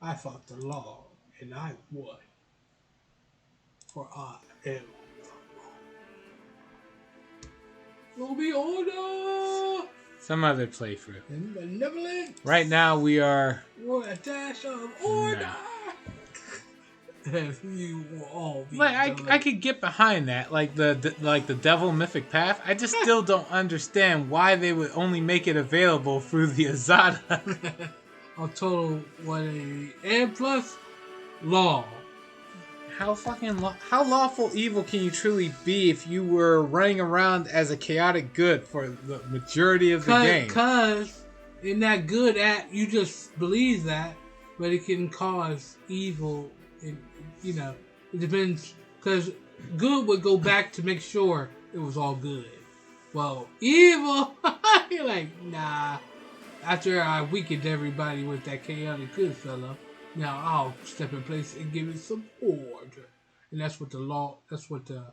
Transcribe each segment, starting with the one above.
I fought the law, and I won. For I am will be order Some other playthrough. and benevolent. Right now we are. For a dash of order. No. You will all be. Like I could get behind that, like the devil mythic path. I just still don't understand why they would only make it available through the Azada. A total 180 and plus law. How lawful evil can you truly be if you were running around as a chaotic good for the majority of the game? Because in that good act, you just believe that, but it can cause evil. And you know, it depends. Because good would go back to make sure it was all good. Well, evil, you're like, nah. After I weakened everybody with that chaotic good fella, now I'll step in place and give it some order. And that's what the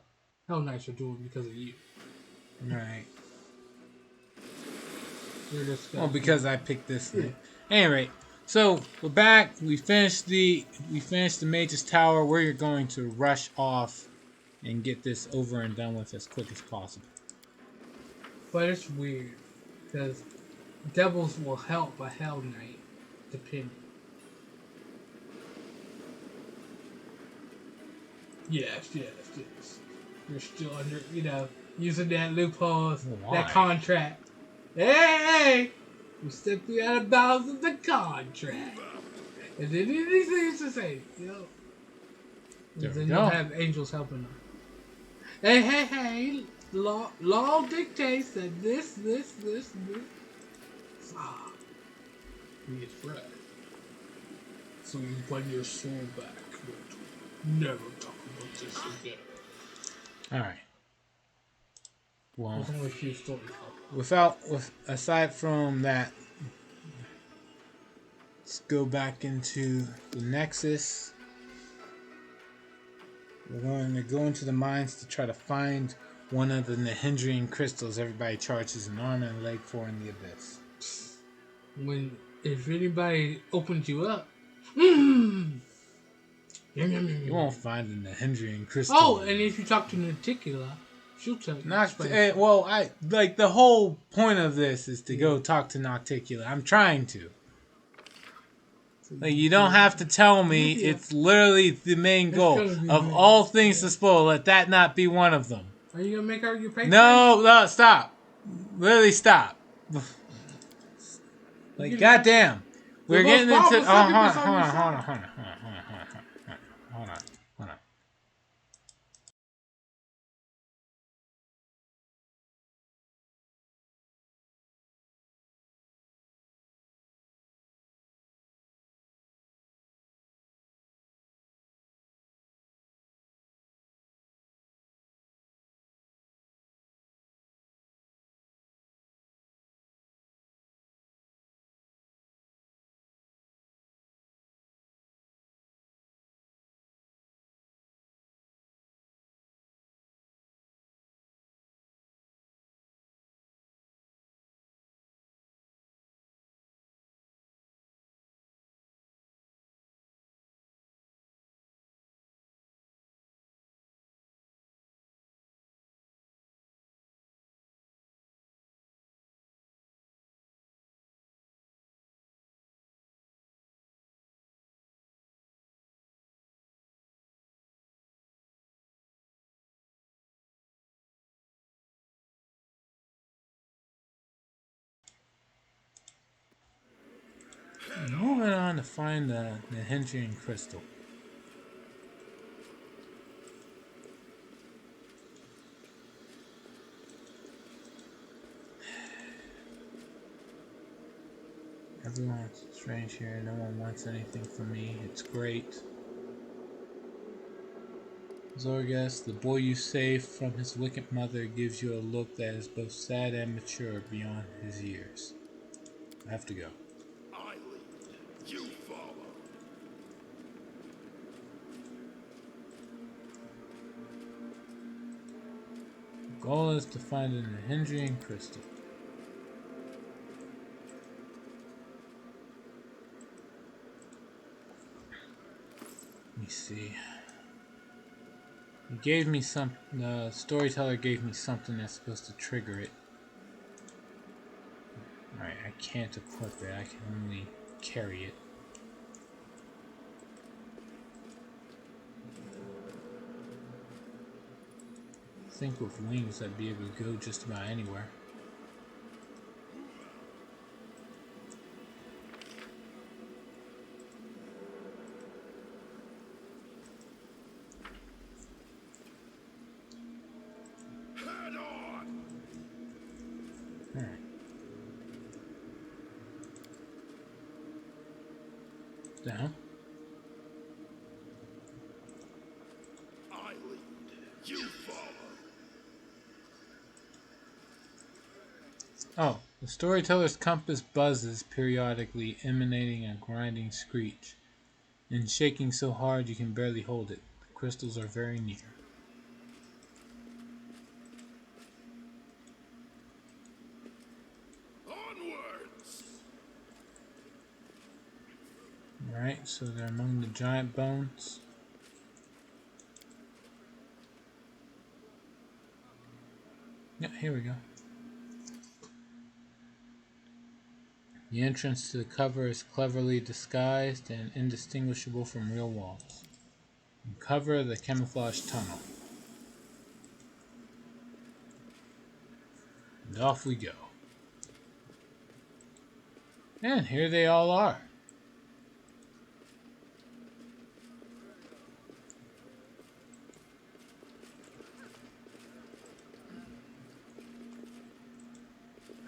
Hell Knights are doing because of you. Right. Well, because I picked this thing. Anyway, so we're back. We finished the Mage's Tower. We're going to rush off and get this over and done with as quick as possible. But it's weird because devils will help a Hell Knight, depending. Yes. You're still under, using that loophole, that contract. Hey! You stepped out of bounds of the contract. And then these things to say, And then you'll have angels helping them. Hey! Law dictates that this. Ah. He is right. So you won your soul back. Never talk about this again. Alright. Well, there's only a few stories. Aside from that, let's go back into the Nexus. We're going to go into the mines to try to find one of the Hendrian Crystals everybody charges an arm and a leg for in the abyss. If anybody opens you up, you won't find the Hendrian Crystal. Oh, and if you talk to Naticula, she'll tell you. The whole point of this is to go talk to Nocticula. I'm trying to. Like, you don't have to tell me. It's literally the main goal of all things to spoil. Let that not be one of them. Are you gonna make her your patron? No, stop. Literally stop. Like, goddamn. We're getting into. Hold on. Moving on to find the Hendrian Crystal. Everyone's strange here. No one wants anything from me. It's great. Zorgas, the boy you saved from his wicked mother, gives you a look that is both sad and mature beyond his years. I have to go. I lead. You follow. The goal is to find an Hendrian Crystal. Let me see. He gave me some. The storyteller gave me something that's supposed to trigger it. Alright, I can't equip it. I can only carry it. I think with wings I'd be able to go just about anywhere. Head on! Alright. Down. I lead, you follow. Oh, the storyteller's compass buzzes periodically, emanating a grinding screech, and shaking so hard you can barely hold it. The crystals are very near. Onwards! Alright, so they're among the giant bones. Yeah, here we go. The entrance to the cover is cleverly disguised and indistinguishable from real walls. Uncover the camouflage tunnel. And off we go. And here they all are.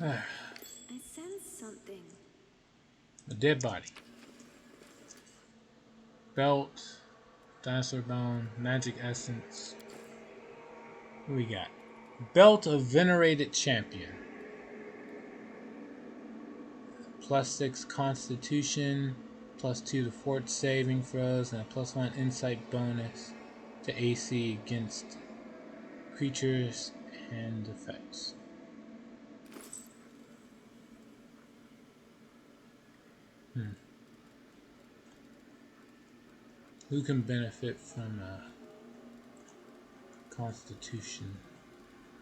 I sense something. A dead body. Belt. Dinosaur bone. Magic essence. What we got? Belt of Venerated Champion. +6 Constitution. +2 to fort saving throws. And a +1 insight bonus to AC against creatures and effects. Who can benefit from Constitution?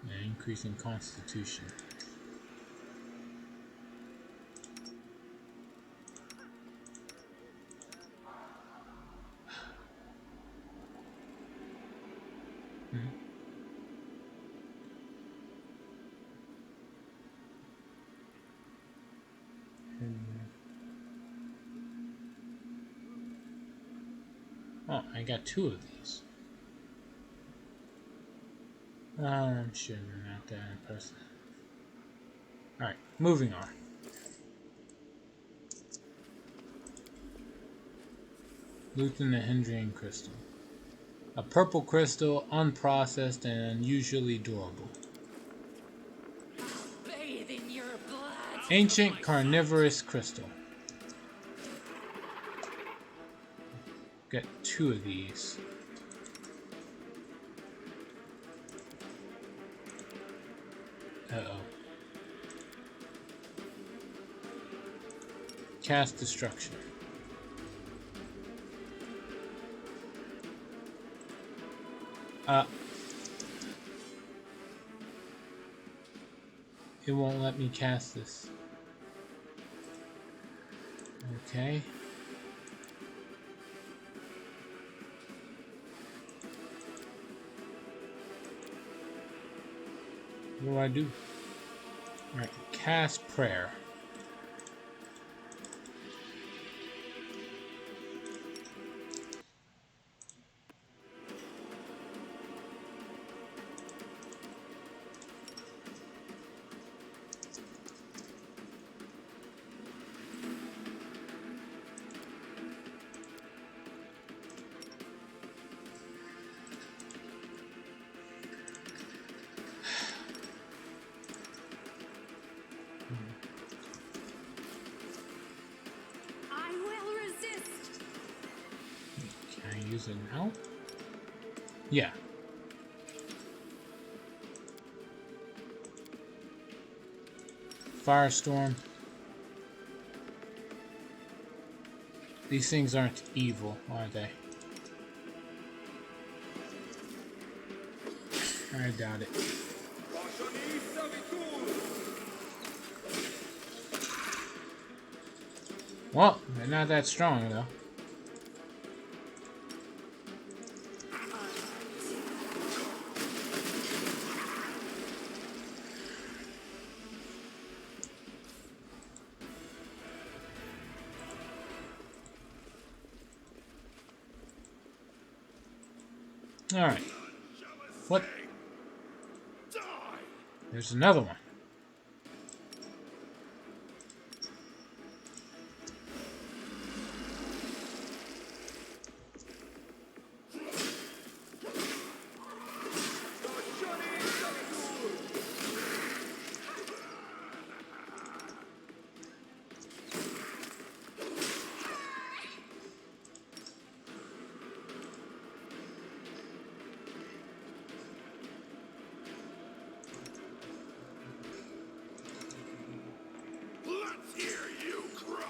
An increase in Constitution. Oh, I got 2 of these. I'm sure they're not that in person. Alright, moving on. Looting the Hendrian Crystal. A purple crystal, unprocessed and unusually durable. Bathe in your blood. Ancient Carnivorous Crystal. Got 2 of these. Uh-oh. Cast Destruction. It won't let me cast this. Okay. What do I do? Alright, cast prayer. I will resist. Can I use it now? Yeah. Firestorm. These things aren't evil, are they? I doubt it. Well, they're not that strong though. Alright. What? There's another one. Let's hear you cry.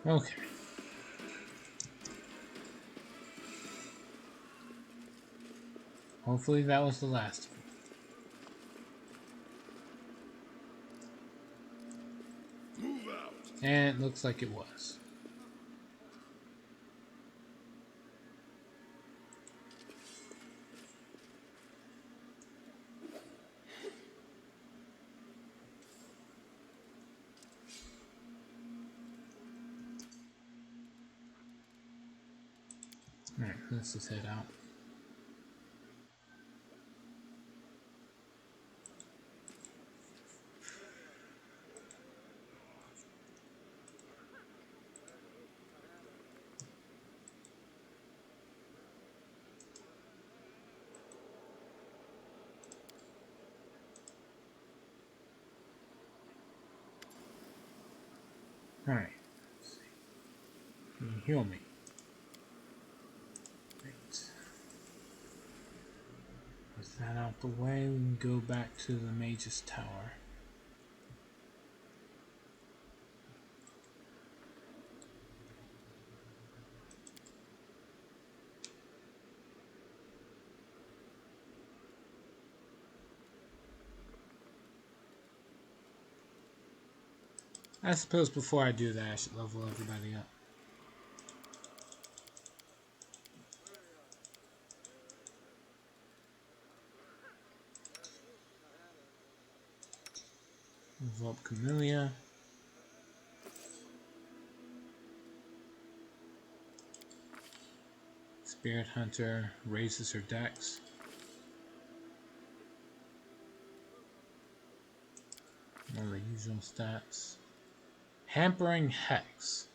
Okay. Hopefully that was the last of them. Move out. And it looks like it was. Alright, let's just head out. Alright. Let's see. Can you heal me? Right. With that out the way, we can go back to the Mage's Tower. I suppose before I do that, I should level everybody up. Level up Camellia. Spirit Hunter raises her dex. All the usual stats. Hampering Hex.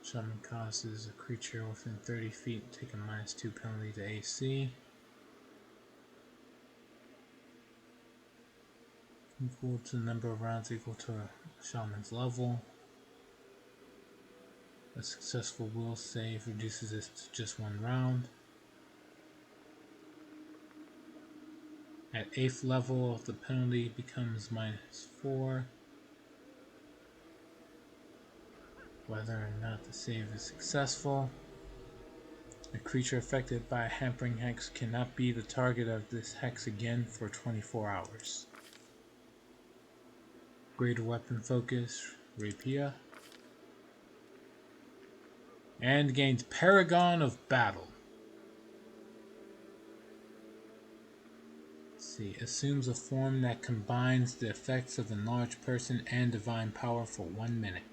Shaman causes a creature within 30 feet to take a -2 penalty to AC. Equal to the number of rounds equal to a shaman's level. A successful will save reduces this to just 1 round. At 8th level, the penalty becomes -4. Whether or not the save is successful. A creature affected by a hampering hex cannot be the target of this hex again for 24 hours. Greater weapon focus, rapier. And gains Paragon of Battle. Let's see, assumes a form that combines the effects of enlarged person and divine power for 1 minute.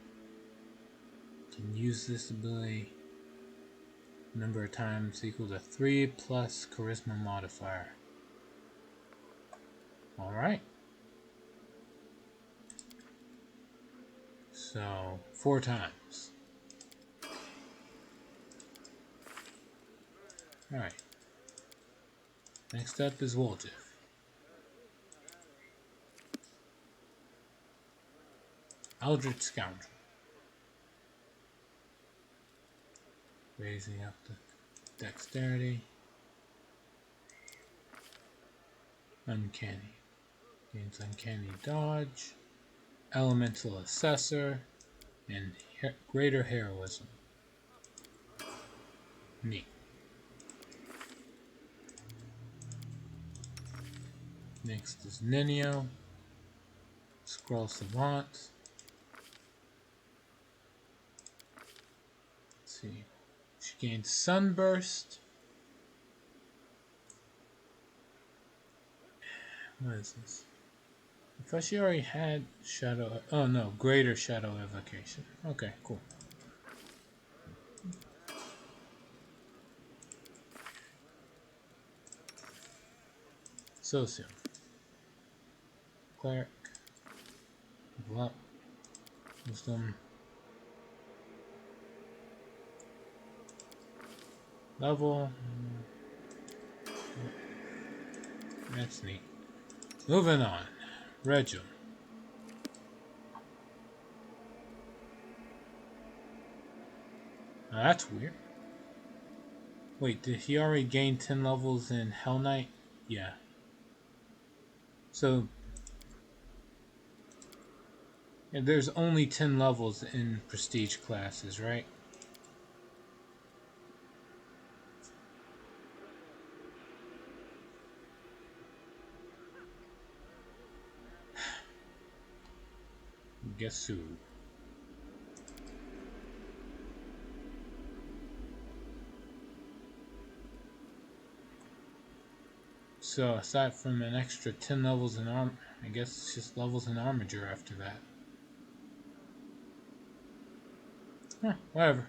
Can use this ability number of times equal to 3 plus charisma modifier. Alright. So, 4 times. Alright. Next up is Woljif. Eldritch Scoundrel. Raising up the dexterity. Uncanny. Gains uncanny dodge, elemental assessor, and greater heroism. Neat. Next is Ninio, Scroll Savant. Let's see. She gains Sunburst. What is this? I thought she already had Shadow. Oh no, Greater Shadow Evocation. Okay, cool. Socium. Cleric. Level up. Wisdom. Level. That's neat. Moving on. Regil. Now that's weird. Wait, did he already gain 10 levels in Hell Knight? Yeah. So, yeah, there's only 10 levels in prestige classes, right? Guess who? So, aside from an extra 10 levels in armor, I guess it's just levels in Armiger after that. Huh, whatever.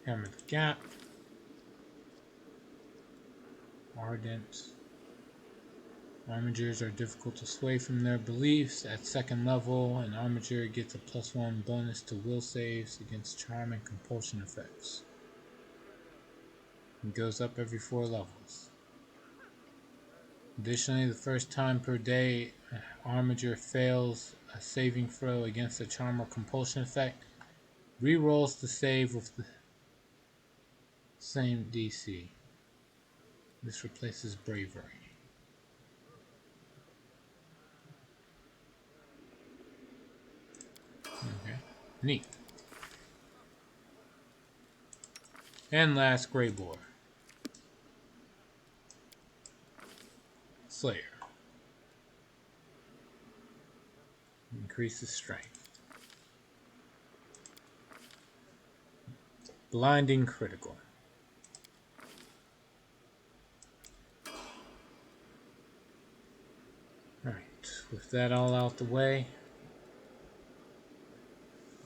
Hammer the Gap. Ardent. Armigers are difficult to sway from their beliefs. At second level, an Armiger gets a +1 bonus to will saves against charm and compulsion effects. It goes up every 4 levels. Additionally, the first time per day Armiger fails a saving throw against a charm or compulsion effect, re-rolls the save with the same DC. This replaces bravery. Okay, neat. And last, Grey Boar. Slayer. Increases strength. Blinding critical. Alright, with that all out the way,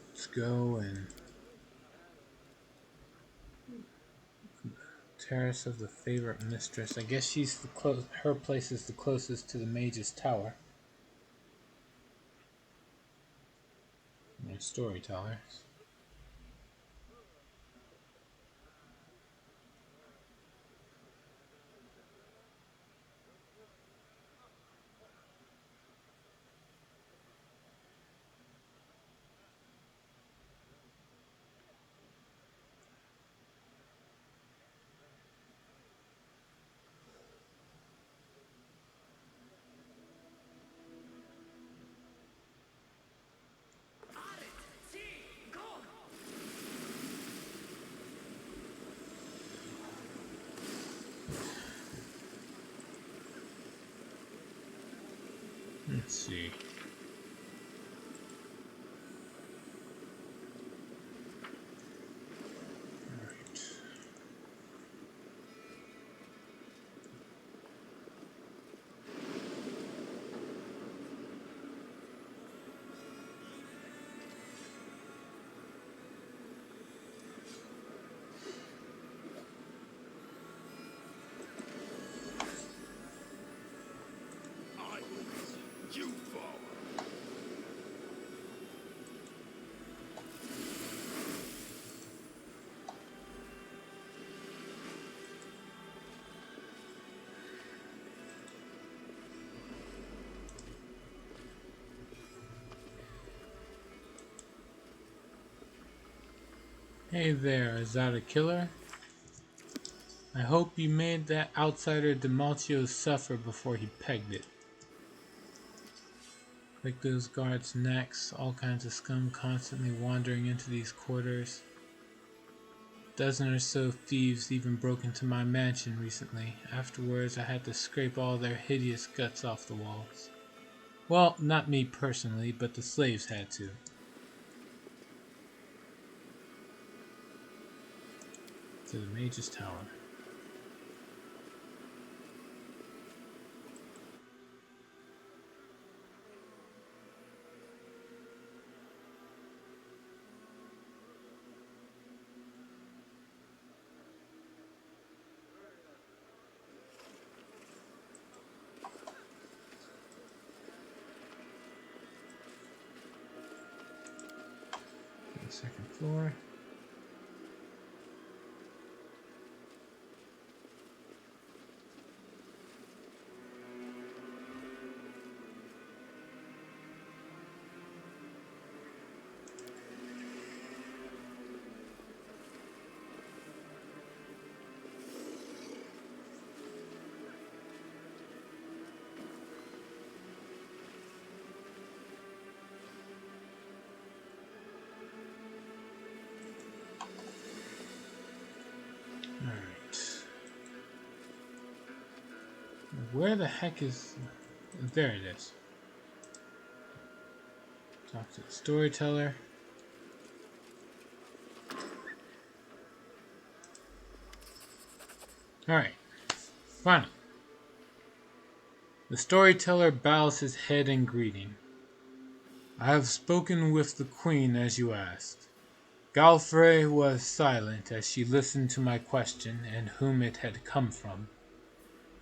let's go and Terrace of the Favorite Mistress. I guess she's the her place is the closest to the Mage's Tower. And Storytellers. Let's see. Alright. I will. You fall. Hey there, is that a killer? I hope you made that outsider Demalchio suffer before he pegged it. Click those guards' necks, all kinds of scum constantly wandering into these quarters. A dozen or so thieves even broke into my mansion recently. Afterwards, I had to scrape all their hideous guts off the walls. Well, not me personally, but the slaves had to. To the Mage's Tower. Second floor. Alright. Where the heck is... There it is. Talk to the storyteller. Alright. Finally. The storyteller bows his head in greeting. I have spoken with the queen as you asked. Galfrey was silent as she listened to my question and whom it had come from,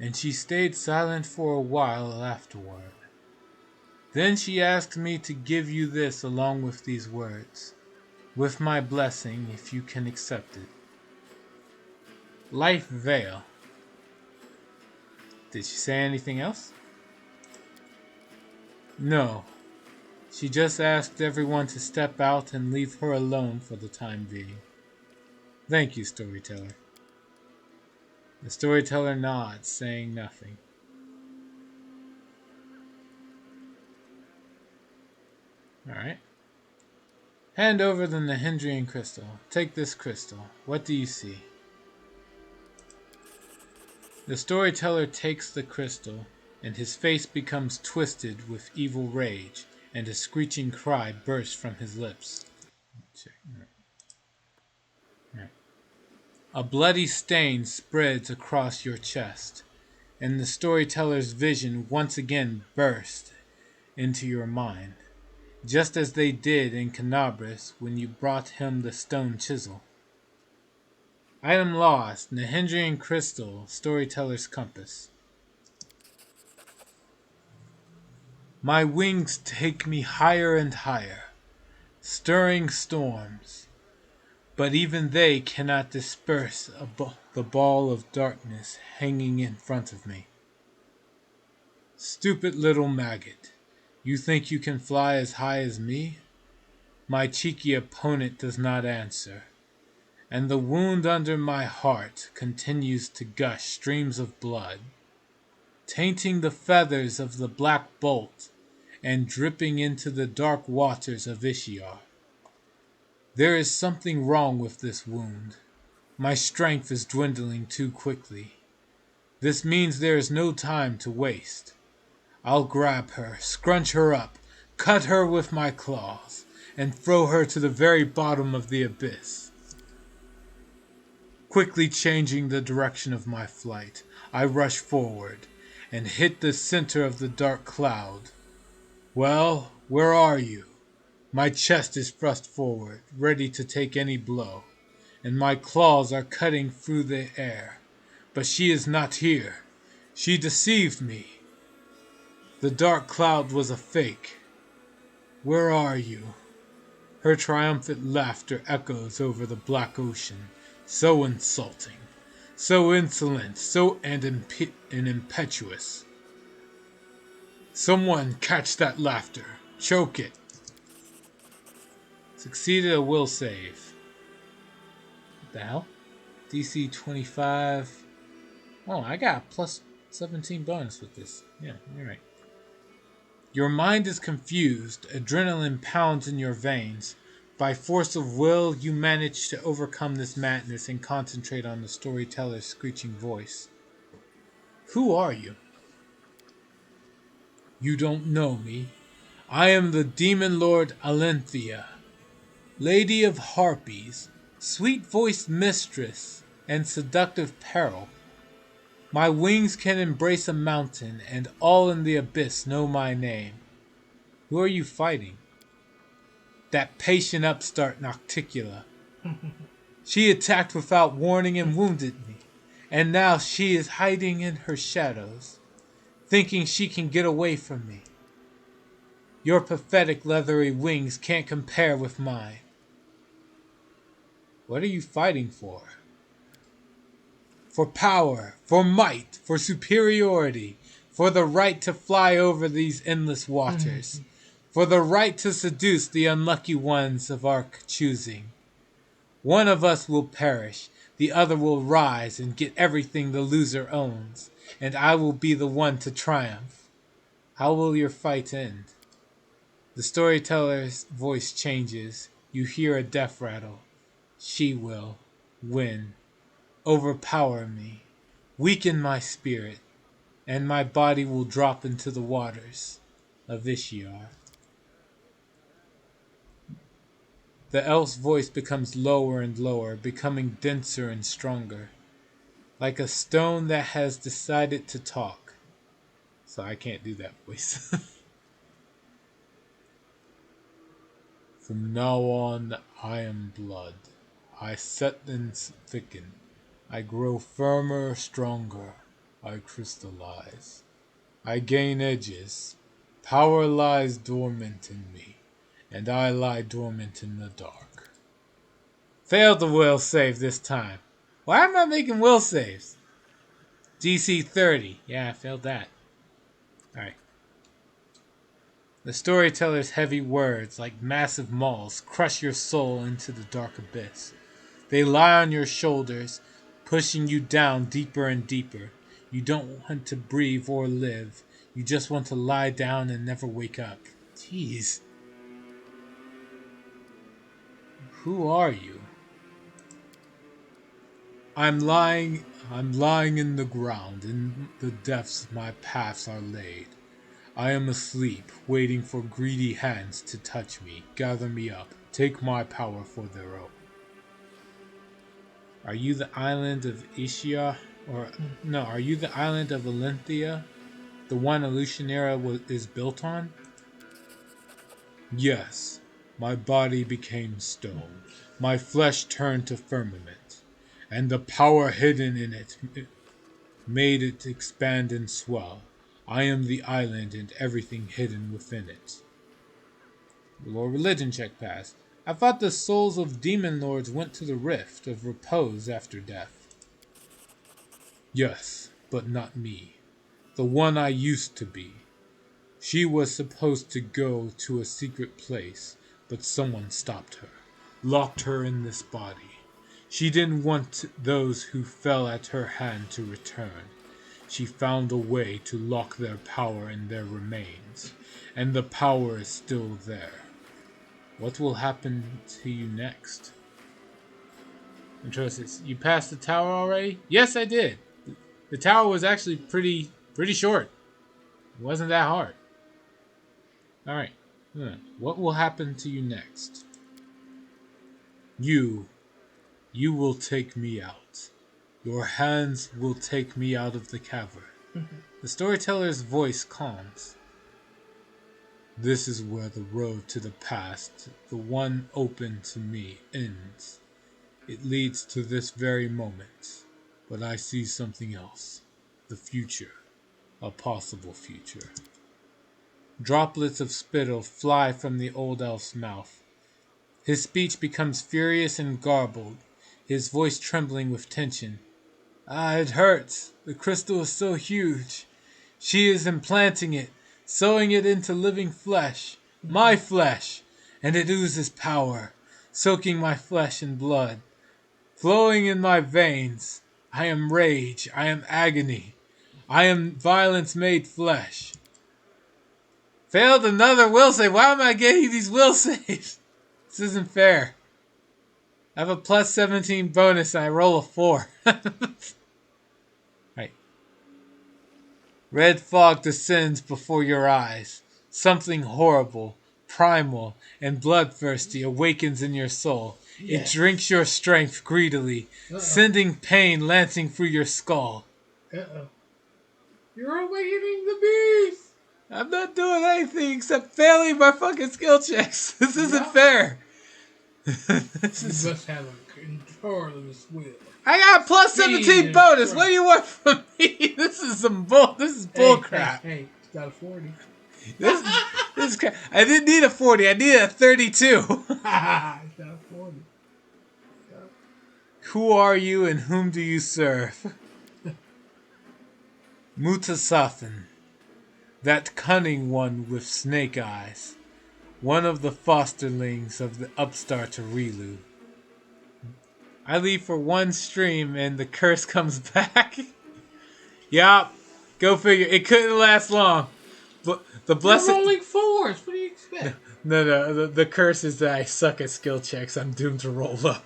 and she stayed silent for a while afterward. Then she asked me to give you this along with these words, with my blessing if you can accept it. Life Veil. Did she say anything else? No. She just asked everyone to step out and leave her alone for the time being. Thank you, storyteller. The storyteller nods, saying nothing. Alright. Hand over the Hendrian Crystal. Take this crystal. What do you see? The storyteller takes the crystal, and his face becomes twisted with evil rage, and a screeching cry bursts from his lips. A bloody stain spreads across your chest, and the storyteller's vision once again bursts into your mind, just as they did in Carnivorous when you brought him the stone chisel. Item lost, Hendrian Crystal, Storyteller's Compass. My wings take me higher and higher, stirring storms, but even they cannot disperse the ball of darkness hanging in front of me. Stupid little maggot, you think you can fly as high as me? My cheeky opponent does not answer, and the wound under my heart continues to gush streams of blood, tainting the feathers of the black bolt and dripping into the dark waters of Ishiar. There is something wrong with this wound. My strength is dwindling too quickly. This means there is no time to waste. I'll grab her, scrunch her up, cut her with my claws, and throw her to the very bottom of the abyss. Quickly changing the direction of my flight, I rush forward and hit the center of the dark cloud. Well, where are you? My chest is thrust forward, ready to take any blow, and my claws are cutting through the air. But she is not here. She deceived me. The dark cloud was a fake. Where are you? Her triumphant laughter echoes over the black ocean. So insulting, so insolent, and impetuous. Someone catch that laughter. Choke it. Succeeded a will save. The hell? DC 25. Oh, I got a plus 17 bonus with this. Yeah, you're right. Your mind is confused. Adrenaline pounds in your veins. By force of will, you manage to overcome this madness and concentrate on the storyteller's screeching voice. Who are you? You don't know me. I am the demon lord Alenthea, lady of harpies, sweet-voiced mistress, and seductive peril. My wings can embrace a mountain, and all in the abyss know my name. Who are you fighting? That patient upstart Nocticula. She attacked without warning and wounded me, and now she is hiding in her shadows, thinking she can get away from me. Your pathetic leathery wings can't compare with mine. What are you fighting for? For power, for might, for superiority, for the right to fly over these endless waters, for the right to seduce the unlucky ones of our choosing. One of us will perish, the other will rise and get everything the loser owns, and I will be the one to triumph. How will your fight end? The storyteller's voice changes. You hear a death rattle. She will win, overpower me, weaken my spirit, and my body will drop into the waters of Ishiar. The elf's voice becomes lower and lower, becoming denser and stronger, like a stone that has decided to talk. So I can't do that voice. From now on, I am blood. I set and thicken. I grow firmer, stronger. I crystallize. I gain edges. Power lies dormant in me, and I lie dormant in the dark. Failed the will save this time. Why am I making will saves? DC 30. Yeah, I failed that. Alright. The storyteller's heavy words, like massive mauls, crush your soul into the dark abyss. They lie on your shoulders, pushing you down deeper and deeper. You don't want to breathe or live. You just want to lie down and never wake up. Jeez. Who are you? I'm lying in the ground. In the depths my paths are laid. I am asleep, waiting for greedy hands to touch me, gather me up, take my power for their own. Are you the island of Ishia? Are you the island of Alenthea? The one Alusionera is built on? Yes. My body became stone. My flesh turned to firmament. And the power hidden in it made it expand and swell. I am the island and everything hidden within it. Lord religion check passed. I thought the souls of demon lords went to the Rift of Repose after death. Yes, but not me. The one I used to be. She was supposed to go to a secret place, but someone stopped her, locked her in this body. She didn't want those who fell at her hand to return. She found a way to lock their power in their remains, and the power is still there. What will happen to you next? Interesting. You passed the tower already? Yes, I did. The tower was actually pretty short. It wasn't that hard. Alright. What will happen to you next? You will take me out. Your hands will take me out of the cavern. The storyteller's voice calms. This is where the road to the past, the one open to me, ends. It leads to this very moment, but I see something else. The future. A possible future. Droplets of spittle fly from the old elf's mouth. His speech becomes furious and garbled, his voice trembling with tension. It hurts. The crystal is so huge. She is implanting it, sewing it into living flesh, my flesh, and it oozes power, soaking my flesh and blood. flowing in my veins. I am rage. I am agony. I am violence made flesh. Failed another will save. Why am I getting these will saves? This isn't fair. I have a plus 17 bonus and I roll a 4. Right. Red fog descends before your eyes. Something horrible, primal, and bloodthirsty awakens in your soul. It drinks your strength greedily, sending pain lancing through your skull. Uh-oh. You're awakening the beast! I'm not doing anything except failing my fucking skill checks. This isn't fair. You must have a controller's will. I got a plus 17 bonus. What do you want from me? This is bull crap. Hey, it's got a 40. This is crap. I didn't need a 40. I needed a 32. It's got a 40. Who are you and whom do you serve? Mutasafin, that cunning one with snake eyes, one of the fosterlings of the upstart Arilu. I leave for one stream and the curse comes back. Yup, go figure. It couldn't last long. But the blessed. You're rolling 4s. What do you expect? No. The curse is that I suck at skill checks. I'm doomed to roll low.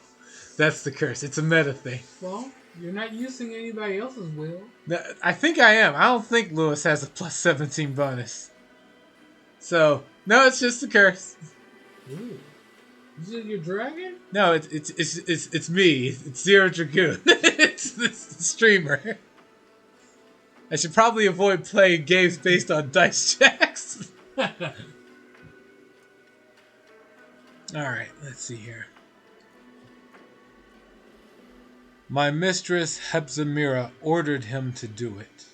That's the curse. It's a meta thing. Well, you're not using anybody else's will. No, I think I am. I don't think Lewis has a plus 17 bonus. So no, it's just a curse. Ooh. Is it your dragon? No, it's me. It's Zero Dragoon. it's the streamer. I should probably avoid playing games based on dice checks. Alright, let's see here. My mistress Zamira ordered him to do it.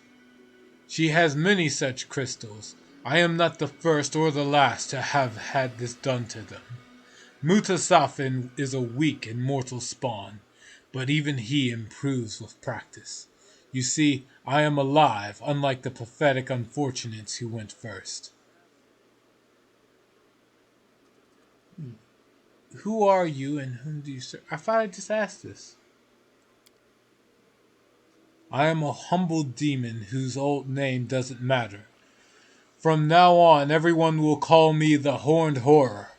She has many such crystals. I am not the first or the last to have had this done to them. Mutasafin is a weak and mortal spawn, but even he improves with practice. You see, I am alive, unlike the pathetic unfortunates who went first. Who are you and whom do you serve? I thought I just asked this. I am a humble demon whose old name doesn't matter. From now on, everyone will call me the Horned Horror.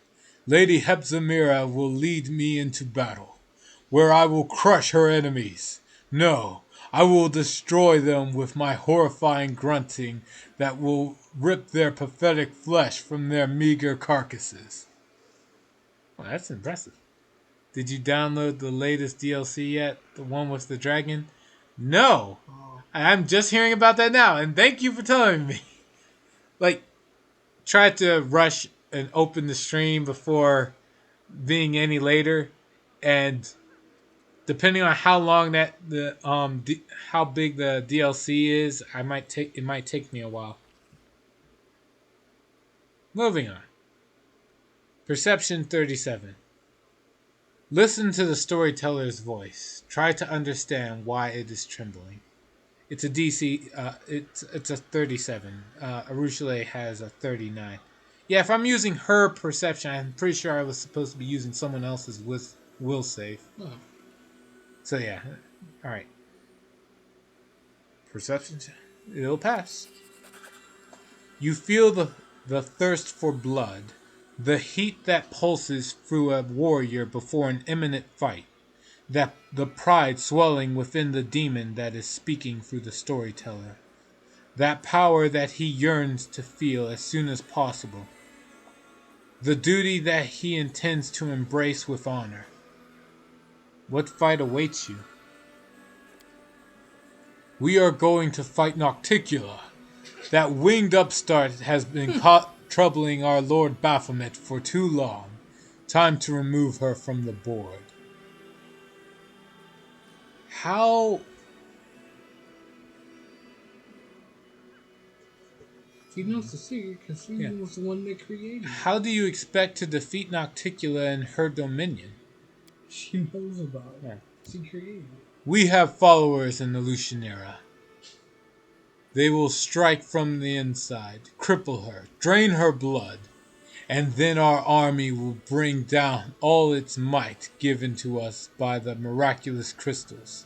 Lady Zamira will lead me into battle, where I will crush her enemies. No, I will destroy them with my horrifying grunting that will rip their pathetic flesh from their meager carcasses. Well, that's impressive. Did you download the latest DLC yet? The one with the dragon? No! I'm just hearing about that now, and thank you for telling me. Tried to rush and open the stream before being any later, and depending on how long how big the DLC is, it might take me a while. Moving on. Perception 37. Listen to the storyteller's voice. Try to understand why it is trembling. It's a DC. It's a 37. Arushale has a 39. Yeah, if I'm using her perception, I'm pretty sure I was supposed to be using someone else's will save. Oh. So yeah, all right. Perception. It'll pass. You feel the thirst for blood, the heat that pulses through a warrior before an imminent fight. That the pride swelling within the demon that is speaking through the storyteller. That power that he yearns to feel as soon as possible. The duty that he intends to embrace with honor. What fight awaits you? We are going to fight Nocticula. That winged upstart has been caught troubling our Lord Baphomet for too long. Time to remove her from the board. How... She knows the secret because she was the one that created it. How do you expect to defeat Nocticula and her dominion? She knows about it. She created it. We have followers in the Lucianera. They will strike from the inside, cripple her, drain her blood, and then our army will bring down all its might given to us by the miraculous crystals.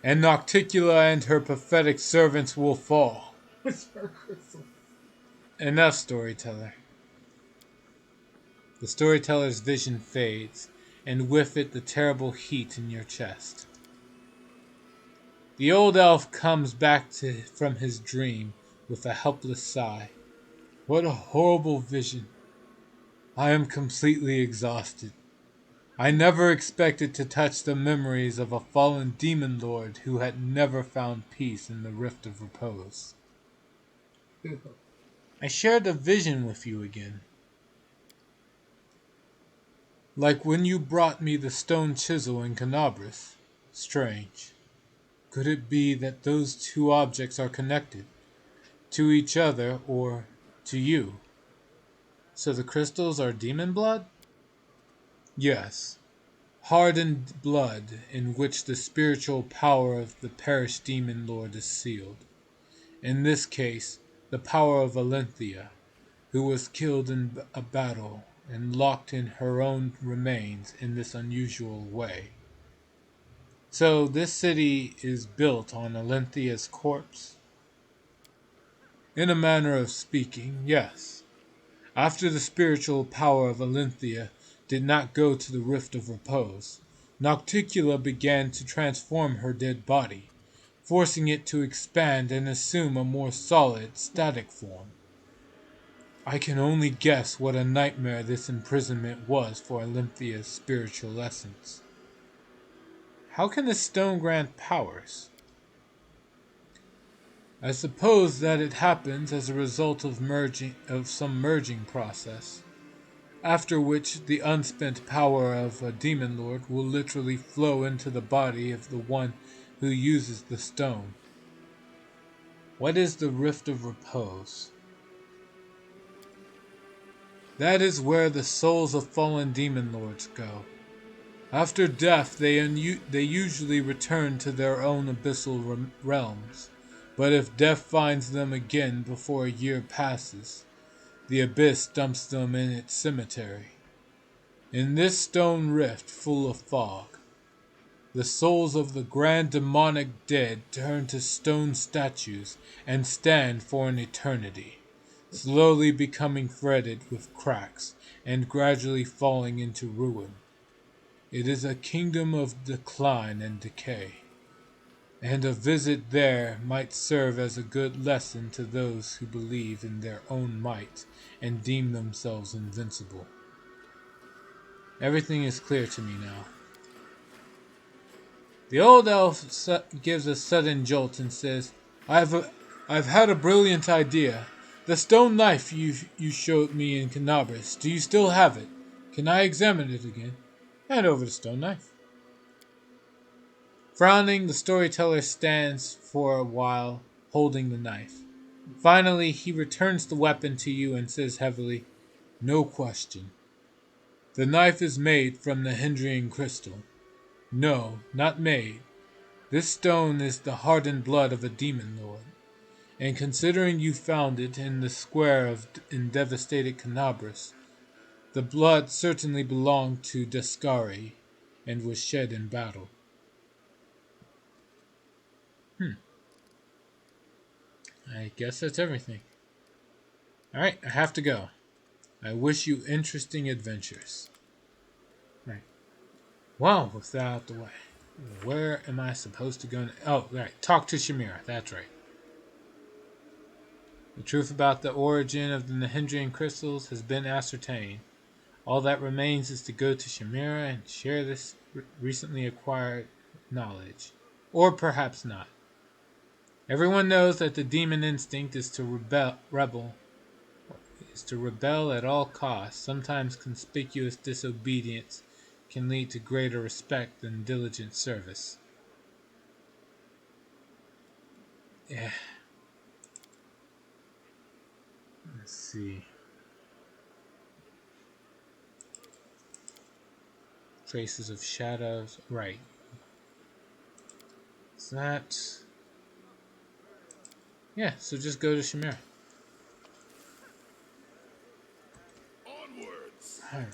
And Nocticula and her pathetic servants will fall. What's her crystal? Enough, storyteller. The storyteller's vision fades, and with it the terrible heat in your chest. The old elf comes back from his dream with a helpless sigh. What a horrible vision. I am completely exhausted. I never expected to touch the memories of a fallen demon lord who had never found peace in the Rift of Repose. I shared a vision with you again. Like when you brought me the stone chisel in Carnivorous. Strange. Could it be that those two objects are connected? To each other or to you? So the crystals are demon blood? Yes. Hardened blood in which the spiritual power of the perished demon lord is sealed. In this case, the power of Alenthea, who was killed in a battle and locked in her own remains in this unusual way. So this city is built on Alenthea's corpse? In a manner of speaking, yes. After the spiritual power of Alenthea did not go to the Rift of Repose, Nocticula began to transform her dead body, forcing it to expand and assume a more solid, static form. I can only guess what a nightmare this imprisonment was for Alenthea's spiritual essence. How can the stone grant powers? I suppose that it happens as a result of some merging process, after which the unspent power of a demon lord will literally flow into the body of the one who uses the stone. What is the Rift of Repose? That is where the souls of fallen demon lords go. After death, they usually return to their own abyssal realms. But if death finds them again before a year passes, the abyss dumps them in its cemetery. In this stone rift full of fog, the souls of the grand demonic dead turn to stone statues and stand for an eternity, slowly becoming fretted with cracks and gradually falling into ruin. It is a kingdom of decline and decay, and a visit there might serve as a good lesson to those who believe in their own might and deem themselves invincible. Everything is clear to me now. The old elf gives a sudden jolt and says, I've had a brilliant idea. The stone knife you showed me in Carnivorous, do you still have it? Can I examine it again? Hand over the stone knife. Frowning, the storyteller stands for a while, holding the knife. Finally, he returns the weapon to you and says heavily, No question. The knife is made from the Hendrian Crystal. No, not made. This stone is the hardened blood of a demon lord. And considering you found it in the square in devastated Carnivorous, the blood certainly belonged to Descari and was shed in battle. I guess that's everything. Alright, I have to go. I wish you interesting adventures. Right. Well, with that out the way, where am I supposed to go? Oh, right. Talk to Zamira. That's right. The truth about the origin of the Hendrian Crystals has been ascertained. All that remains is to go to Zamira and share this recently acquired knowledge. Or perhaps not. Everyone knows that the demon instinct is to rebel at all costs. Sometimes conspicuous disobedience can lead to greater respect than diligent service. Yeah. Let's see. Traces of shadows. Right. Is that... Yeah, so just go to Zamira. Alright.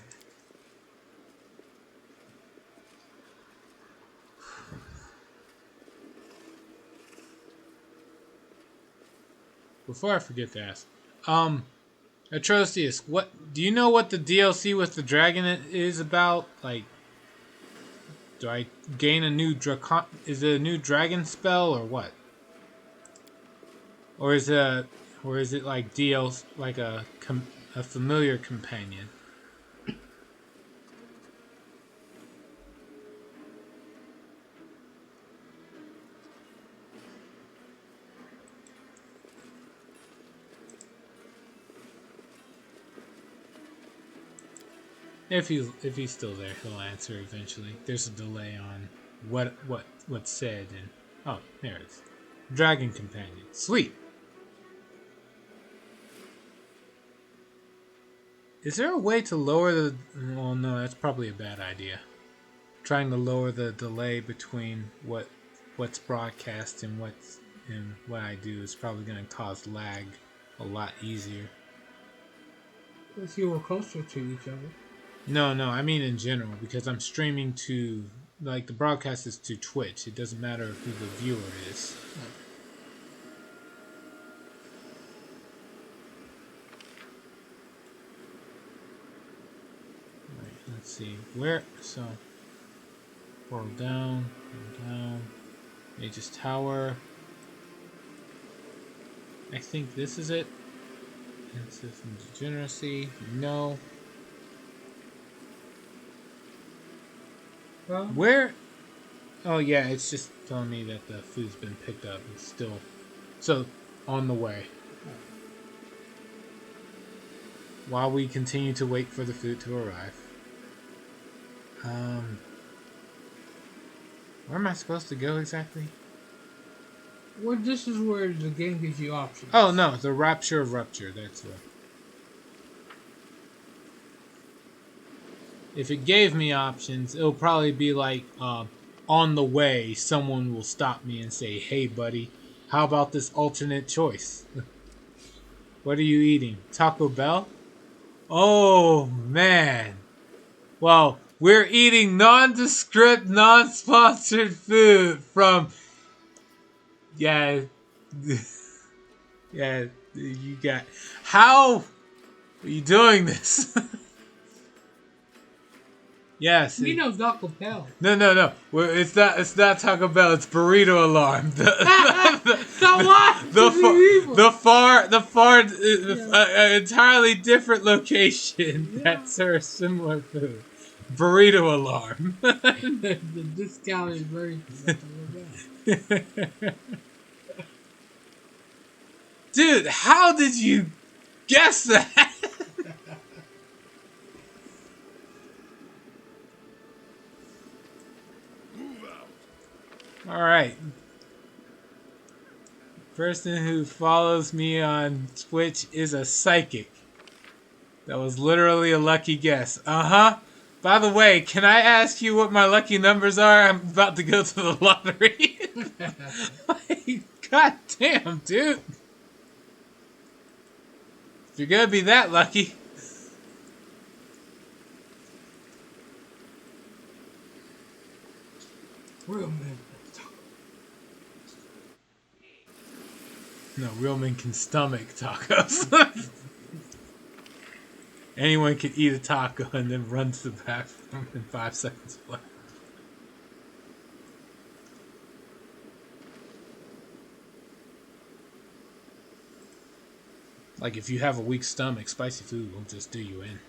Before I forget to ask, Atrocious, what do you know what the DLC with the dragon is about? Like, do I gain a new dracon? Is it a new dragon spell or what? Or is it like DLC, like a familiar companion? If he's still there, he'll answer eventually. There's a delay on what's said, and oh, there it is. Dragon companion, sweet. Is there a way to lower the? Well, no, that's probably a bad idea. Trying to lower the delay between what's broadcast and what I do is probably going to cause lag a lot easier. If you were closer to each other. No, I mean in general, because I'm streaming to, like, the broadcast is to Twitch. It doesn't matter who the viewer is. Alright, let's see. Where, so, portal down, Mage's Tower. I think this is it. System Degeneracy, no. Where? Oh yeah, it's just telling me that the food's been picked up. It's still so on the way. While we continue to wait for the food to arrive. Where am I supposed to go exactly? Well, this is where the game gives you options. Oh no, the Rapture of Rupture. That's what. If it gave me options, it'll probably be like, on the way, someone will stop me and say, "Hey, buddy, how about this alternate choice? What are you eating? Taco Bell?" Oh, man. Well, we're eating nondescript, non-sponsored food from... Yeah. Yeah, you got... How are you doing this? Yes. You know Taco Bell. No. Well, it's not Taco Bell. It's Burrito Alarm. So what? The far, entirely different location that serves similar food. Burrito Alarm. The discount is very. Dude, how did you guess that? Alright. Person who follows me on Twitch is a psychic. That was literally a lucky guess. Uh-huh. By the way, can I ask you what my lucky numbers are? I'm about to go to the lottery. Like, god damn, dude. If you're gonna be that lucky. Real man. No, real men can stomach tacos. Anyone can eat a taco and then run to the bathroom in 5 seconds flat. Like, if you have a weak stomach, spicy food will just do you in.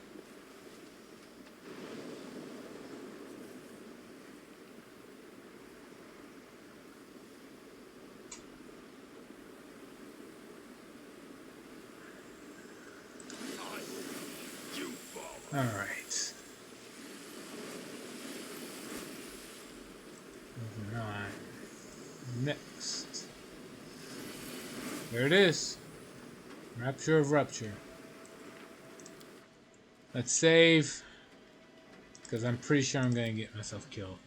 Alright. Moving on. Next. There it is. Rapture of Rupture. Let's save. Because I'm pretty sure I'm going to get myself killed.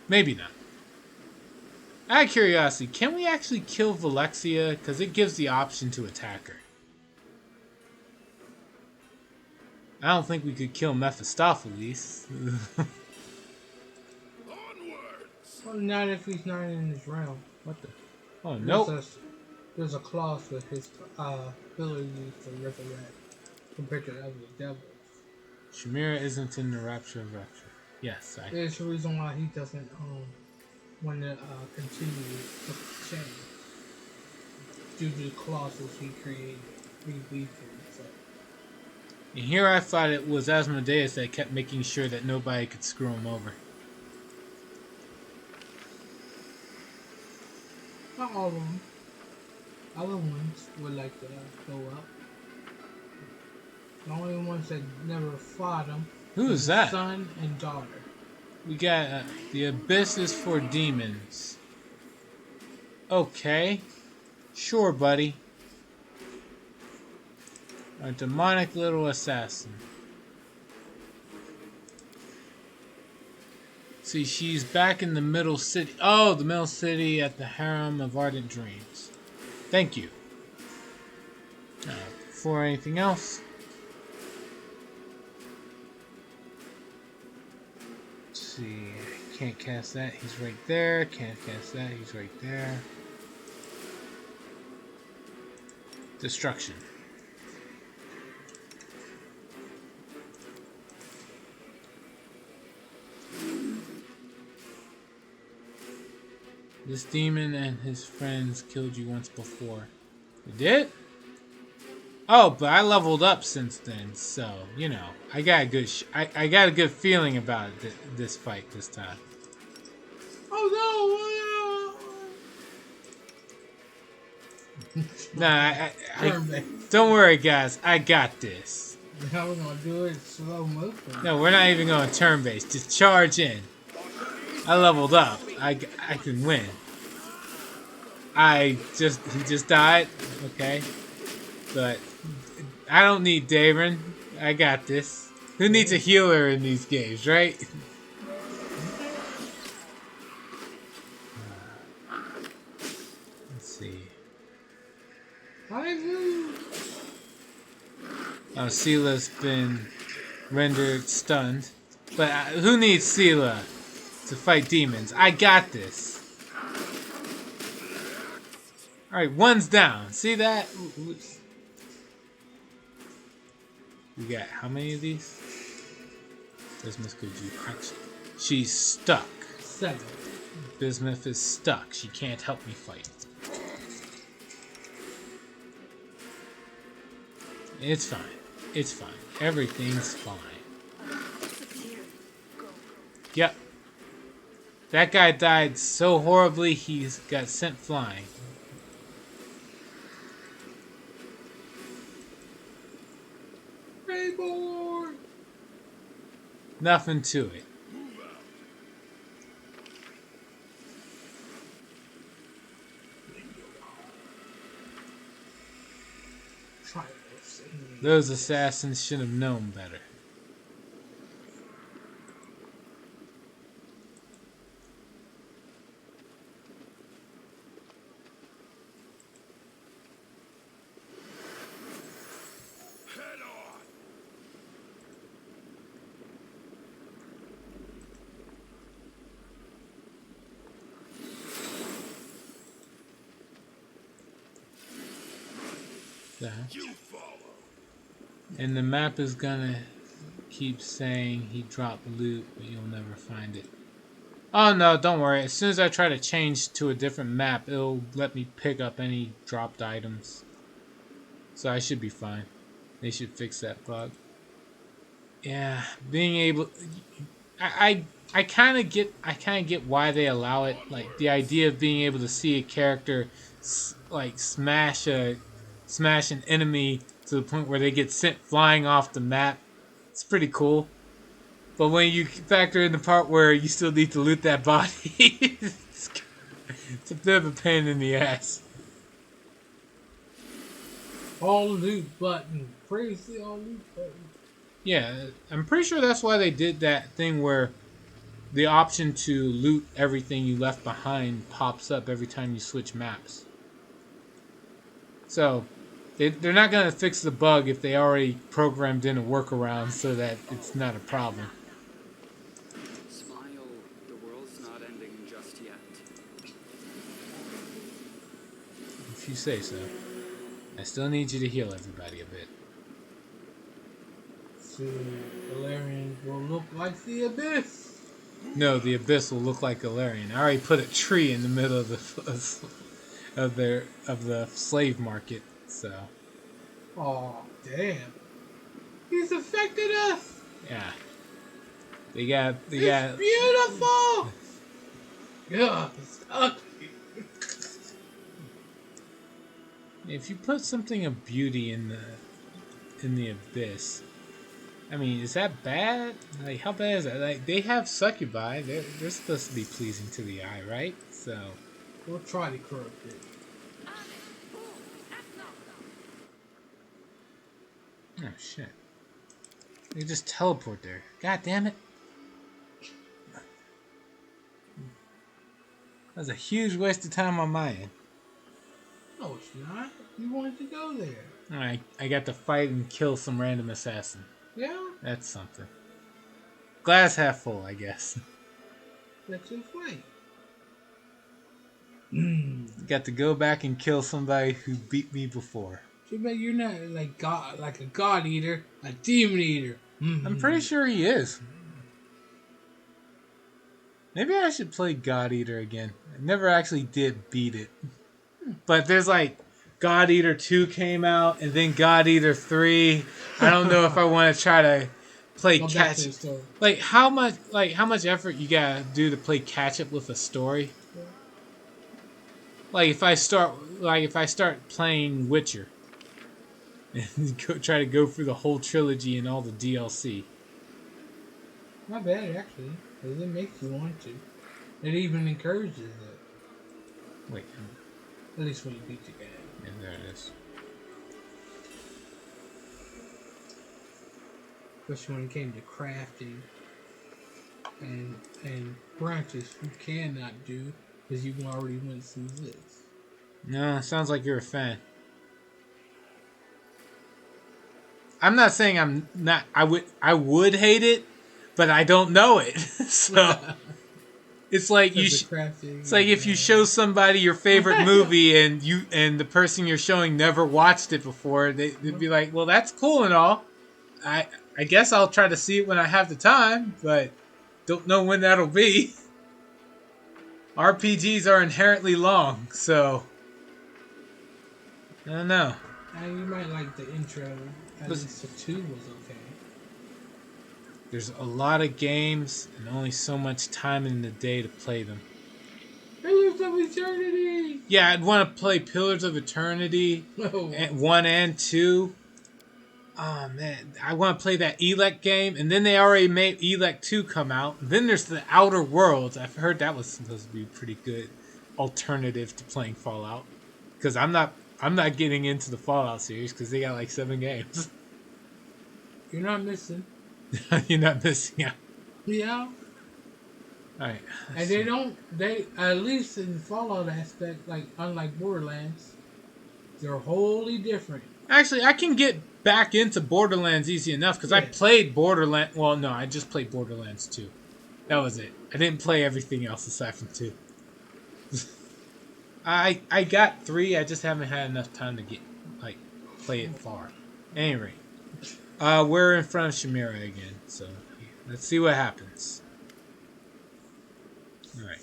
Maybe not. Out of curiosity, can we actually kill Valexia? Because it gives the option to attack her. I don't think we could kill Mephistopheles. Onwards! Well, not if he's not in his realm. What the? Oh, There's nope. there's a clause with his ability to resurrect compared to other devils. Zamira isn't in the Rapture of Rupture. Yes, There's a reason why he doesn't want to continue the chain due to the clauses he created. He weaved for himself. And here I thought it was Asmodeus that kept making sure that nobody could screw him over. Not all of them. Other ones would like to go up. The only ones that never fought him. Who is that? Son and daughter. We got the Abyss is for demons. Okay. Sure, buddy. A demonic little assassin. See, she's back in the middle city. Oh, the middle city at the Harem of Ardent Dreams. Thank you. For anything else? Let's see. Can't cast that. He's right there. Can't cast that. He's right there. Destruction. This demon and his friends killed you once before. They did? Oh, but I leveled up since then, so you know I got a good. I got a good feeling about it. This fight this time. Oh no! Nah, don't worry, guys. I got this. How we gonna do it slow motion? No, we're not even going turn-based. Just charge in. I leveled up. I can win. He just died. Okay, but I don't need Davin. I got this. Who needs a healer in these games, right? Let's see. Oh, Seela's been rendered stunned. But who needs Seela to fight demons? I got this. Alright, one's down. See that? We got how many of these? Bismuth could you actually? She's stuck. 7. Bismuth is stuck. She can't help me fight. It's fine. It's fine. Everything's fine. Yep. That guy died so horribly, he's got sent flying. Rayborn! Nothing to it. Those assassins should have known better. Head on! Yeah. You follow. And the map is gonna keep saying he dropped loot, but you'll never find it. Oh no, don't worry. As soon as I try to change to a different map, it'll let me pick up any dropped items. So I should be fine. They should fix that bug. Yeah, being able, I kind of get why they allow it. Like the idea of being able to see a character like smash an enemy to the point where they get sent flying off the map. It's pretty cool. But when you factor in the part where you still need to loot that body, it's a bit of a pain in the ass. All loot button. Praise the all loot button. Yeah, I'm pretty sure that's why they did that thing where the option to loot everything you left behind pops up every time you switch maps. So, They're not going to fix the bug if they already programmed in a workaround so that it's not a problem. Smile, the world's not ending just yet. If you say so. I still need you to heal everybody a bit. So, Valerian will look like the abyss. No, the abyss will look like Galarian. I already put a tree in the middle of the slave market, so. Oh, damn. He's affected us. Yeah. They got It's beautiful. Yeah, it's ugly. If you put something of beauty in the abyss, I mean, is that bad? Like, how bad is that? Like, they have succubi. They're supposed to be pleasing to the eye, right? So We'll try to corrupt it. oh shit. They just teleport there. God damn it. That was a huge waste of time on my end. No, it's not. You wanted to go there. Alright, I got to fight and kill some random assassin. Yeah? That's something. Glass half full, I guess. That's your fight. Got to go back and kill somebody who beat me before. Too bad you're not like a god eater, a demon eater. I'm pretty sure he is. Maybe I should play God Eater again. I never actually did beat it. But there's like God Eater 2 came out and then God Eater 3. I don't know if I want to try to play Go back catch. to the story. Like how much effort you gotta do to play catch up with a story? Like if I start playing Witcher and try to go through the whole trilogy and all the DLC. Not bad, actually. Because it makes you want to. It even encourages it. Wait, At least when you beat the game. yeah, there it is. Especially when it came to crafting and branches you cannot do because you already went through this. No, sounds like you're a fan. I'm not saying I'm not. I would hate it, but I don't know it. So it's like It's like if you show somebody your favorite movie and the person you're showing never watched it before, they'd be like, "Well, that's cool and all. I guess I'll try to see it when I have the time, but don't know when that'll be." RPGs are inherently long, so I don't know. You might like the intro. At least the 2 was okay. There's a lot of games and only so much time in the day to play them. Pillars of Eternity! Yeah, I'd want to play Pillars of Eternity, Oh. 1 and 2. Oh man, I want to play that Elect game, and then they already made Elect 2 come out. Then there's the Outer Worlds. I've heard that was supposed to be a pretty good alternative to playing Fallout. Because I'm not getting into the Fallout series because they got like 7 games. You're not missing. You're not missing out. Yeah. Alright. And they at least in the Fallout aspect, like unlike Borderlands, they're wholly different. Actually, I can get back into Borderlands easy enough because I played Borderlands. Well, no, I just played Borderlands 2. That was it. I didn't play everything else aside from 2. I got 3. I just haven't had enough time to play it far. Anyway, we're in front of Zamira again, so let's see what happens. All right.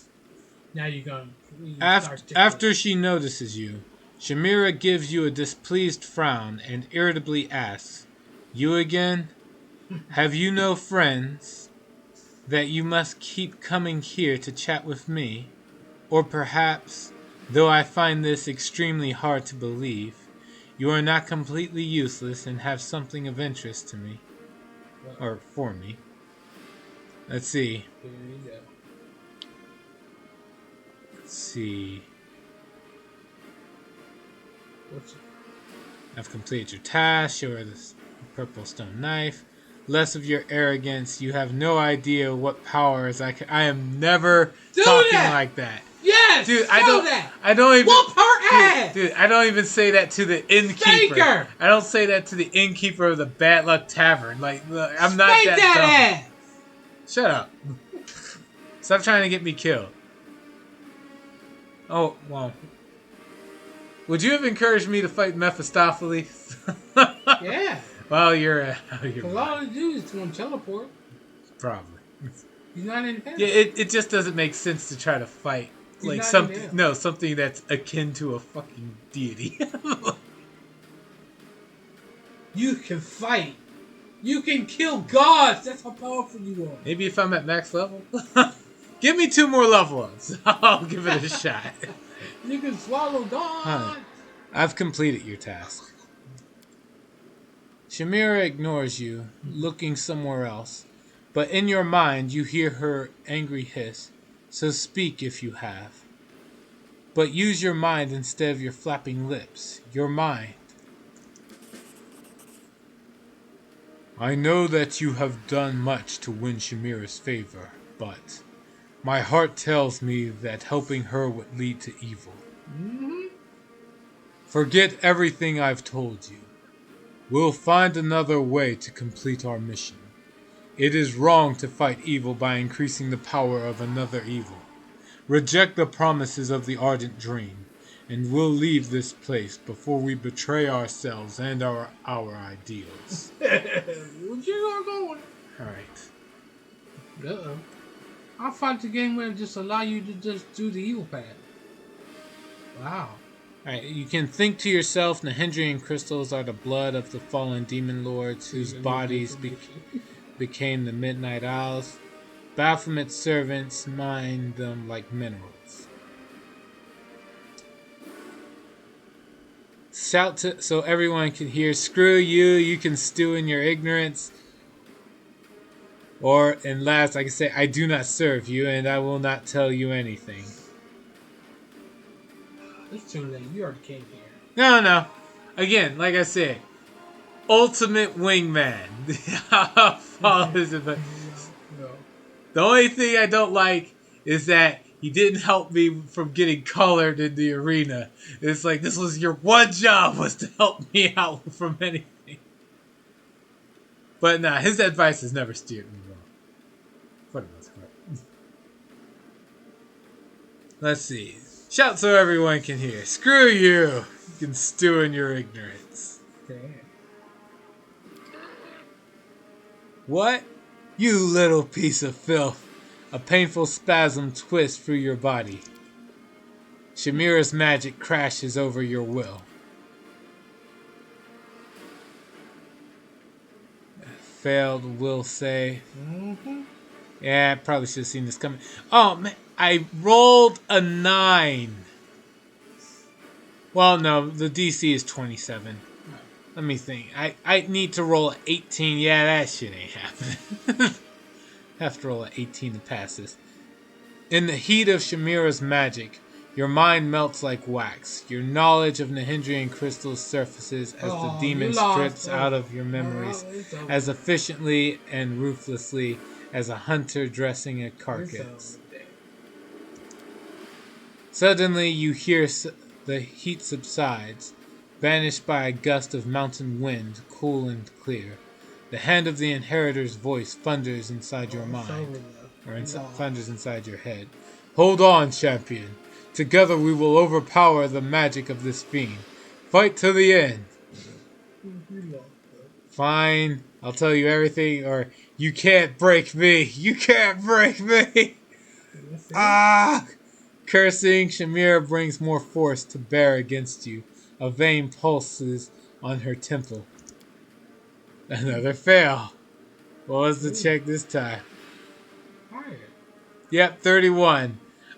Now you're going. After she notices you, Zamira gives you a displeased frown and irritably asks, "You again? Have you no friends that you must keep coming here to chat with me? Or perhaps, though I find this extremely hard to believe, you are not completely useless and have something of interest to me, or for me." Let's see. Here you go. Let's see. I've completed your task. Show her this purple stone knife. Less of your arrogance. You have no idea what powers I am never talking like that. Yes, dude. I don't. I don't even. Whoop her ass! Dude, I don't even say that to the innkeeper. Spanker! I don't say that to the innkeeper of the Bad Luck Tavern. Like, look, I'm not Spank that that dumb. ass! Shut up. Stop trying to get me killed. Oh, well. Would you have encouraged me to fight Mephistopheles? Yeah. Well, you're out of your Because all mind. he do is going to teleport. Probably. He's not in hell. Yeah, it just doesn't make sense to try to fight He's like not in something. hell. No, something that's akin to a fucking deity. You can fight. You can kill gods. That's how powerful you are. Maybe if I'm at max level. Give me 2 more level ups. I'll give it a shot. You can swallow gods. Huh. I've completed your task. Zamira ignores you, looking somewhere else. But in your mind, you hear her angry hiss. So speak if you have. But use your mind instead of your flapping lips. Your mind. I know that you have done much to win Shamira's favor, but my heart tells me that helping her would lead to evil. Mm-hmm. Forget everything I've told you. We'll find another way to complete our mission. It is wrong to fight evil by increasing the power of another evil. Reject the promises of the Ardent Dream, and we'll leave this place before we betray ourselves and our ideals. What you are going? Alright. Uh-oh. I'll fight the game where it just allow you to just do the evil path. Wow. Alright, you can think to yourself, the Hendrian Crystals are the blood of the fallen demon lords whose bodies became the Midnight Isles. Baphomet's servants mine them like minerals. Shout to so everyone can hear, screw you, you can stew in your ignorance. Or, and last, I can say, I do not serve you, and I will not tell you anything. It's too late. You already came here. No. Again, like I said, ultimate wingman. Follow his advice. No. The only thing I don't like is that he didn't help me from getting colored in the arena. It's like, this was your one job, was to help me out from anything. But nah, his advice has never steered me wrong. For the most part. Let's see. Shout so everyone can hear. Screw you! You can stew in your ignorance. Okay. What? You little piece of filth. A painful spasm twists through your body. Shamira's magic crashes over your will. Failed will save. Mm-hmm. Yeah, I probably should have seen this coming. Oh, man. I rolled a 9. Well, no. The DC is 27. Let me think. I need to roll an 18. Yeah, that shit ain't happening. Have to roll an 18 to pass this. In the heat of Shamira's magic, your mind melts like wax. Your knowledge of the Hendrian Crystals surfaces as the demon strips out of your memories as efficiently and ruthlessly as a hunter dressing a carcass. Suddenly, you hear the heat subsides, banished by a gust of mountain wind, cool and clear. The hand of the Inheritor's voice thunders inside your mind, or thunders inside your head. Hold on, champion. Together we will overpower the magic of this fiend. Fight to the end. Fine, I'll tell you everything, or you can't break me. You can't break me. Ah! Cursing, Shamira brings more force to bear against you. A vein pulses on her temple. Another fail. What was the check this time? Higher. Yep, 31.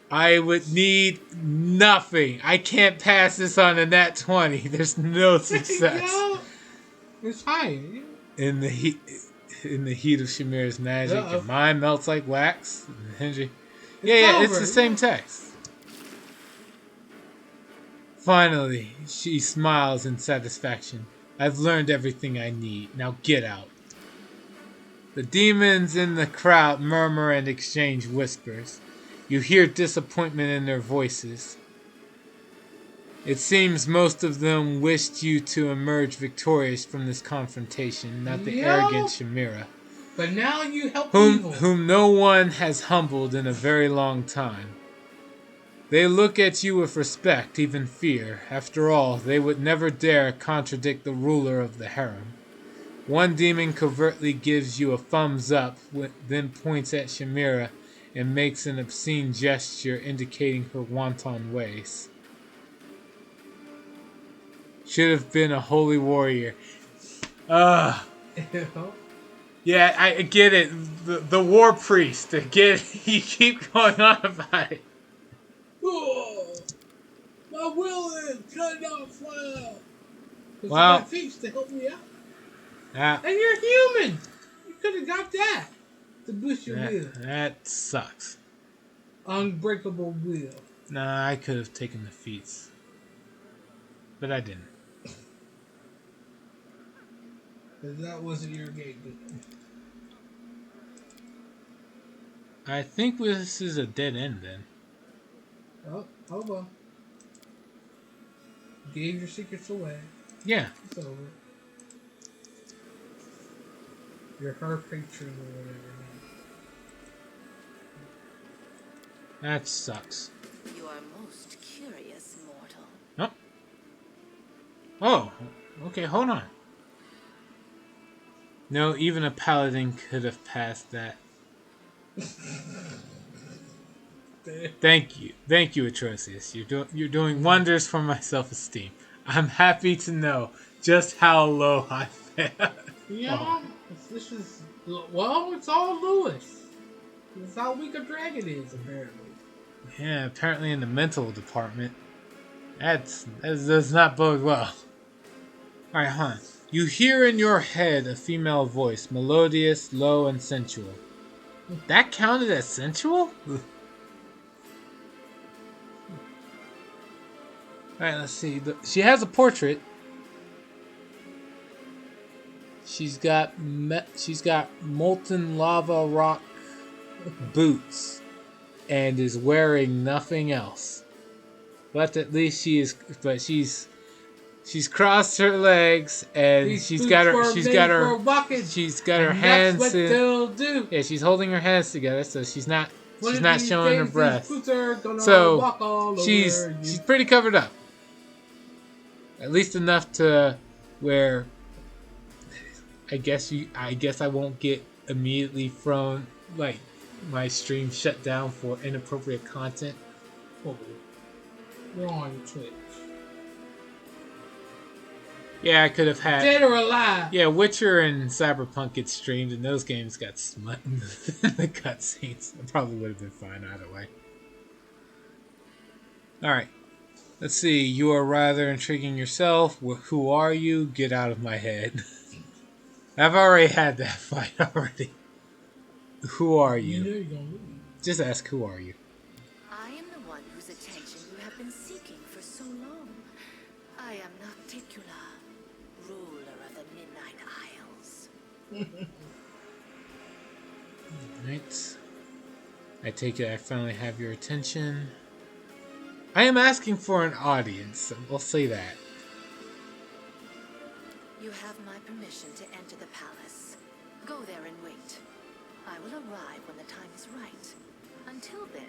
I would need nothing. I can't pass this on a nat 20. There's no success. It's higher. In the heat of Shamira's magic, your mind melts like wax. Yeah, it's the same text. Finally, she smiles in satisfaction. I've learned everything I need. Now get out. The demons in the crowd murmur and exchange whispers. You hear disappointment in their voices. It seems most of them wished you to emerge victorious from this confrontation, not the arrogant Zamira, But now you help evil. whom no one has humbled in a very long time. They look at you with respect, even fear. After all, they would never dare contradict the ruler of the harem. One demon covertly gives you a thumbs up, then points at Zamira and makes an obscene gesture indicating her wanton ways. Should have been a holy warrior. Yeah, I get it. The war priest. I get it. You keep going on about it. Oh, my will is cut off fire. Because Well, you got thieves to help me out. And you're human. You could have got that. To boost your will. That sucks. Unbreakable will. Nah, I could have taken the feats. But I didn't. Because that wasn't your game. I think this is a dead end then. Oh, hold on. Gave your secrets away. Yeah. It's over. You're her patron or whatever. That sucks. You are most curious, mortal. Oh. Oh. Okay, hold on. No, even a paladin could have passed that. Thank you, Atrocious. You're doing wonders for my self-esteem. I'm happy to know just how low I fell. Yeah, this is it's all Lewis. That's how weak a dragon is, apparently. Yeah, apparently in the mental department. That does not bode well. Alright, hon. You hear in your head a female voice, melodious, low, and sensual. That counted as sensual? Alright, let's see. She has a portrait. She's got molten lava rock boots and is wearing nothing else. But at least she's crossed her legs and she's got her hands. That's what they'll do. Yeah, she's holding her hands together, so she's not showing her breast. So she's pretty covered up. At least enough to where I guess I won't get immediately thrown, like my stream shut down for inappropriate content. You're on Twitch. Yeah, I could have had dead or alive. Yeah, Witcher and Cyberpunk get streamed, and those games got smut in the cutscenes. It probably would have been fine either way. All right. Let's see. You are rather intriguing yourself. Who are you? Get out of my head. I've already had that fight already. Who are you? You know you're gonna lose. Just ask, who are you? I am the one whose attention you have been seeking for so long. I am Nocticula, ruler of the Midnight Isles. Right. I take it I finally have your attention. I am asking for an audience. We'll say that. You have my permission to enter the palace. Go there and wait. I will arrive when the time is right. Until then,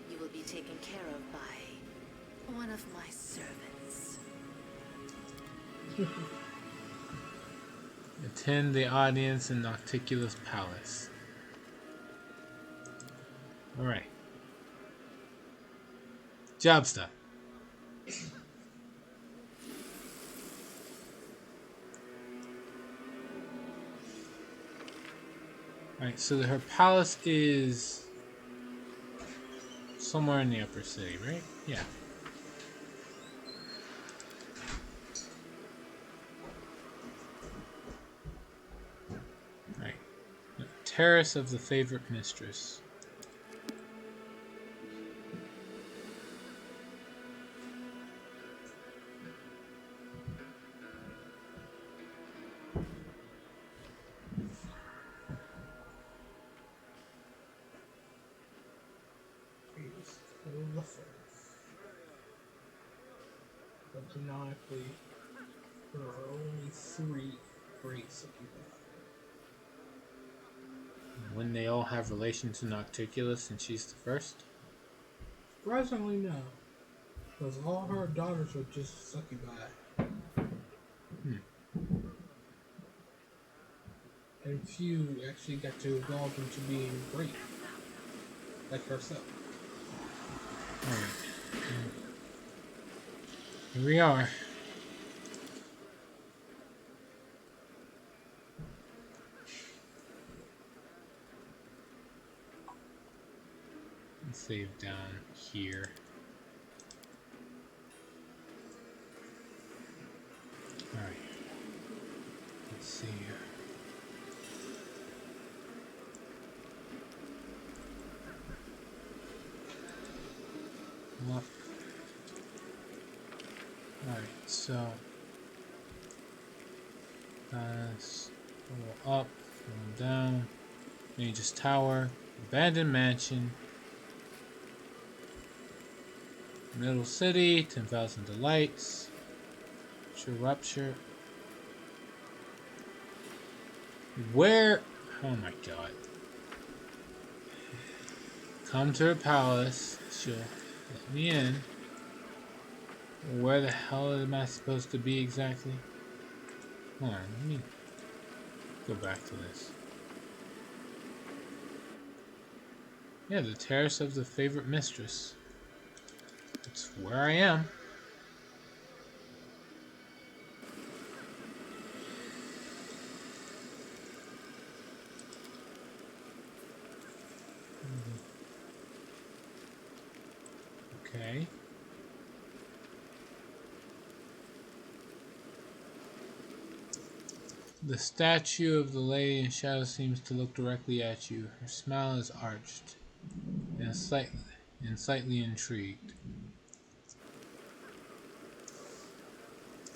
you will be taken care of by one of my servants. Attend the audience in Nocticula's palace. Alright. Job stuff. Alright, so her palace is somewhere in the upper city, right? Yeah. Alright. The Terrace of the Favorite Mistress. canonically, there are only 3 great succubi. Wouldn't they all have relation to Nocticulus and she's the first? Surprisingly, no. Because all her daughters are just succubi. And few actually got to evolve into being great. Like herself. Alright. Here we are. Let's save down here. Alright. Let's see here. Up. Alright, so that's go up, go down, Mage's Tower, Abandoned Mansion, Middle City, 10,000 Delights, Rapture of Rupture. Where? Oh my god. Come to her palace. She'll let me in. Where the hell am I supposed to be exactly? Hold on, let me go back to this. Yeah, the Terrace of the Favorite Mistress. That's where I am. Okay. The statue of the Lady in Shadow seems to look directly at you. Her smile is arched and slightly intrigued.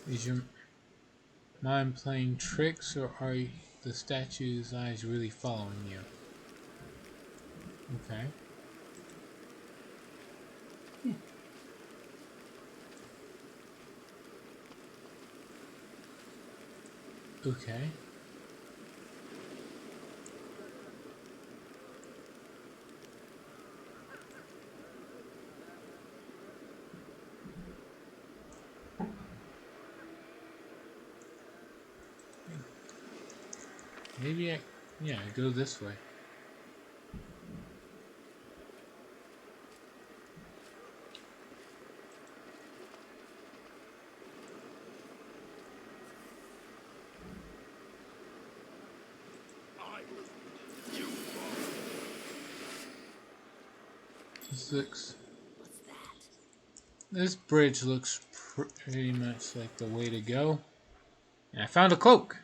Is your mind playing tricks, or are the statue's eyes really following you? Okay. Okay. Maybe I go this way. I will. You fall. This looks. What's that? This bridge looks pretty much like the way to go. And I found a cloak.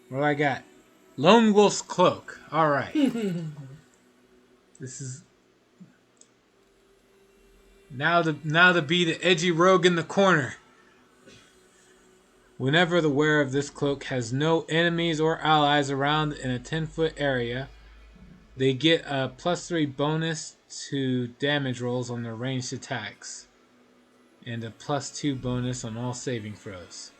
What do I got? Lone Wolf's Cloak. Alright. This is... Now to be the edgy rogue in the corner. Whenever the wearer of this cloak has no enemies or allies around in a 10-foot area, they get a +3 bonus to damage rolls on their ranged attacks. And a +2 bonus on all saving throws.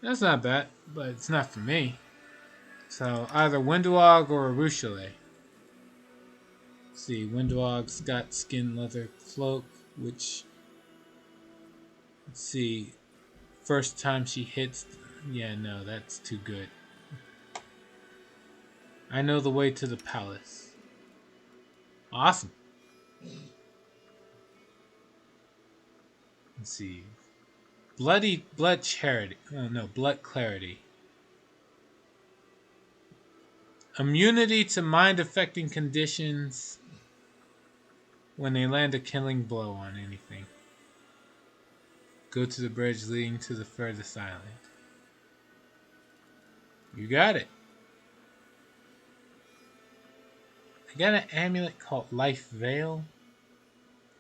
That's not bad, but it's not for me. So either Windwog or Ruchelet. Let's see, Windwog's got skin leather cloak, which, let's see, first time she hits, yeah, no, that's too good. I know the way to the palace. Awesome. Let's see. Blood Charity. Oh no, Blood Clarity. Immunity to mind-affecting conditions when they land a killing blow on anything. Go to the bridge leading to the furthest island. You got it. I got an amulet called Life Veil.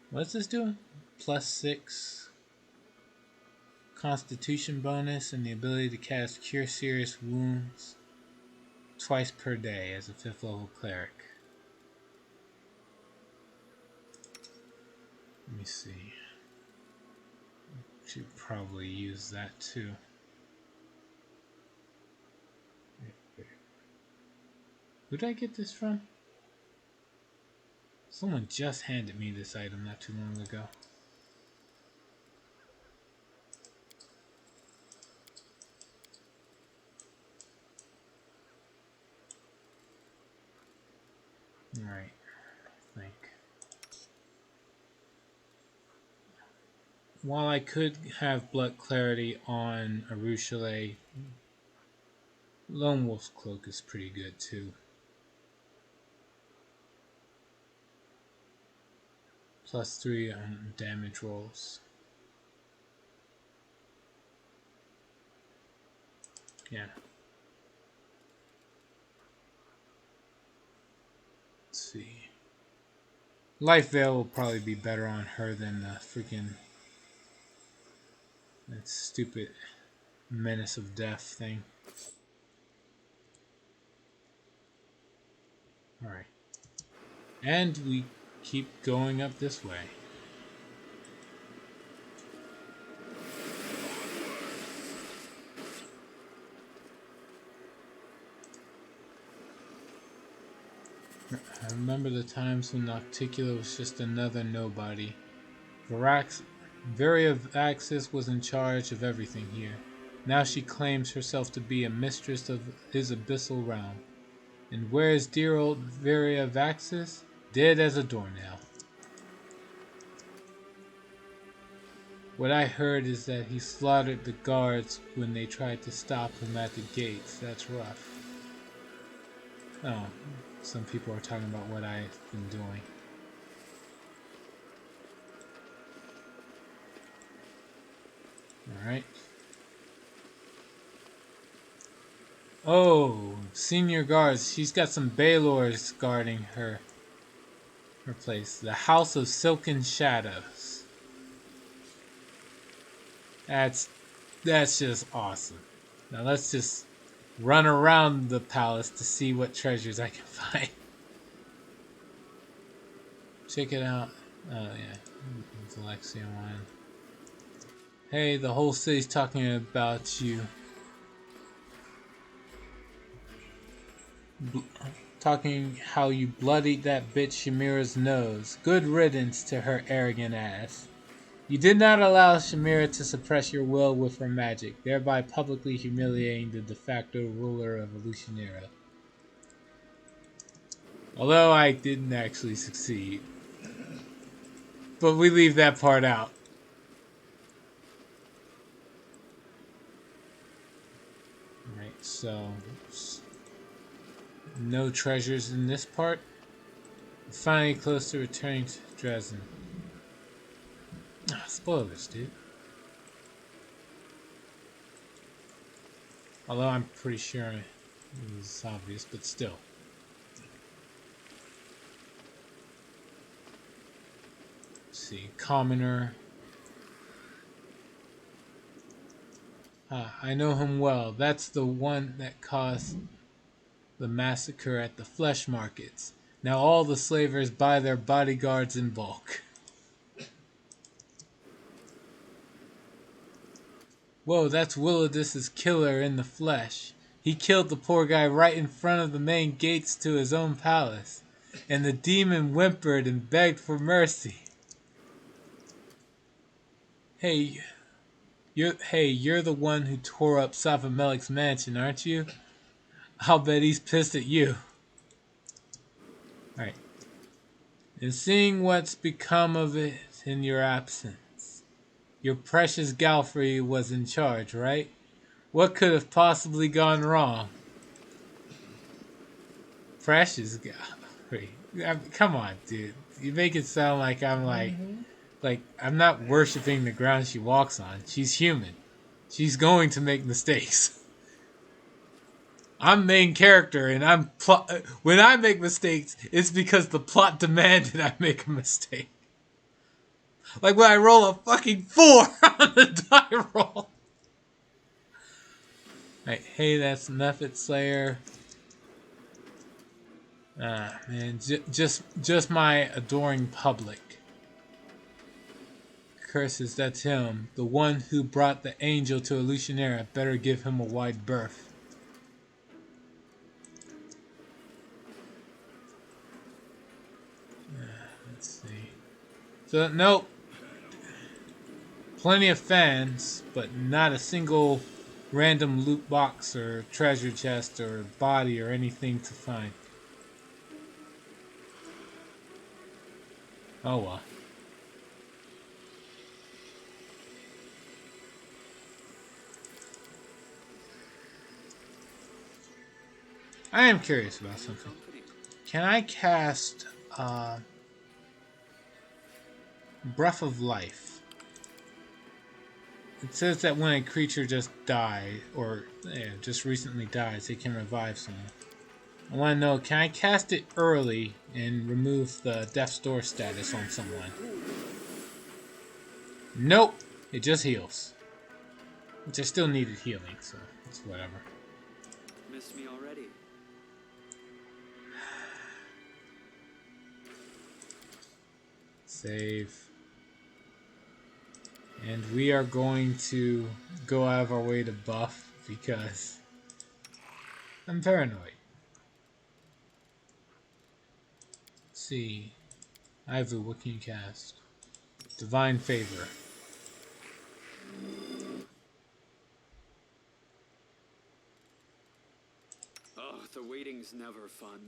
What's this doing? +6 Constitution bonus and the ability to cast Cure Serious Wounds twice per day as a 5th level cleric. Let me see. Should probably use that too. Who did I get this from? Someone just handed me this item not too long ago. Alright, I think. While I could have blood clarity on Arushale, Lone Wolf's Cloak is pretty good too. +3 on damage rolls. Yeah. Let's see. Life Veil will probably be better on her than the freaking that stupid Menace of Death thing. Alright. And we keep going up this way. I remember the times when Nocticula was just another nobody. Variavaxis was in charge of everything here. Now she claims herself to be a mistress of his abyssal realm. And where is dear old Variavaxis? Dead as a doornail. What I heard is that he slaughtered the guards when they tried to stop him at the gates. That's rough. Oh, some people are talking about what I've been doing. Alright. Oh, senior guards. She's got some Baylors guarding her place. The House of Silken Shadows. That's just awesome. Now let's just run around the palace to see what treasures I can find. Check it out. Oh yeah, it's Alexia one. Hey, the whole city's talking about you. Talking how you bloodied that bitch Shamira's nose. Good riddance to her arrogant ass. You did not allow Zamira to suppress your will with her magic, thereby publicly humiliating the de facto ruler of Elutionera. Although I didn't actually succeed. But we leave that part out. Alright, so no treasures in this part. We're finally close to returning to Dresden. Spoilers, dude. Although I'm pretty sure it was obvious, but still. Let's see, Commoner. I know him well. That's the one that caused the massacre at the flesh markets. Now all the slavers buy their bodyguards in bulk. Whoa, that's Willidus's killer in the flesh. He killed the poor guy right in front of the main gates to his own palace. And the demon whimpered and begged for mercy. Hey, you're the one who tore up Safamelik's mansion, aren't you? I'll bet he's pissed at you. Alright. And seeing what's become of it in your absence. Your precious Galfrey was in charge, right? What could have possibly gone wrong? Precious Galfrey. I mean, come on, dude. You make it sound like I'm like I'm not worshiping the ground she walks on. She's human. She's going to make mistakes. I'm main character, and when I make mistakes, it's because the plot demanded I make a mistake. Like when I roll a fucking 4 on the die roll. Right, hey, that's Method Slayer. Man, just my adoring public. curses, that's him. The one who brought the angel to Illusionera. Better give him a wide berth. Let's see. So, nope. Plenty of fans, but not a single random loot box or treasure chest or body or anything to find. Oh well. I am curious about something. Can I cast Breath of Life? It says that when a creature just died, or just recently dies, it can revive someone. I want to know, can I cast it early and remove the Death's Door status on someone? Nope, it just heals. Which I still needed healing, so it's whatever. Missed me already. Save. And we are going to go out of our way to buff because I'm paranoid. Let's see. Ivu, what can you cast? Divine Favor. Oh, the waiting's never fun.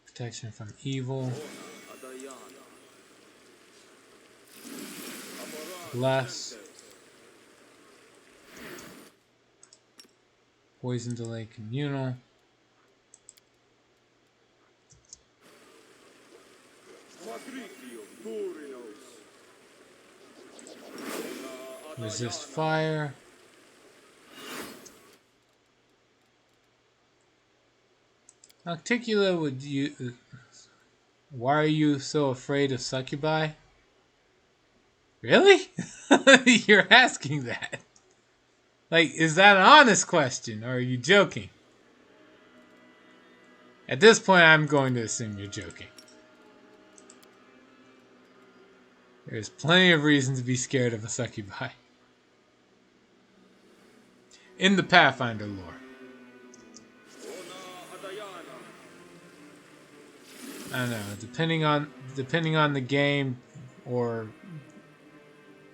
Protection from evil. Bless. Poison Delay Communal. Resist fire. Nocticula, would you... Why are you so afraid of succubi? Really? You're asking that. Like, is that an honest question, or are you joking? At this point, I'm going to assume you're joking. There's plenty of reason to be scared of a succubi. In the Pathfinder lore. I don't know, depending on the game or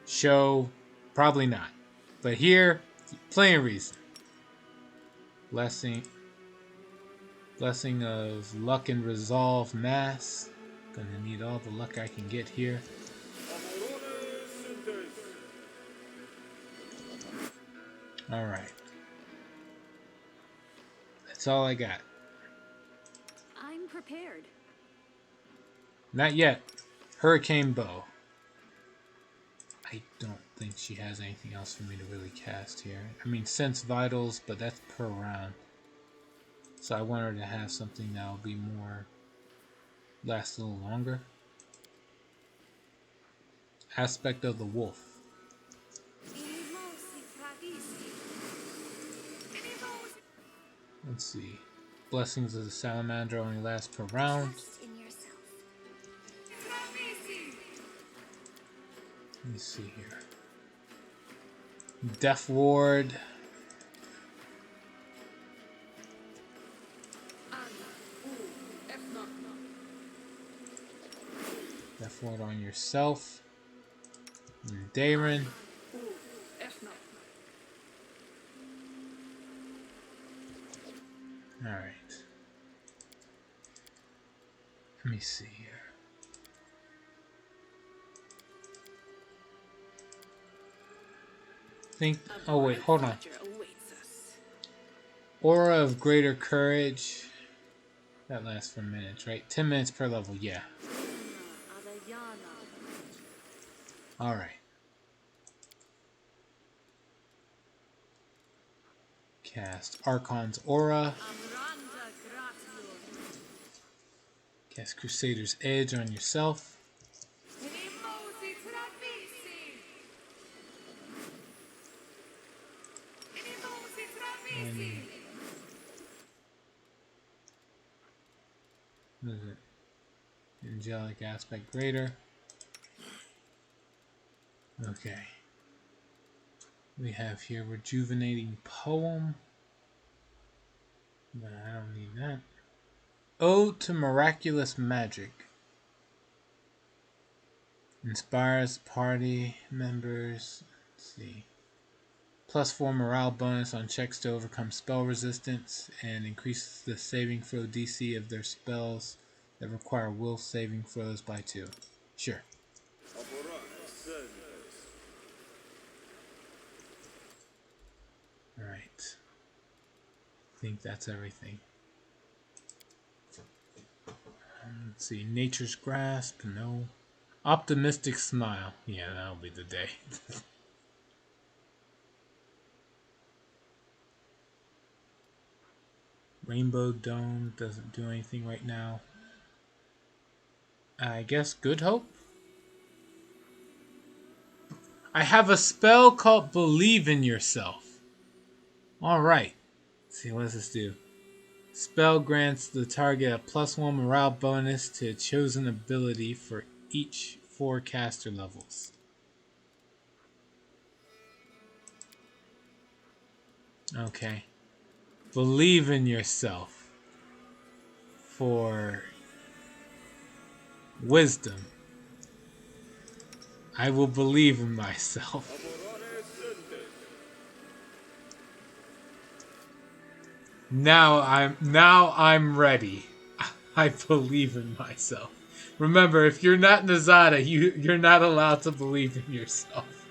show, probably not. But here, plenty of reason. Blessing of luck and resolve mass. Gonna need all the luck I can get here. Alright. That's all I got. I'm prepared. Not yet. Hurricane Bow. I don't think she has anything else for me to really cast here. I mean, Sense Vitals, but that's per round. So I want her to have something that will be more... last a little longer. Aspect of the Wolf. Let's see. Blessings of the Salamander only last per round. Let me see here. Death Ward. Death Ward on yourself. And Dayron. Alright. Let me see here. Oh wait, hold on. Aura of Greater Courage. That lasts for minutes, right? 10 minutes per level, yeah. Alright. Cast Archon's Aura. Cast Crusader's Edge on yourself. What is it? angelic aspect greater. Okay. We have here rejuvenating poem. No, I don't need that. Ode to miraculous magic. Inspires party members. Let's see. +4 morale bonus on checks to overcome spell resistance and increases the saving throw DC of their spells that require will saving throws by 2. Sure. Alright. I think that's everything. Let's see. Nature's Grasp. No. Optimistic Smile. Yeah, that'll be the day. Rainbow Dome doesn't do anything right now. I guess Good Hope? I have a spell called Believe in Yourself. Alright. Let's see, what does this do? Spell grants the target a +1 morale bonus to a chosen ability for each 4 caster levels. Okay. Believe in yourself for wisdom. I will believe in myself. Now I'm ready. I believe in myself. Remember, if you're not Nazada, you're not allowed to believe in yourself.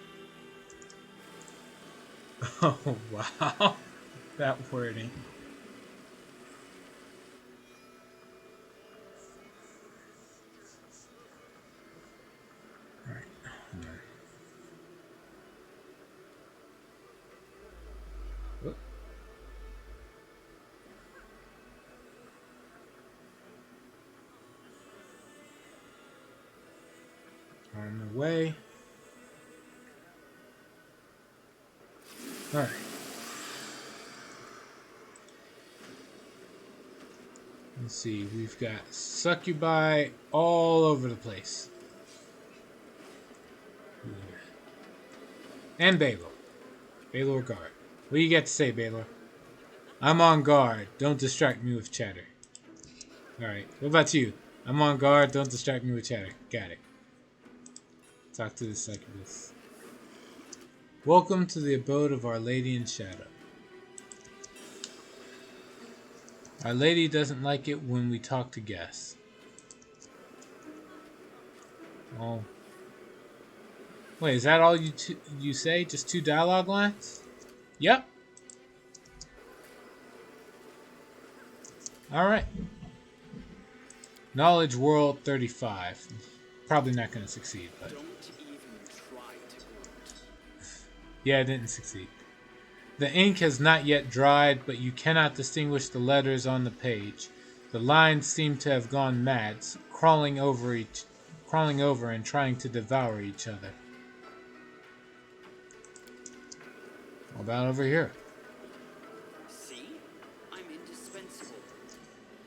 Oh wow. That wording. Alright. Whoop. On the way. Alright. Let's see, we've got succubi all over the place. And Baylor. Baylor guard. What do you got to say, Baylor? I'm on guard. Don't distract me with chatter. Alright, what about you? I'm on guard. Don't distract me with chatter. Got it. Talk to the succubus. Welcome to the abode of Our Lady in Shadow. Our Lady doesn't like it when we talk to guests. Oh. Wait, is that all you say? Just 2 dialogue lines? Yep. Alright. Knowledge World 35. Probably not going to succeed, but... Don't even try to quote. Yeah, I didn't succeed. The ink has not yet dried, but you cannot distinguish the letters on the page. The lines seem to have gone mad, crawling over and trying to devour each other. What about over here? See? I'm indispensable.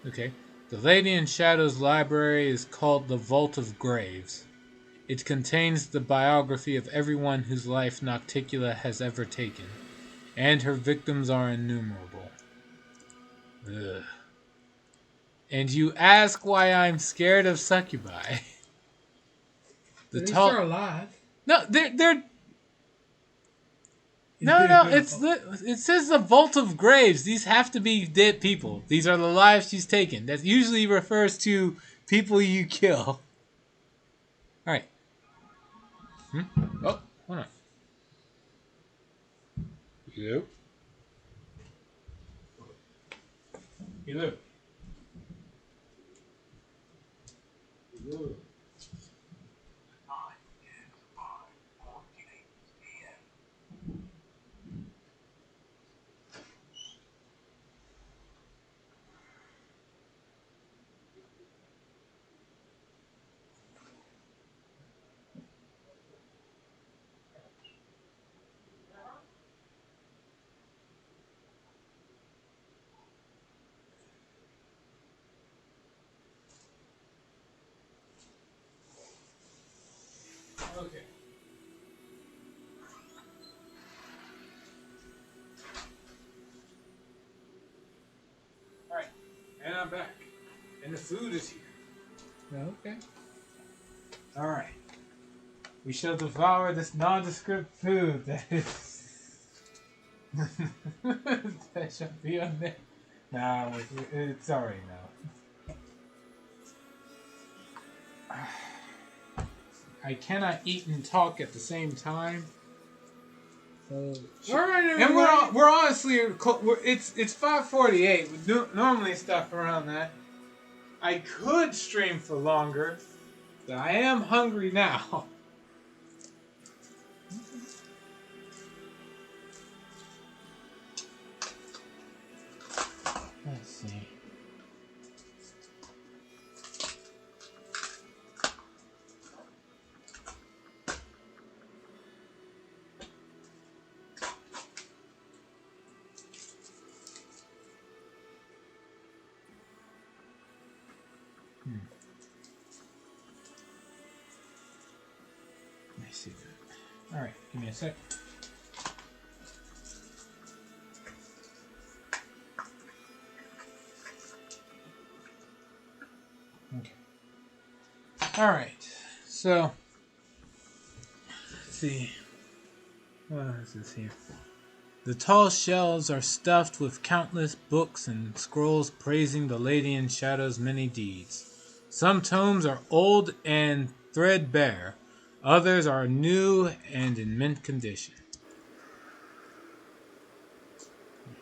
Okay. The Lady in Shadow's library is called the Vault of Graves. It contains the biography of everyone whose life Nocticula has ever taken, and her victims are innumerable. Ugh. And you ask why I'm scared of succubi. They're alive. No, they're No, it says the Vault of Graves. These have to be dead people. These are the lives she's taken. That usually refers to people you kill. Alright. Oh, hold on. Hello? Hello? Hello? Okay. Alright. And I'm back. And the food is here. Okay. Alright. We shall devour this nondescript food that is... that shall be on there. Nah, it's alright now. I cannot eat and talk at the same time. All right, And everybody. we're honestly it's 5:48. We do normally stuff around that. I could stream for longer, but I am hungry now. Let's see. Let me see that. All right, give me a sec. Okay. All right. So, let's see. What is this here? The tall shelves are stuffed with countless books and scrolls praising the Lady in Shadow's many deeds. Some tomes are old and threadbare. Others are new and in mint condition.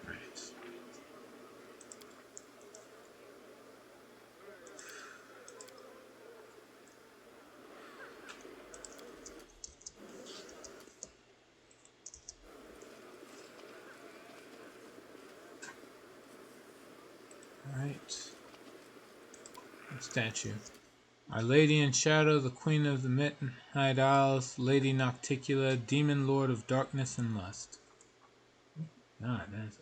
Right. Alright. Statue. Our Lady in Shadow, the Queen of the Midnight Isles, Lady Nocticula, Demon Lord of Darkness and Lust. God, that's...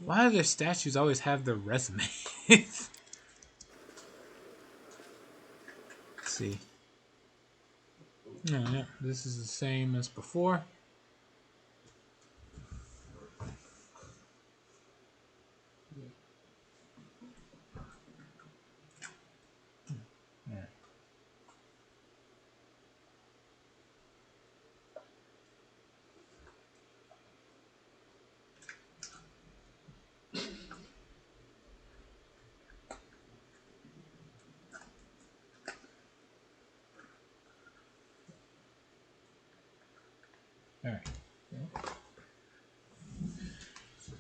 Why do their statues always have their resumes? Let's see. No, yeah, this is the same as before. Alright.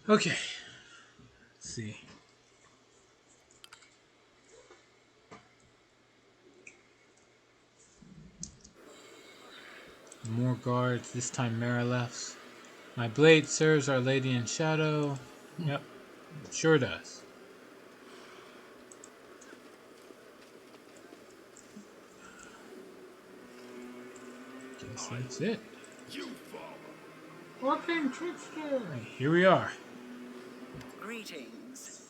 Okay. Let's see. More guards, this time Marilef's. My blade serves Our Lady in Shadow. Yep, sure does. Guess that's it. You follow. Arcane Trickster. Right, here we are. Greetings.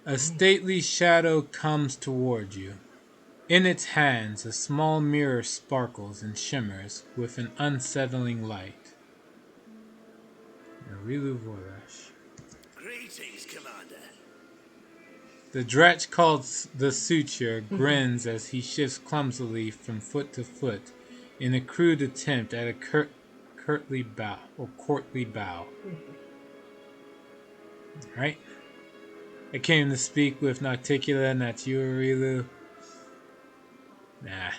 A stately shadow comes toward you. In its hands, a small mirror sparkles and shimmers with an unsettling light. Arilu Vorash. Greetings, Commander. The dretch called the Suture grins as he shifts clumsily from foot to foot in a crude attempt at a courtly bow. Alright. I came to speak with Nocticula, not you, Arilu. Nah.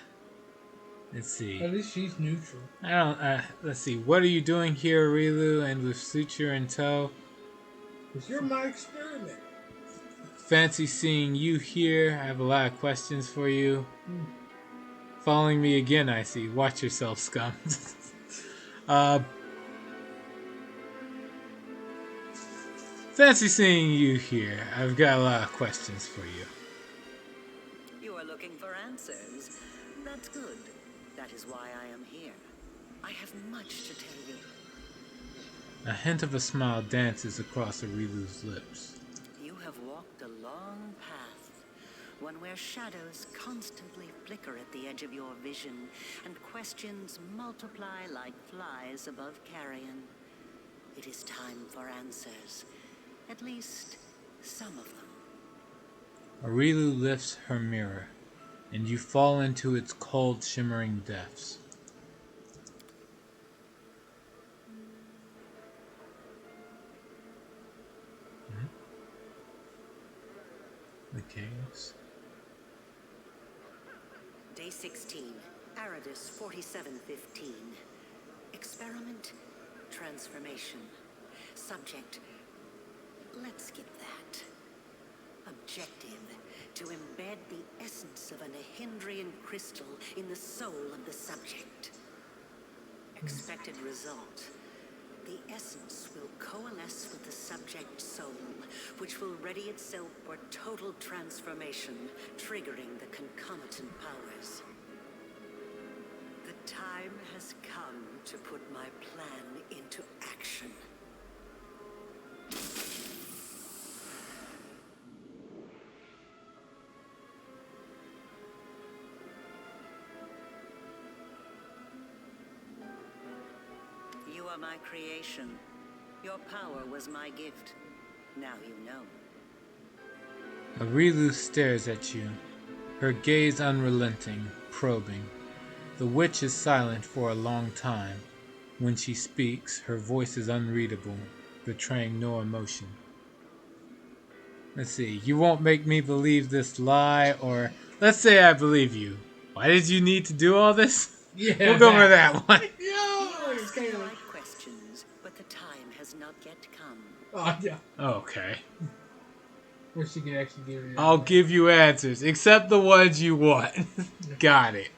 Let's see. At least she's neutral. I don't, let's see. What are you doing here, Arilu, and with Suture in tow? Because you're my experiment. Fancy seeing you here. I have a lot of questions for you. Following me again, I see. Watch yourself, scum. Fancy seeing you here. I've got a lot of questions for you. You are looking for answers. That's good. That is why I am here. I have much to tell you. A hint of a smile dances across Arilu's lips. You have walked a long path. One where shadows constantly flicker at the edge of your vision, and questions multiply like flies above carrion. It is time for answers. At least, some of them. Arilu lifts her mirror, and you fall into its cold, shimmering depths. The caves. Day 16, Aridus 4715. Experiment, transformation. Subject, let's skip that. Objective, to embed the essence of an Hendrian crystal in the soul of the subject. Expected result, the essence will coalesce with the subject's soul, which will ready itself for total transformation, triggering the concomitant powers. The time has come to put my plan into action. You are my creation. Your power was my gift. Now you know. Arilu stares at you, her gaze unrelenting, probing. The witch is silent for a long time. When she speaks, her voice is unreadable, betraying no emotion. Let's see, you won't make me believe this lie, or let's say I believe you. Why did you need to do all this? Yeah, We'll go over that one. Yo, Ask the right questions, but the time has not yet come. Oh, yeah. Okay. Or she can actually give you. I'll give you answers, except the ones you want. Got it.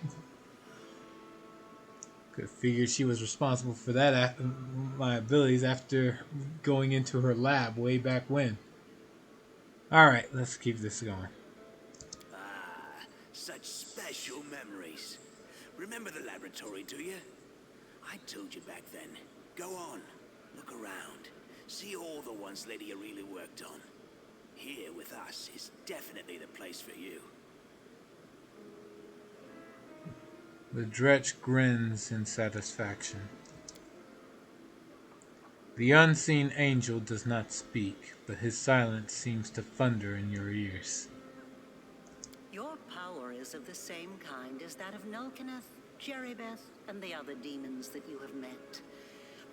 Could figure she was responsible for that, my abilities, after going into her lab way back when. Alright, let's keep this going. Ah, such special memories. Remember the laboratory, do you? I told you back then. Go on, look around. See all the ones Lady Arilu worked on. Here with us is definitely the place for you. The Dretch grins in satisfaction. The unseen angel does not speak, but his silence seems to thunder in your ears. Your power is of the same kind as that of Nulkineth, Jeribeth, and the other demons that you have met.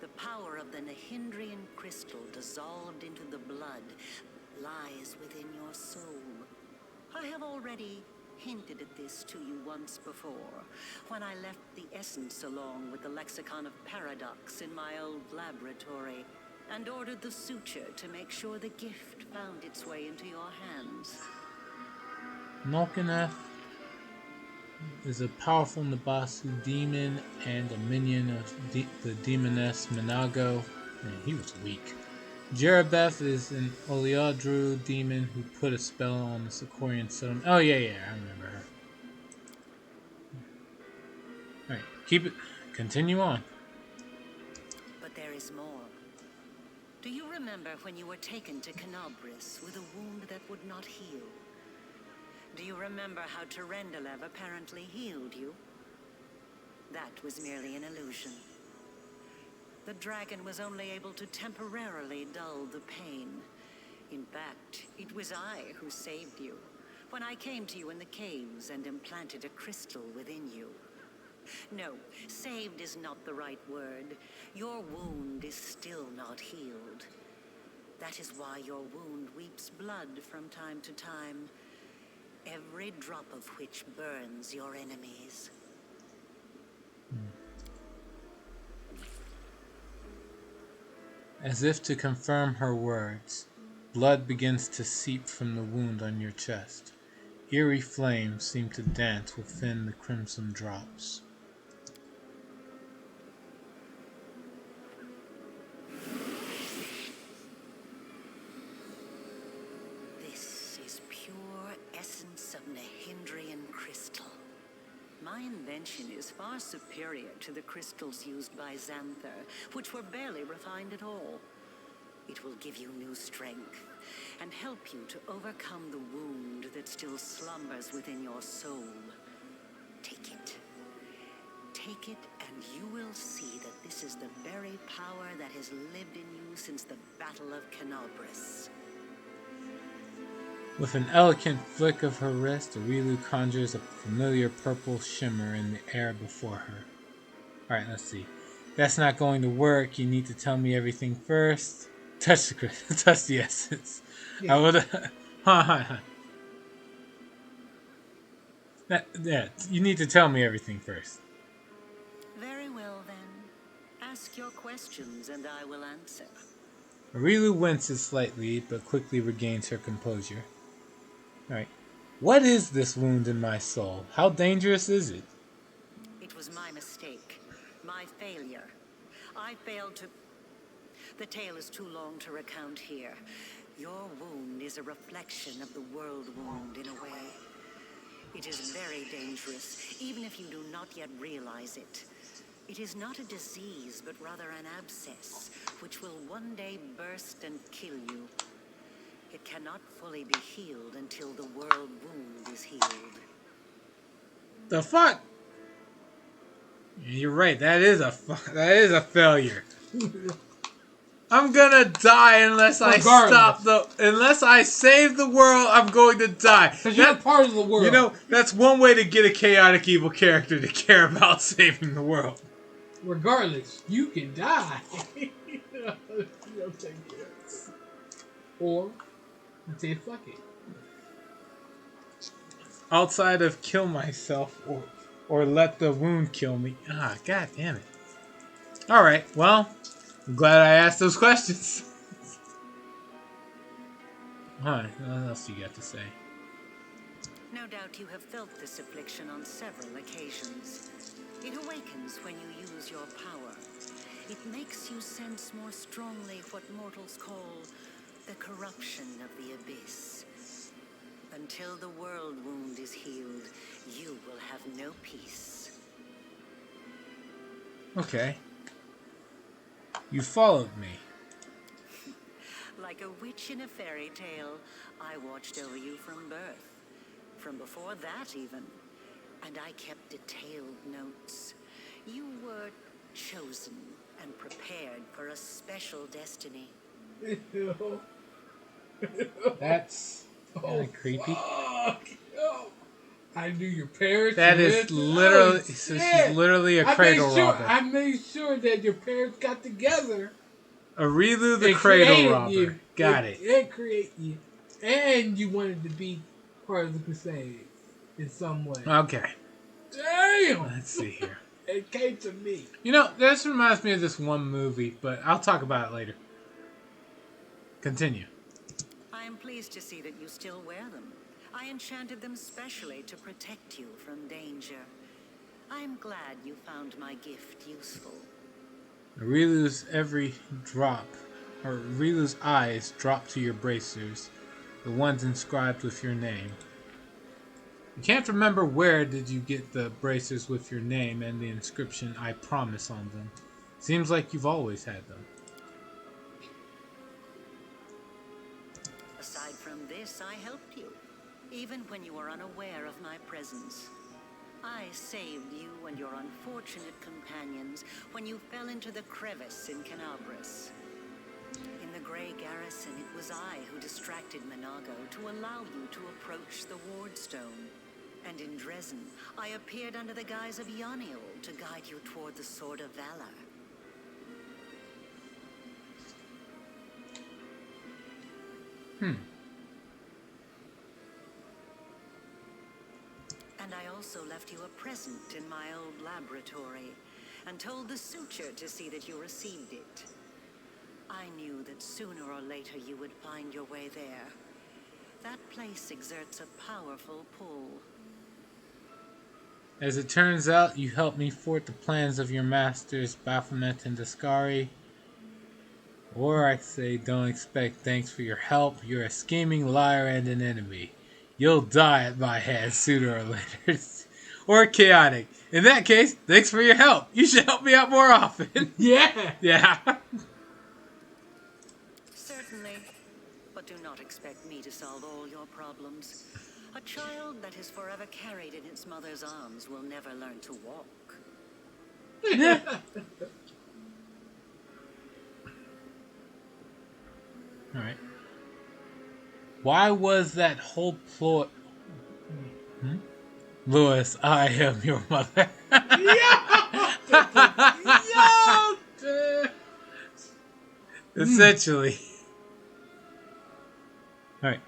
The power of the Hendrian crystal dissolved into the blood lies within your soul. I have already hinted at this to you once before, when I left the essence along with the Lexicon of Paradox in my old laboratory, and ordered the suture to make sure the gift found its way into your hands. Nulkineth is a powerful Nabasu demon and a minion of the demoness Minago. Man, he was weak. Jeribeth is an Oleodru demon who put a spell on the Sicorian settlement. Oh, yeah, I remember her. Alright, keep it. Continue on. But there is more. Do you remember when you were taken to Carnivorous with a wound that would not heal? Do you remember how Terendelev apparently healed you? That was merely an illusion. The dragon was only able to temporarily dull the pain. In fact, it was I who saved you, when I came to you in the caves and implanted a crystal within you. No, saved is not the right word. Your wound is still not healed. That is why your wound weeps blood from time to time, every drop of which burns your enemies. As if to confirm her words, blood begins to seep from the wound on your chest. Eerie flames seem to dance within the crimson drops. This is pure essence of Hendrian crystal. My invention is far superior to the crystals used by Xanther, which were barely refined at all. It will give you new strength, and help you to overcome the wound that still slumbers within your soul. Take it. Take it, and you will see that this is the very power that has lived in you since the Battle of Carnivorous. With an elegant flick of her wrist, Arilu conjures a familiar purple shimmer in the air before her. Alright, let's see. That's not going to work. You need to tell me everything first. Touch the essence. Yeah. I would. Yeah, you need to tell me everything first. Very well, then. Ask your questions, and I will answer. Arilu winces slightly, but quickly regains her composure. Alright. What is this wound in my soul? How dangerous is it? It was my mistake. My failure. I failed to... The tale is too long to recount here. Your wound is a reflection of the world wound in a way. It is very dangerous, even if you do not yet realize it. It is not a disease, but rather an abscess, which will one day burst and kill you. It cannot fully be healed until the world wound is healed. The fuck? You're right. That is a failure. I'm gonna die unless unless I save the world. I'm going to die. Because you're part of the world. You know, that's one way to get a chaotic evil character to care about saving the world. Regardless, you can die. You'll take care of it. Or you say fuck it. Outside of kill myself or let the wound kill me. Ah, god damn it. Alright, well, I'm glad I asked those questions. Alright, what else you got to say? No doubt you have felt this affliction on several occasions. It awakens when you use your power. It makes you sense more strongly what mortals call the corruption of the abyss. Until the world wound is healed, you will have no peace. Okay. You followed me. Like a witch in a fairy tale, I watched over you from birth. From before that, even. And I kept detailed notes. You were chosen and prepared for a special destiny. That's kind of creepy. Fuck. Oh. I knew your parents. That is literally, so she's literally a cradle robber. I made sure that your parents got together. Arilu the cradle robber. You. Got it. And create you. And you wanted to be part of the crusade in some way. Okay. Damn! Let's see here. It came to me. You know, this reminds me of this one movie, but I'll talk about it later. Continue. I am pleased to see that you still wear them. I enchanted them specially to protect you from danger. I am glad you found my gift useful. Arilu's Arilu's eyes drop to your bracers, the ones inscribed with your name. You can't remember where did you get the bracers with your name and the inscription "I promise" on them. Seems like you've always had them. Aside from this, I helped you, even when you were unaware of my presence. I saved you and your unfortunate companions when you fell into the crevice in Carnivorous. In the Grey Garrison, it was I who distracted Minago to allow you to approach the Wardstone. And in Dresden, I appeared under the guise of Yaniel to guide you toward the Sword of Valor. And I also left you a present in my old laboratory, and told the suture to see that you received it. I knew that sooner or later you would find your way there. That place exerts a powerful pull. As it turns out, you helped me thwart the plans of your masters, Baphomet and Dascari. Or I say, don't expect thanks for your help. You're a scheming liar and an enemy. You'll die at my hands sooner or later. Or chaotic. In that case, thanks for your help. You should help me out more often. Yeah. Yeah. Certainly. But But do not expect me to solve all your problems. A child that is forever carried in its mother's arms will never learn to walk. Alright. Why was that whole ploy... Louis, I am your mother. Essentially. Alright.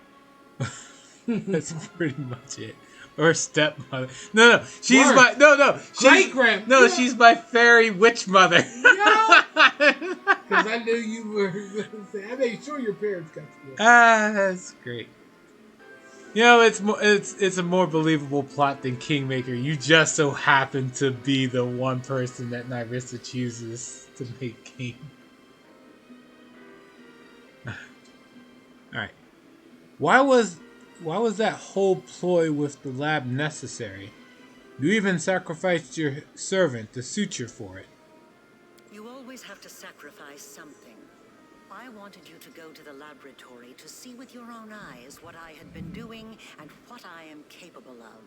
That's pretty much it. Or stepmother. No, she's Worse. my Great-grand. No, she's my fairy witch mother. Because I knew you were going to say, I made sure your parents got you. That's great. You know, it's a more believable plot than Kingmaker. You just so happen to be the one person that Nyrissa chooses to make king. Alright. Why was that whole ploy with the lab necessary? You even sacrificed your servant, the suture, for it. You always have to sacrifice something. I wanted you to go to the laboratory to see with your own eyes what I had been doing and what I am capable of,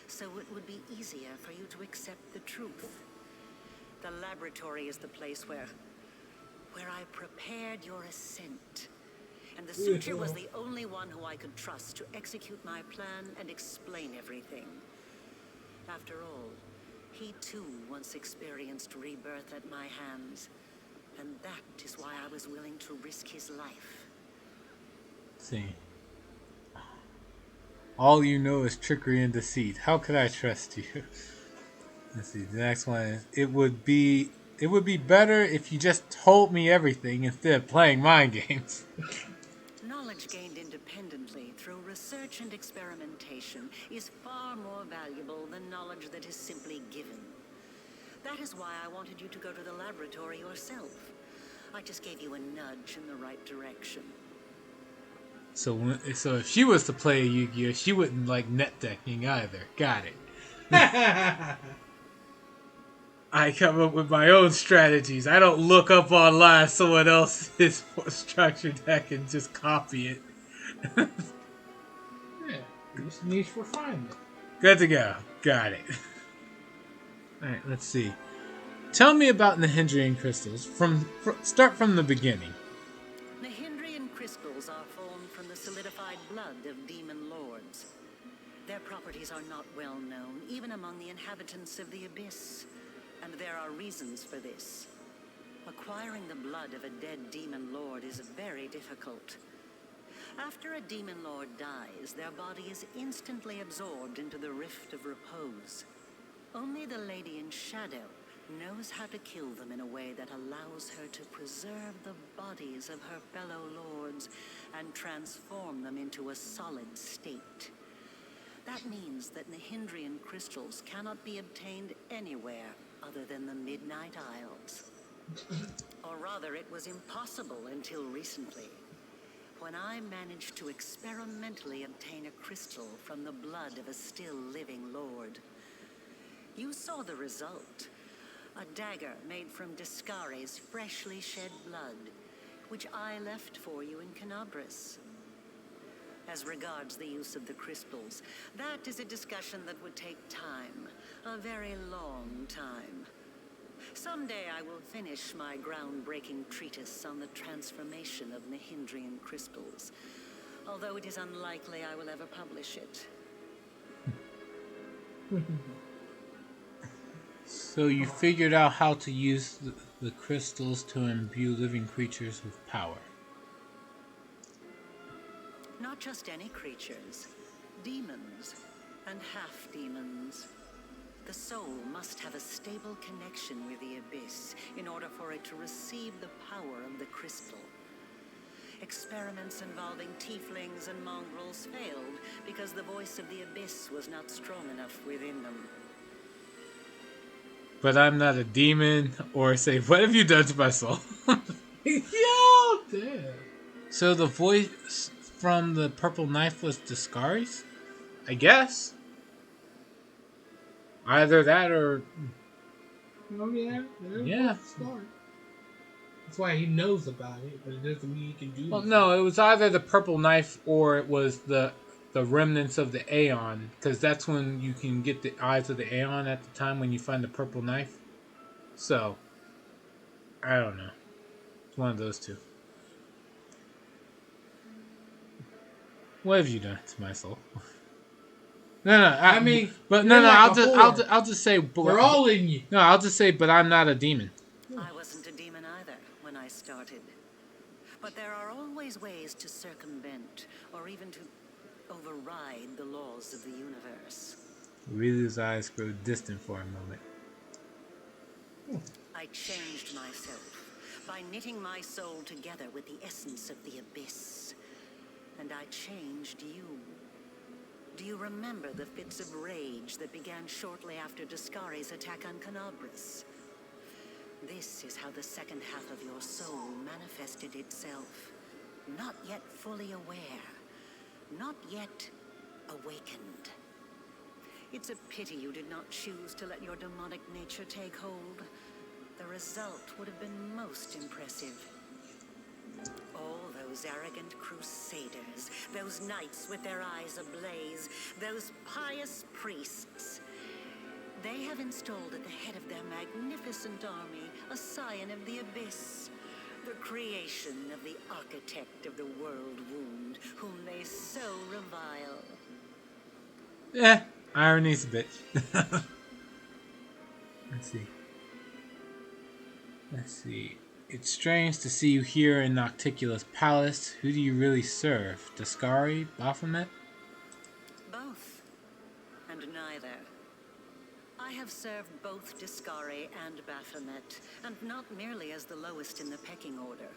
so it would be easier for you to accept the truth. The laboratory is the place where I prepared your ascent. And the suture was the only one who I could trust to execute my plan and explain everything. After all, he too once experienced rebirth at my hands. And that is why I was willing to risk his life. See. All you know is trickery and deceit. How could I trust you? Let's see. The next one is, it would be better if you just told me everything instead of playing mind games. Knowledge gained independently through research and experimentation is far more valuable than knowledge that is simply given. That is why I wanted you to go to the laboratory yourself. I just gave you a nudge in the right direction. So if she was to play a Yu-Gi-Oh, she wouldn't like net decking either. Got it. I come up with my own strategies. I don't look up online someone else's structured deck and just copy it. Yeah, just niche refinement. Good to go. Got it. Alright, let's see. Tell me about the Hendrian Crystals. Start from the beginning. The Hendrian Crystals are formed from the solidified blood of demon lords. Their properties are not well known, even among the inhabitants of the Abyss. And there are reasons for this. Acquiring the blood of a dead demon lord is very difficult. After a demon lord dies, their body is instantly absorbed into the Rift of Repose. Only the Lady in Shadow knows how to kill them in a way that allows her to preserve the bodies of her fellow lords and transform them into a solid state. That means that the Hendrian Crystals cannot be obtained anywhere other than the Midnight Isles. Or rather, it was impossible until recently, when I managed to experimentally obtain a crystal from the blood of a still living lord. You saw the result. A dagger made from Discari's freshly shed blood, which I left for you in Carnivorous. As regards the use of the crystals, that is a discussion that would take time, a very long time. Someday I will finish my groundbreaking treatise on the transformation of the Hendrian Crystals, although it is unlikely I will ever publish it. So you figured out how to use the crystals to imbue living creatures with power. Not just any creatures, demons and half-demons. The soul must have a stable connection with the Abyss in order for it to receive the power of the crystal. Experiments involving tieflings and mongrels failed because the voice of the Abyss was not strong enough within them. But I'm not a demon, or say, what have you done to my soul? Yo, damn. So the voice from the purple knife was Discari's? I guess. Either that or... Oh, yeah. Yeah. Start. That's why he knows about it, but it doesn't mean he can do it. Well, no, it was either the purple knife or it was the remnants of the Aeon, because that's when you can get the eyes of the Aeon at the time when you find the purple knife. So, I don't know. It's one of those two. What have you done to my soul? No. I mean, but you're no. like I'll just say. They're all in you. No, I'll just say, but I'm not a demon. I wasn't a demon either when I started. But there are always ways to circumvent, or even to override the laws of the universe. Arilu's eyes grow distant for a moment. I changed myself by knitting my soul together with the essence of the abyss. And I changed you. Do you remember the fits of rage that began shortly after Discari's attack on Carnivorous? This is how the second half of your soul manifested itself. Not yet fully aware. Not yet awakened. It's a pity you did not choose to let your demonic nature take hold. The result would have been most impressive. All those arrogant crusaders, those knights with their eyes ablaze, those pious priests. They have installed at the head of their magnificent army a scion of the abyss, the creation of the architect of the world wound, whom they so revile. Irony's a bitch. Let's see. It's strange to see you here in Nocticula's palace. Who do you really serve? Discari? Baphomet? Both. And neither. I have served both Discari and Baphomet, and not merely as the lowest in the pecking order.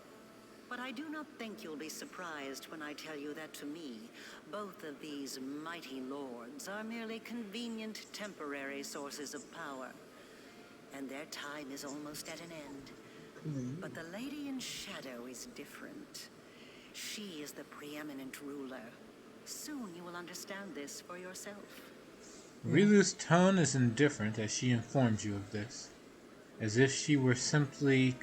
But I do not think you'll be surprised when I tell you that to me, both of these mighty lords are merely convenient temporary sources of power. And their time is almost at an end. But the Lady in Shadow is different. She is the preeminent ruler. Soon you will understand this for yourself. Rilu's tone is indifferent as she informs you of this, as if she were simply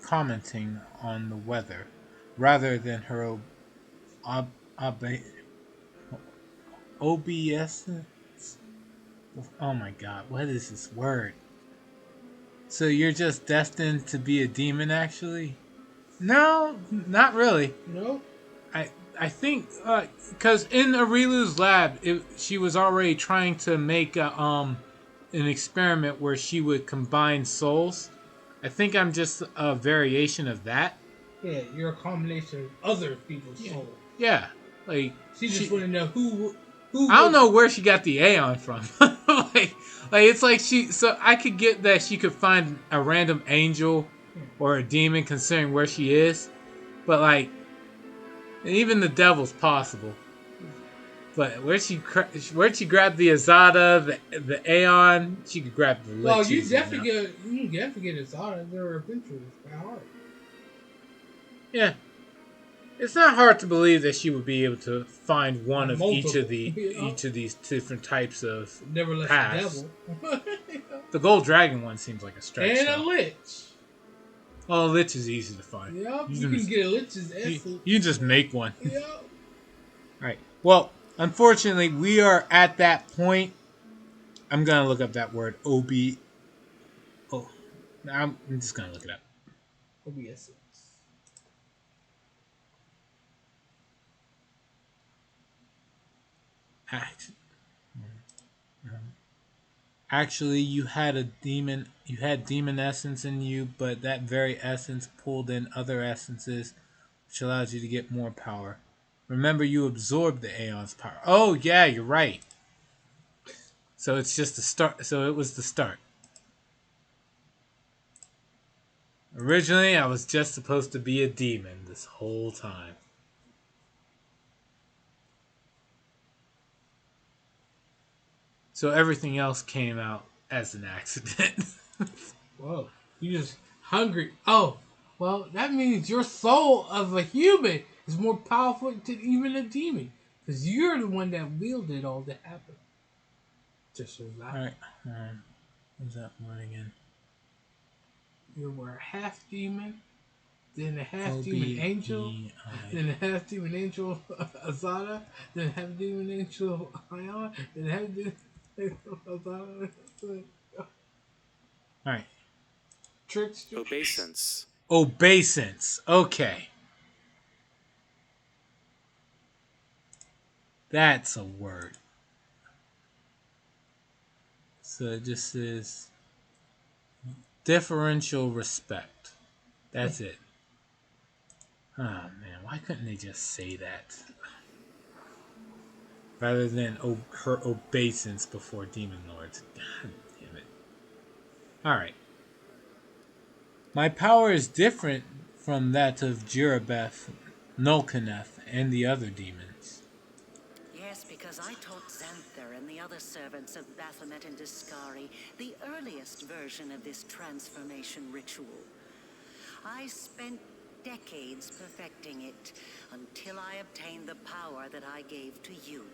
commenting on the weather, rather than her obeisance. Oh my god, what is this word? So you're just destined to be a demon, actually? No, not really. No. I think because in Arilu's lab, she was already trying to make an experiment where she would combine souls. I think I'm just a variation of that. Yeah, you're a combination of other people's souls. Yeah, like She just want to know who. I don't know where she got the Aeon from. like it's like so I could get that she could find a random angel or a demon considering where she is, but like even the devil's possible. But where'd she grab the Azada, the Aeon? She could grab the Liches. Well, you definitely get Azada. They're adventurers by heart. Yeah. It's not hard to believe that she would be able to find one of each of these different types of Never left paths. the devil. The gold dragon one seems like a stretch. And a lich. Well, a lich is easy to find. Yep, you can get a lich's essence. You can just make one. Yep. Alright. Well, unfortunately, we are at that point. I'm going to look up that word. Oh, I'm just going to look it up. OBS. Actually, you had demon essence in you, but that very essence pulled in other essences, which allows you to get more power. Remember, you absorbed the Aeon's power. Oh, yeah, you're right. So it's just the start. So it was the start. Originally, I was just supposed to be a demon this whole time. So everything else came out as an accident. Whoa. You just hungry. Oh. Well, that means your soul of a human is more powerful than even a demon. Because you're the one that wielded all that happened. Just so that. Alright. What's that one again? You were half demon. then the half demon angel, then the half demon angel Azada, then the half demon angel Ion, then the half demon angel Azada. Alright. Trickster. Obeisance. Obeisance. Okay. That's a word. So it just says differential respect. That's it. Oh man, why couldn't they just say that? Rather than her obeisance before demon lords. God damn it. Alright. My power is different from that of Jirabeth, Nulkaneth, and the other demons. Yes, because I taught Xanther and the other servants of Baphomet and Discari the earliest version of this transformation ritual. I spent decades perfecting it until I obtained the power that I gave to you.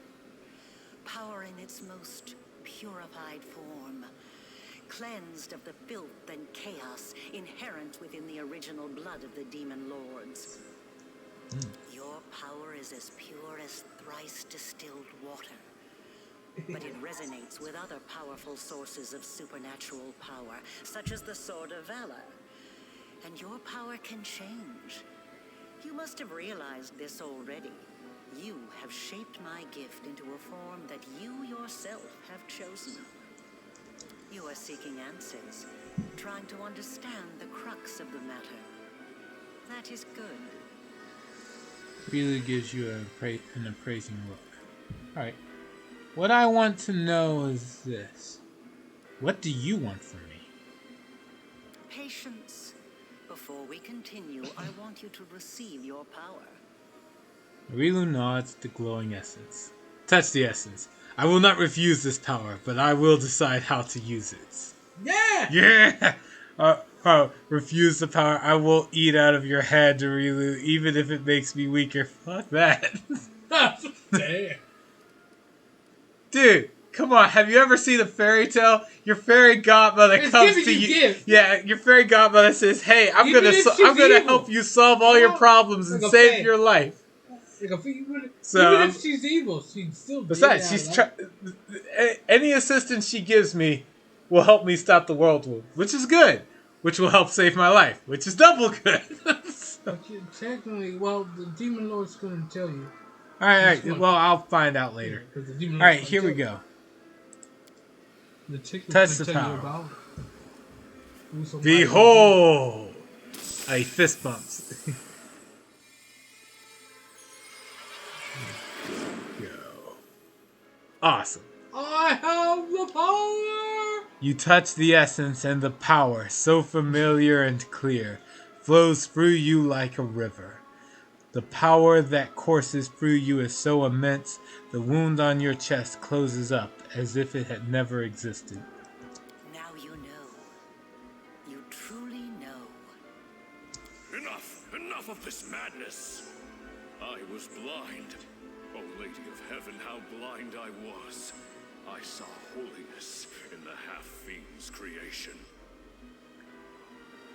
Power in its most purified form, cleansed of the filth and chaos inherent within the original blood of the demon lords. Your power is as pure as thrice distilled water, but it resonates with other powerful sources of supernatural power, such as the Sword of Valor. And your power can change. You must have realized this already. You have shaped my gift into a form that you yourself have chosen. You are seeking answers, trying to understand the crux of the matter. That is good. Really gives you an appraising look. Alright. What I want to know is this. What do you want from me? Patience. Before we continue, I want you to receive your power. Arilu nods the glowing essence. Touch the essence. I will not refuse this power, but I will decide how to use it. Yeah! Yeah! Refuse the power. I will eat out of your head, Arilu, even if it makes me weaker. Fuck that. Damn. Dude, come on. Have you ever seen a fairy tale? Your fairy godmother comes to you. Gifts. Yeah, your fairy godmother says, "Hey, I'm gonna help you solve all your problems and save your life." So, even if she's evil, she's still. Besides, any assistance she gives me will help me stop the world wound, which is good. Which will help save my life, which is double good. But technically, well, the demon lord's going to tell you. All right. Well, I'll find out later. Yeah, all right, here we go. Touch the power. Behold! A fist bumps. Awesome. I have the power! You touch the essence, and the power, so familiar and clear, flows through you like a river. The power that courses through you is so immense, the wound on your chest closes up as if it had never existed. Now you know. You truly know. Enough of this madness! I was blind. O Lady of Heaven, how blind I was. I saw holiness in the half-fiend's creation.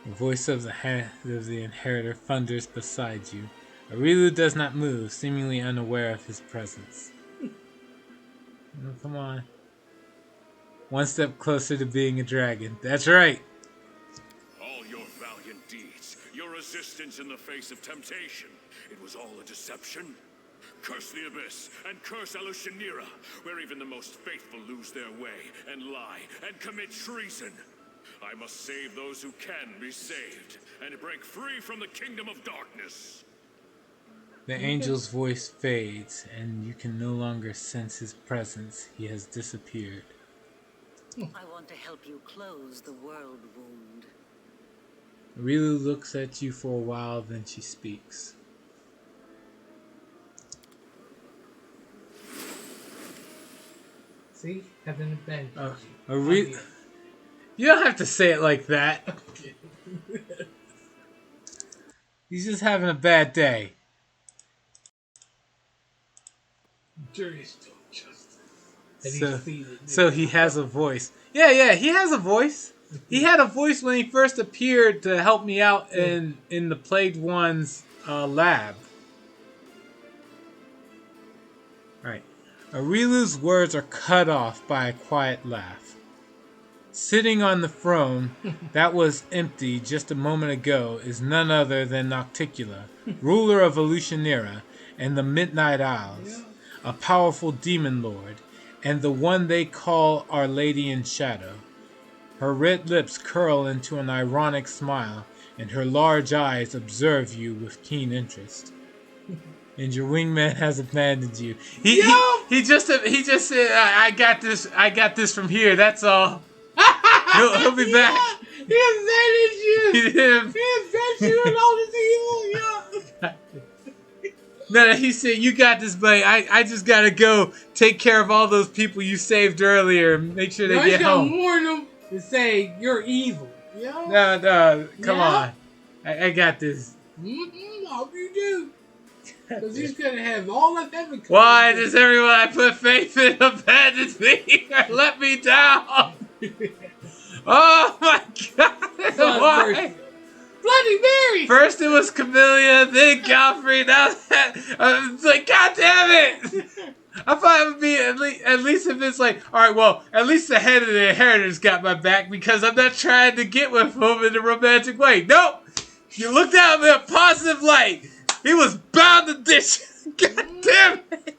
The voice of the Inheritor thunders beside you. Arilu does not move, seemingly unaware of his presence. Oh, come on. One step closer to being a dragon. That's right. All your valiant deeds, your resistance in the face of temptation, it was all a deception. Curse the Abyss, and curse Elushanira, where even the most faithful lose their way, and lie, and commit treason. I must save those who can be saved, and break free from the kingdom of darkness. The angel's voice fades, and you can no longer sense his presence. He has disappeared. I want to help you close the world wound. Arilu looks at you for a while, then she speaks. See? Having a bad You don't have to say it like that. He's just having a bad day. Jury's doing justice. So he has a voice. Yeah, he has a voice. He had a voice when he first appeared to help me out in the Plagued One's lab. Alright. Arilu's words are cut off by a quiet laugh. Sitting on the throne that was empty just a moment ago is none other than Nocticula, ruler of Elutionira and the Midnight Isles, a powerful demon lord, and the one they call Our Lady in Shadow. Her red lips curl into an ironic smile, and her large eyes observe you with keen interest. And your wingman has abandoned you. He just said, I got this from here. That's all. He'll be back. He abandoned you. He abandoned you and all this evil. No, he said, you got this, buddy. I just gotta go take care of all those people you saved earlier and make sure they get home. Warn them and say you're evil. No, come on. I got this. I hope you do. Because he's gonna have all of heaven. Why does everyone I put faith in abandon me or let me down? Oh my God! Why? Bloody Mary! First it was Camellia, then Godfrey, now that... it's like, God damn it! I thought it would be at least if it's like, alright, well, at least the head of the inheritors got my back because I'm not trying to get with him in a romantic way. Nope! You looked at him in a positive light. He was bound to ditch. God damn it!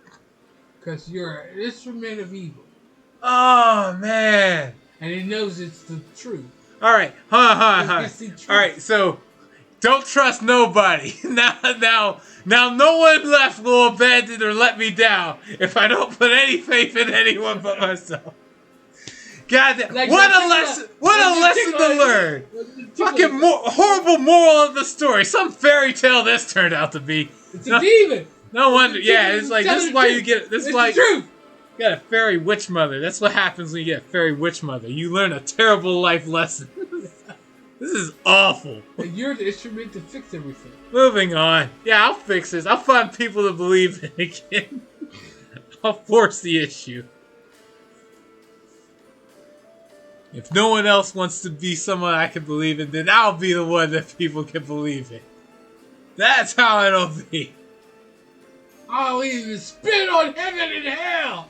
Because you're an instrument of evil. Oh, man. And he knows it's the truth. Alright, Alright, so don't trust nobody. Now no one left will abandon or let me down if I don't put any faith in anyone but myself. God damn, what a lesson to learn. Fucking horrible moral of the story. Some fairy tale this turned out to be. It's a demon. No wonder. Yeah, it's like this is why you get this is why the truth. You got a fairy witch mother. That's what happens when you get a fairy witch mother. You learn a terrible life lesson. This is awful. And you're the instrument to fix everything. Moving on. Yeah, I'll fix this. I'll find people to believe in again. I'll force the issue. If no one else wants to be someone I can believe in, then I'll be the one that people can believe in. That's how it'll be. I'll even spit on heaven and hell.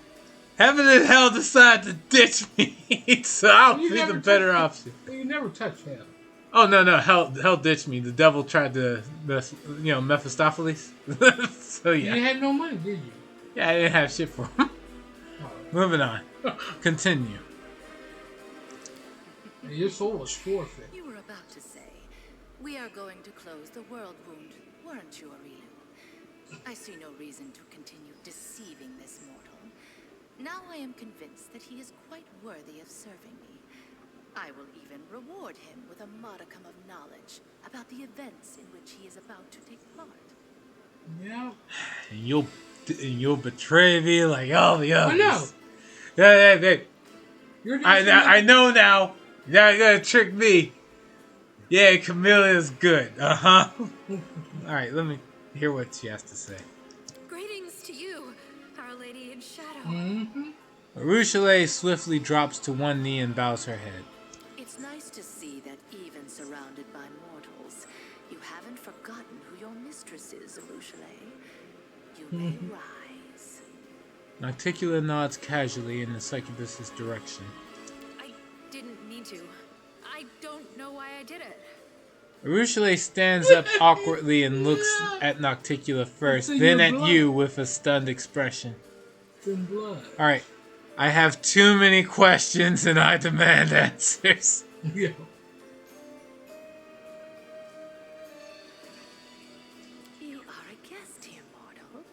Heaven and hell decide to ditch me, so I'll be the better option. You never touch hell. Oh no, hell ditched me. The devil tried to, Mephistopheles. So yeah. You had no money, did you? Yeah, I didn't have shit for him. Oh. Moving on. Continue. Your soul was forfeit. You were about to say, we are going to close the world wound, weren't you, Arilu? I see no reason to continue deceiving this mortal. Now I am convinced that he is quite worthy of serving me. I will even reward him with a modicum of knowledge about the events in which he is about to take part. Yeah. And you'll betray me like all the others. I know. Yeah. I know now. Now you're gonna trick me. Yeah, Camellia's good. All right, let me hear what she has to say. Greetings to you, Our Lady in Shadow. Mm-hmm. Ruchelet swiftly drops to one knee and bows her head. It's nice to see that even surrounded by mortals, you haven't forgotten who your mistress is, Ruchelet. You may rise. Nocticula nods casually in the succubus's direction. I didn't mean to. I don't know why I did it. Ruchelet stands up awkwardly and looks at Nocticula first, then at you with a stunned expression. It's in blood. Alright. I have too many questions and I demand answers. Yeah. You are a guest here, mortal.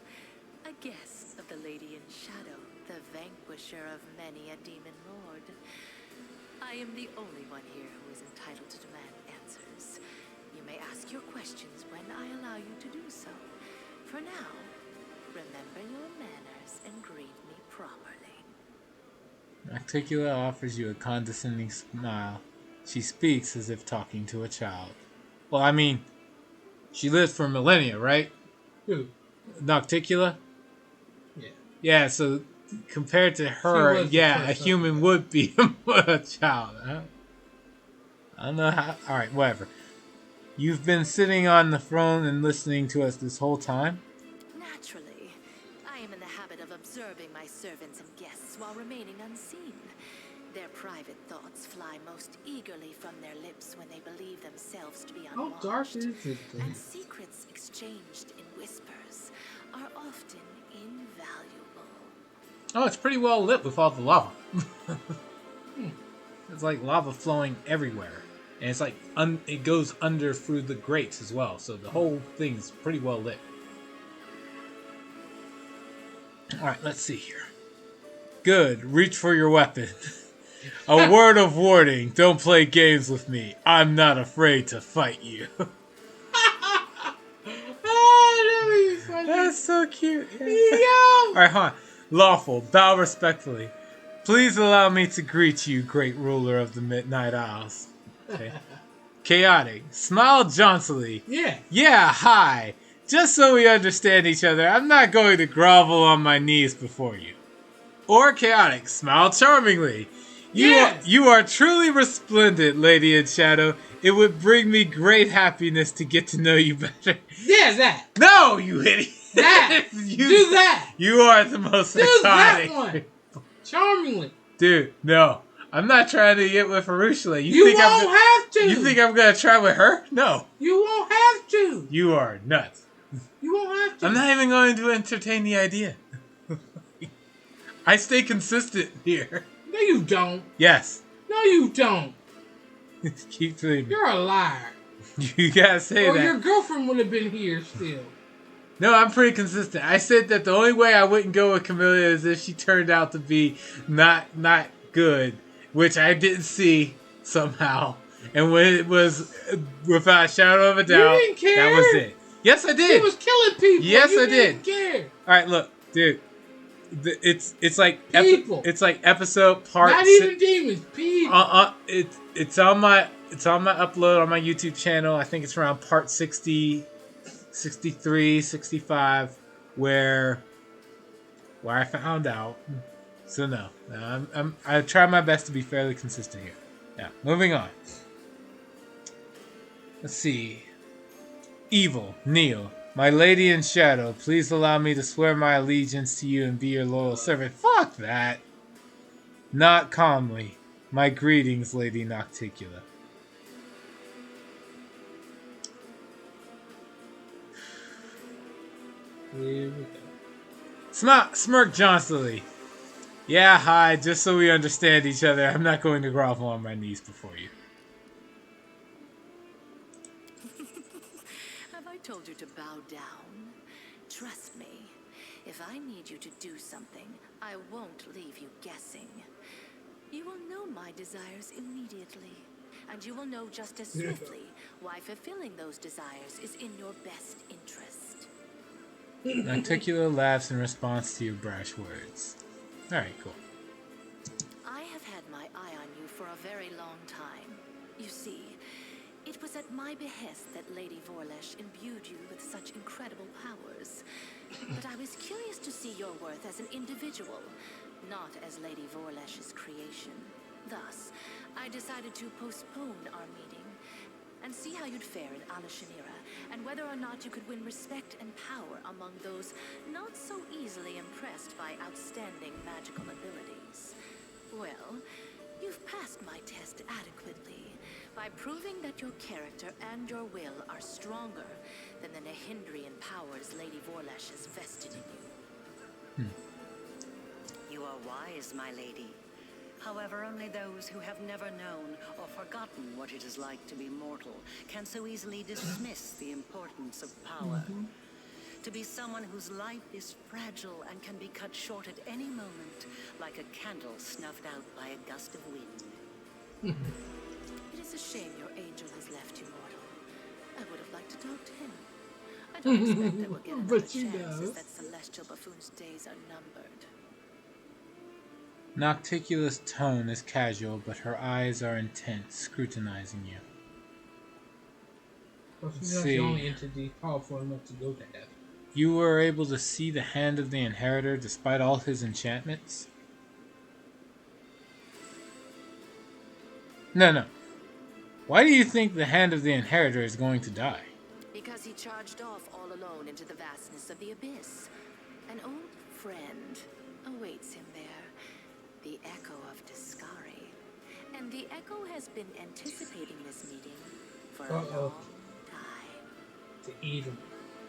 A guest of the Lady in Shadow, the vanquisher of many a demon lord. I am the only one here who is entitled to demand answers. You may ask your questions when I allow you to do so. For now, remember your manners and greet me properly. Nocticula offers you a condescending smile. She speaks as if talking to a child. Well, I mean, she lived for millennia, right? Who? Nocticula? Yeah. Yeah, so compared to her, yeah, a human would be a child. Huh? I don't know how. All right, whatever. You've been sitting on the throne and listening to us this whole time? Naturally. I am in the habit of observing my servants and guests while remaining unseen. Their private thoughts fly most eagerly from their lips when they believe themselves to be How unwatched. dark is it? And secrets exchanged in whispers are often invaluable. Oh, it's pretty well lit with all the lava. It's like lava flowing everywhere. And it's like it goes under through the grates as well. So the whole thing's pretty well lit. Alright, let's see here. Good. Reach for your weapon. A word of warning. Don't play games with me. I'm not afraid to fight you. That's so cute. Yeah. Alright, hold on. Lawful. Bow respectfully. Please allow me to greet you, great ruler of the Midnight Isles. Okay. Chaotic. Smile jauntily. Yeah. Yeah, hi. Just so we understand each other, I'm not going to grovel on my knees before you. Or chaotic. Smile charmingly. You are truly resplendent, Lady in Shadow. It would bring me great happiness to get to know you better. Yeah, that. No, you idiot. That. Do that. You are the most Do psychotic. that one. Charmingly. Dude, no. I'm not trying to get with Arusha. You won't have to. You think I'm going to try with her? No. You won't have to. You are nuts. You won't have to. I'm not even going to entertain the idea. I stay consistent here. No, you don't. Yes. No, you don't. Keep believing. You're a liar. You gotta say that. Or your girlfriend would have been here still. No, I'm pretty consistent. I said that the only way I wouldn't go with Camellia is if she turned out to be not good, which I didn't see somehow. And when it was without a shadow of a doubt, you didn't care. That was it. Yes, I did. He was killing people. Yes, you I did. Didn't care. All right, look, dude. It's like people. It's like episode part. Not even demons. People. It's on my upload on my YouTube channel. I think it's around part 60, 63, 65, where I found out. So no, I try my best to be fairly consistent here. Yeah, moving on. Let's see. Evil, Neil. My lady in shadow, please allow me to swear my allegiance to you and be your loyal servant. Fuck that. Not calmly. My greetings, Lady Nocticula. Here we go. Smirk jauntily. Yeah, hi, just so we understand each other, I'm not going to grovel on my knees before you. Have I told you to bow down? Trust me, if I need you to do something, I won't leave you guessing. You will know my desires immediately, and you will know just as swiftly why fulfilling those desires is in your best interest. Nocticula laughs in response to your brash words. Alright, cool. I have had my eye on you for a very long time. You see, it was at my behest that Lady Vorlesh imbued you with such incredible powers. But I was curious to see your worth as an individual, not as Lady Vorlesh's creation. Thus, I decided to postpone our meeting and see how you'd fare in Alushanira, and whether or not you could win respect and power among those not so easily impressed by outstanding magical abilities. Well, you've passed my test adequately by proving that your character and your will are stronger than the Hendrian powers Lady Vorlesh has vested in you. You are wise, my lady. However, only those who have never known or forgotten what it is like to be mortal can so easily dismiss the importance of power. To be someone whose life is fragile and can be cut short at any moment, like a candle snuffed out by a gust of wind. It is a shame your angel has left you mortal. I would have liked to talk to him. I don't expect that we'll get another But she chance, does. as that celestial buffoon's days are numbered. Nocticula's tone is casual, but her eyes are intense, scrutinizing you. Well, she's not the only entity powerful enough to go to heaven. You were able to see the hand of the inheritor despite all his enchantments? No. Why do you think the Hand of the Inheritor is going to die? Because he charged off all alone into the vastness of the abyss. An old friend awaits him there, the Echo of Discari. And the Echo has been anticipating this meeting for a long time. To eat him.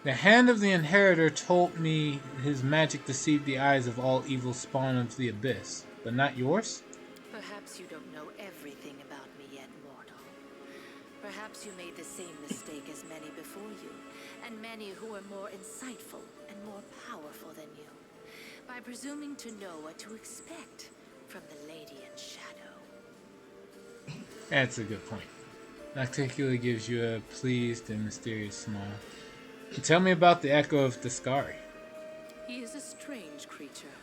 The Hand of the Inheritor told me his magic deceived the eyes of all evil spawn of the abyss, but not yours? Perhaps you don't know everything about me yet, mortal. Perhaps you made the same mistake as many before you, and many who are more insightful and more powerful than you, by presuming to know what to expect from the Lady in Shadow. That's a good point. Nocticula gives you a pleased and mysterious smile. Tell me about the Echo of Discari. He is a strange creature,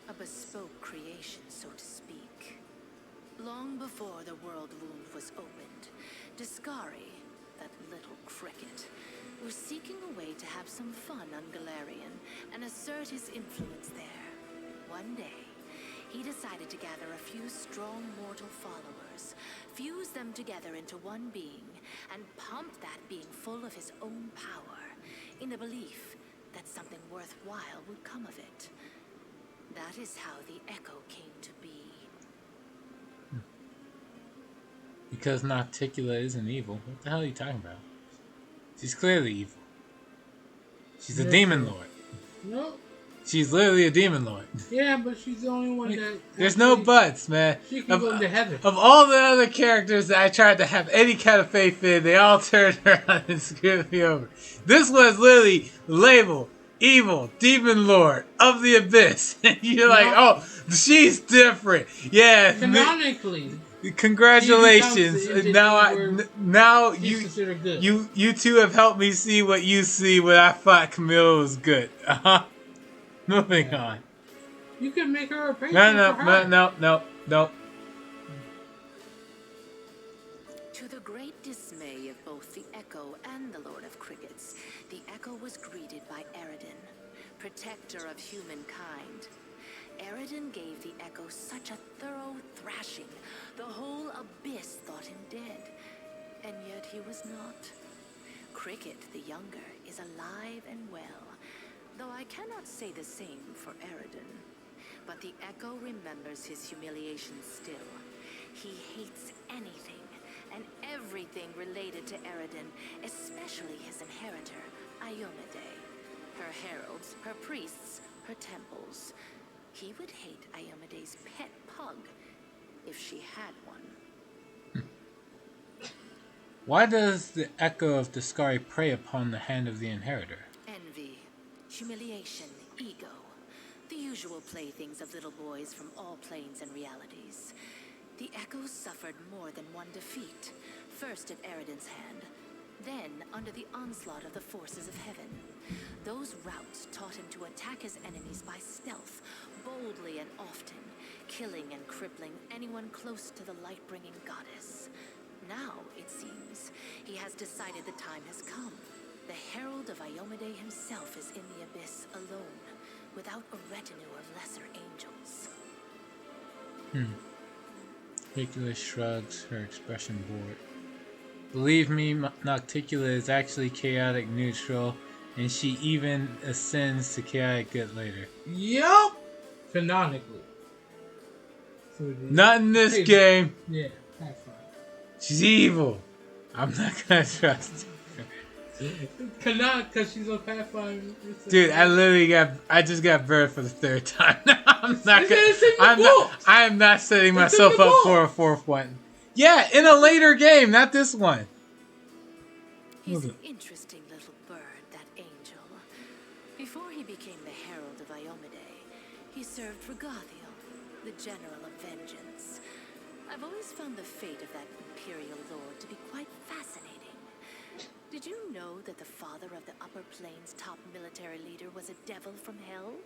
a bespoke creation, so to speak. Long before the world wound was opened, Discari, that little cricket, was seeking a way to have some fun on Galarian and assert his influence there. One day, he decided to gather a few strong mortal followers, fuse them together into one being, and pump that being full of his own power, in the belief that something worthwhile would come of it. That is how the Echo came to be. Because Nocticula isn't evil. What the hell are you talking about? She's clearly evil. She's a demon lord. No. She's literally a demon lord. Yeah, but she's the only one that... There's no buts, man. She can go into heaven. Of all the other characters that I tried to have any kind of faith in, they all turned around and screwed me over. This was literally labeled evil demon lord of the abyss. And you're like, oh, she's different. Yeah. Canonically. Congratulations. Now you you two have helped me see what you see when I thought Camilla was good. Moving on. You can make her a patron No. To the great dismay of both the Echo and the Lord of Crickets, the Echo was greeted by Eredin, protector of humankind. Eredin gave the Echo such a thorough thrashing, the whole abyss thought him dead. And yet he was not. Cricket, the younger, is alive and well, though I cannot say the same for Eredin. But the Echo remembers his humiliation still. He hates anything and everything related to Eredin, especially his inheritor, Iomade. Her heralds, her priests, her temples. He would hate Iomade's pet pug, if she had one. Why does the Echo of Discari prey upon the Hand of the Inheritor? Envy, humiliation, ego. The usual playthings of little boys from all planes and realities. The Echo suffered more than one defeat. First at Eredin's hand, then under the onslaught of the forces of heaven. Those routes taught him to attack his enemies by stealth, boldly and often, killing and crippling anyone close to the light-bringing goddess. Now, it seems, he has decided the time has come. The herald of Iomade himself is in the abyss alone, without a retinue of lesser angels. Nocticula shrugs, her expression bored. Believe me, Nocticula is actually chaotic neutral, and she even ascends to chaotic good later. Yup! Canonically. Not in this game. Yeah, that's fine. She's evil. I'm not gonna trust her. Because she's on Pathfinder. Dude, I just got burned for the third time. I am not setting myself up for a fourth one. Yeah, in a later game, not this one. He's an interesting little bird, that angel. Before he became the herald of Iomade, he served Regathiel, the general of vengeance. I've always found the fate of that imperial lord to be quite fascinating. Did you know that the father of the Upper Plains' top military leader was a devil from hell?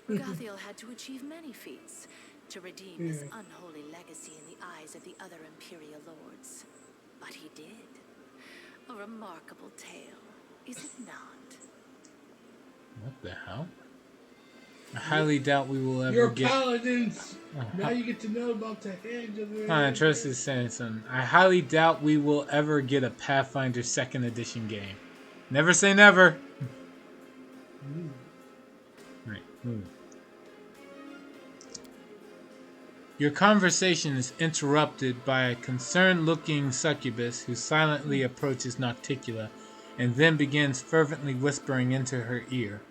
Regathiel had to achieve many feats to redeem his unholy legacy in the eyes of the other imperial lords. But he did. A remarkable tale, is it not? What the hell? I highly doubt we will ever Your get... paladins. Now you get to know about the Hedge of the... Trust is saying something. I highly doubt we will ever get a Pathfinder 2nd Edition game. Never say never. Right, move. Your conversation is interrupted by a concerned-looking succubus who silently approaches Nocticula and then begins fervently whispering into her ear.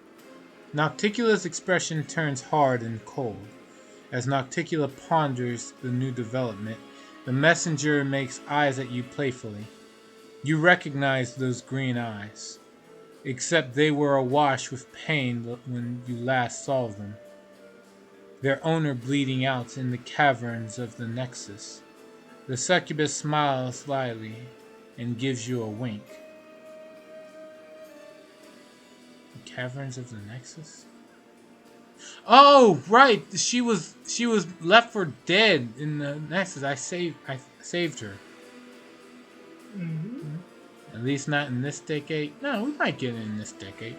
Nocticula's expression turns hard and cold. As Nocticula ponders the new development, the messenger makes eyes at you playfully. You recognize those green eyes, except they were awash with pain when you last saw them. Their owner bleeding out in the caverns of the Nexus. The succubus smiles slyly and gives you a wink. The caverns of the Nexus? Oh, right. She was left for dead in the Nexus. I saved her. Mm-hmm. At least not in this decade. No, we might get it in this decade.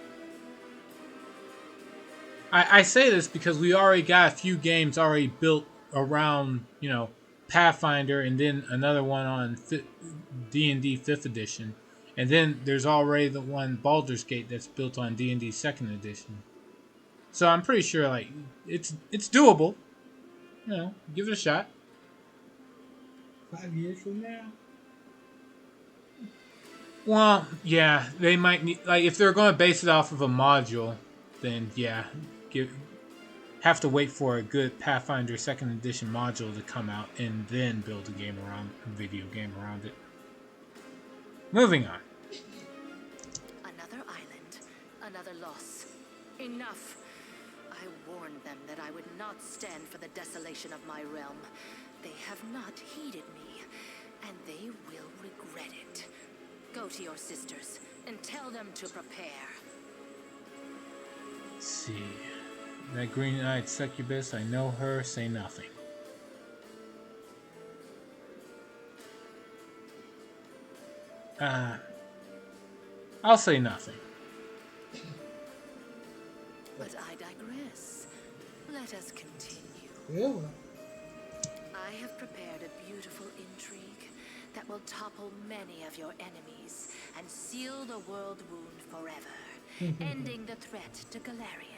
I say this because we already got a few games already built around, Pathfinder, and then another one on D&D 5th edition. And then there's already the one Baldur's Gate that's built on D&D 2nd edition. So I'm pretty sure it's doable. Give it a shot. 5 years from now? Well, yeah, they might need, if they're going to base it off of a module, then yeah, have to wait for a good Pathfinder 2nd edition module to come out and then build a video game around it. Moving on. Another island, another loss. Enough. I warned them that I would not stand for the desolation of my realm. They have not heeded me, and they will regret it. Go to your sisters and tell them to prepare. Let's see. That green-eyed succubus, I know her, say nothing. I'll say nothing. But I digress. Let us continue. Yeah. I have prepared a beautiful intrigue that will topple many of your enemies and seal the world wound forever, ending the threat to Galarian.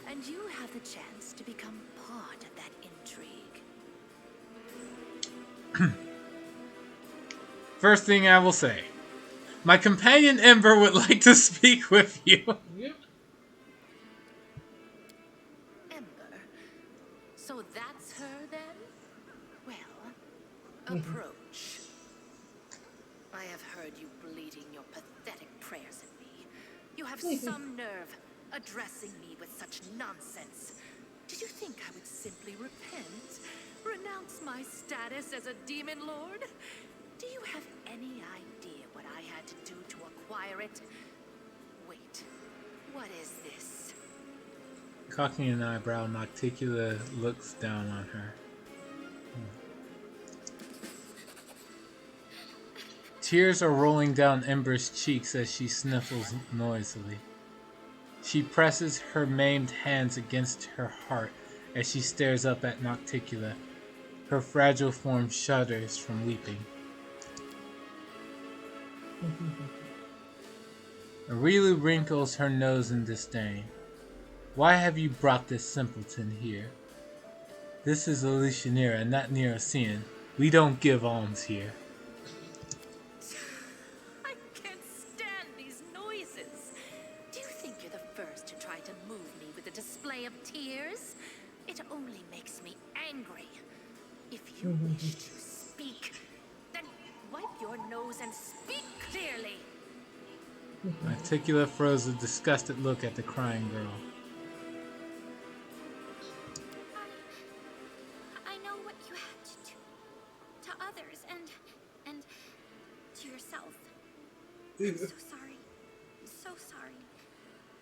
And you have the chance to become part of that intrigue. First thing I will say, my companion Ember would like to speak with you. Yep. Ember? So that's her then? Well, approach. I have heard you bleating your pathetic prayers at me. You have some nerve addressing me with such nonsense. Did you think I would simply repent? Renounce my status as a demon lord? Do you have any idea what I had to do to acquire it? Wait, what is this? Cocking an eyebrow, Nocticula looks down on her. Tears are rolling down Ember's cheeks as she sniffles noisily. She presses her maimed hands against her heart as she stares up at Nocticula. Her fragile form shudders from weeping. Arilu wrinkles her nose in disdain. Why have you brought this simpleton here? This is Elushanira, not Neocean. We don't give alms here. I can't stand these noises. Do you think you're the first to try to move me with a display of tears? It only makes me angry. If you wish to speak, then wipe your nose and speak clearly. Nocticula throws a disgusted look at the crying girl. I know what you had to do to others and to yourself. I'm so sorry. So sorry.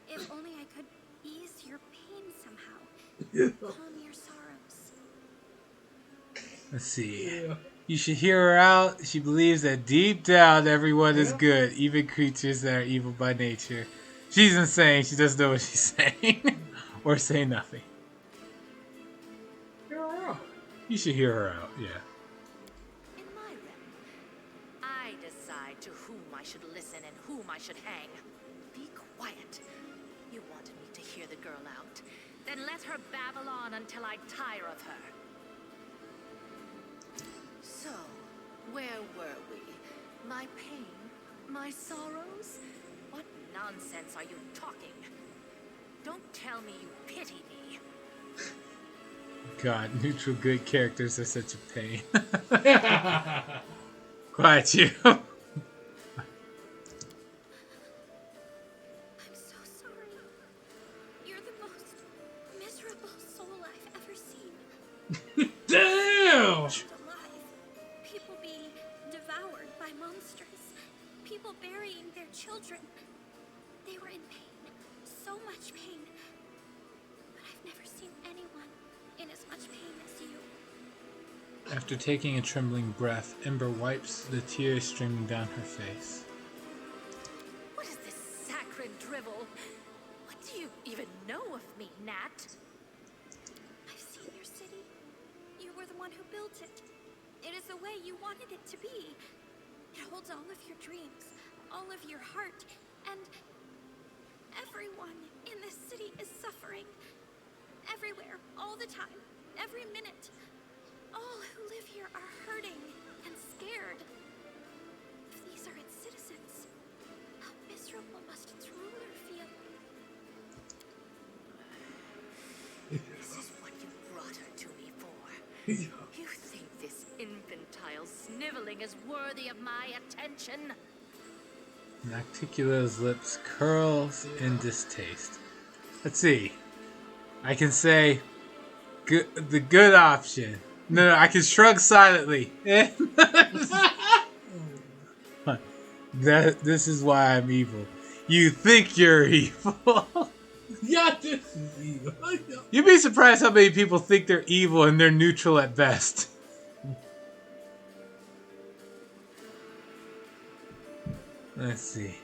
If only I could ease your pain somehow. Calm your sorrows. Let's see. You should hear her out. She believes that deep down everyone is good, even creatures that are evil by nature. She's insane. She doesn't know what she's saying. or say nothing. Hear her out. You should hear her out, yeah. In my realm, I decide to whom I should listen and whom I should hang. Be quiet. You wanted me to hear the girl out. Then let her babble on until I tire of her. So, where were we? My pain? My sorrows? What nonsense are you talking? Don't tell me you pity me. God, neutral good characters are such a pain. Quiet you. I'm so sorry. You're the most miserable soul I've ever seen. Damn! Alive. People being devoured by monsters. People burying their children. They were in pain. So much pain. But I've never seen anyone in as much pain as you. After taking a trembling breath, Ember wipes the tears streaming down her face. What is this saccharine drivel? What do you even know of me, Nat? I've seen your city. You were the one who built it. It is the way you wanted it to be. It holds all of your dreams, all of your heart, and everyone in this city is suffering. Everywhere, all the time, every minute. All who live here are hurting and scared. If these are its citizens, how miserable must its ruler feel? This is what you brought her to me for. You think this infantile sniveling is worthy of my attention? Nocticula's lips curls in distaste. Let's see. I can say the good option. No, I can shrug silently. This is why I'm evil. You think you're evil. Yeah, this is evil. You'd be surprised how many people think they're evil and they're neutral at best. Let's see.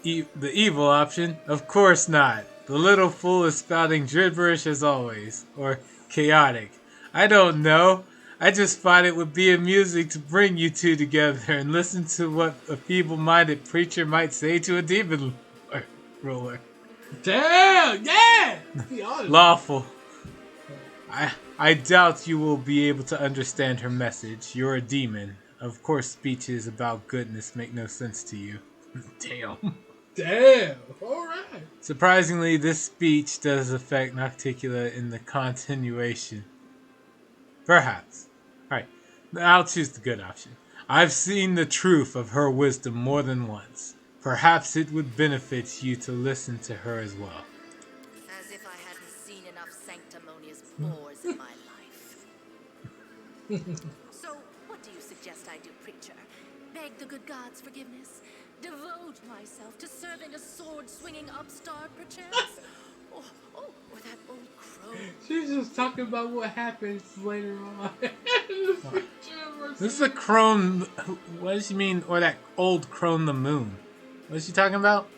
The evil option? Of course not. The little fool is spouting gibberish as always. Or chaotic. I don't know. I just thought it would be amusing to bring you two together and listen to what a feeble-minded preacher might say to a demon ruler. Damn, yeah! Lawful. I doubt you will be able to understand her message. You're a demon. Of course speeches about goodness make no sense to you. Damn. Damn. Alright. Surprisingly, this speech does affect Nocticula in the continuation. Perhaps. Alright, I'll choose the good option. I've seen the truth of her wisdom more than once. Perhaps it would benefit you to listen to her as well. As if I hadn't seen enough sanctimonious bores in my life. So, what do you suggest I do, preacher? Beg the good gods' forgiveness? Devote myself to serving a sword-swinging upstart, perchance? Or that old crone? She's just talking about what happens later on. This is a crone. What does she mean? Or that old crone the moon? What is she talking about?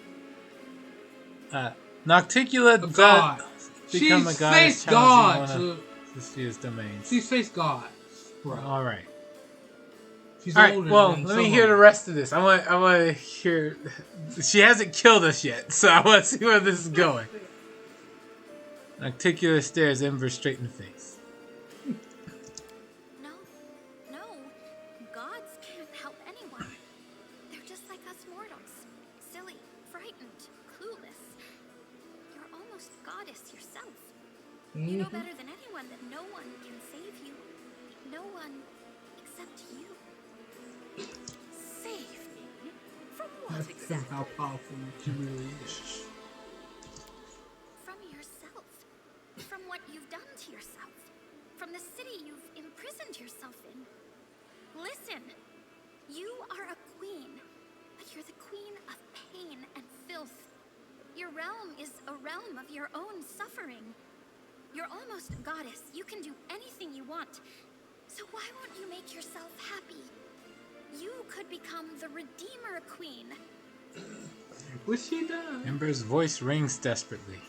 Nocticula God. become a She's goddess face God. challenging one of Sophia's domains. She's face God. Right. All right. She's All right. older Well, than let me some hear of the them. rest of this. I want to hear. She hasn't killed us yet, so I want to see where this is going. Nocticula stares Ember straight in the face. No. Gods can't help anyone. They're just like us mortals. Silly, frightened, clueless. You're almost goddess yourself. You know better than anyone that no one can save you. No one except you. Save me? From what That's exactly? how powerful she really is. From yourself. From what you've done to yourself. From the city you've imprisoned yourself in. Listen. You are a queen. But you're the queen of pain and filth. Your realm is a realm of your own suffering. You're almost a goddess. You can do anything you want. So why won't you make yourself happy? You could become the Redeemer Queen. What's she done? Ember's voice rings desperately.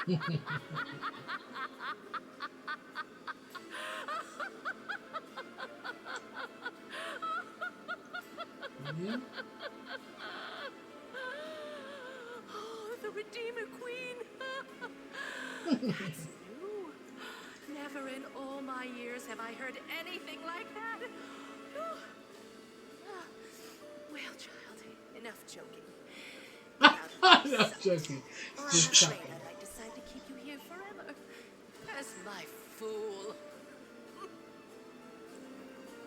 Yeah. Oh, the Redeemer Queen. That's new. Never in all my years have I heard anything like that. Well, child, enough joking. No, joking. Or I'm Just afraid joking. I might decide to keep you here forever. As my fool.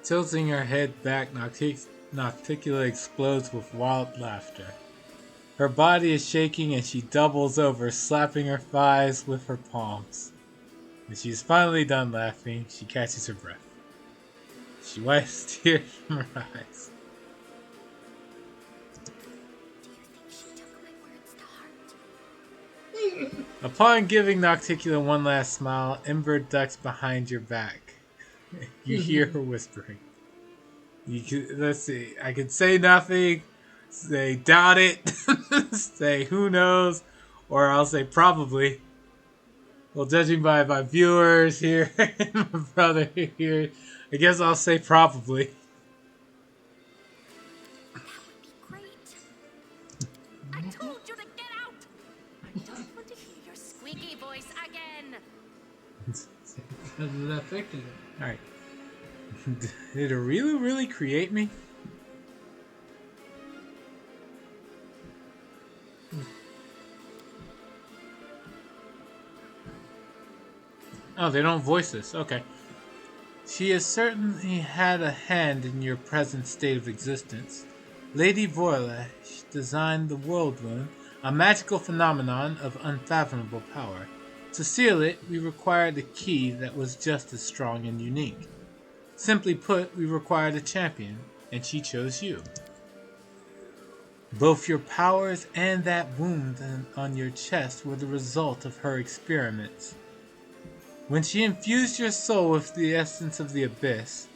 Tilting her head back, Nocticula explodes with wild laughter. Her body is shaking and she doubles over, slapping her thighs with her palms. When she's finally done laughing, she catches her breath. She wipes tears from her eyes. Do you think she took my words to heart? Upon giving Nocticula one last smile, Ember ducks behind your back. You hear her whispering. Let's see. I can say nothing, say doubt it, say who knows, or I'll say probably. Well, judging by my viewers here and my brother here, I guess I'll say probably. That would be great. I told you to get out! I don't want to hear your squeaky voice again. Hasn't affected it. Alright. Did Arilu really create me? Oh, they don't voice this. Okay. She has certainly had a hand in your present state of existence. Lady Vorlash designed the World Wound, a magical phenomenon of unfathomable power. To seal it, we required a key that was just as strong and unique. Simply put, we required a champion, and she chose you. Both your powers and that wound on your chest were the result of her experiments. When she infused your soul with the essence of the abyss,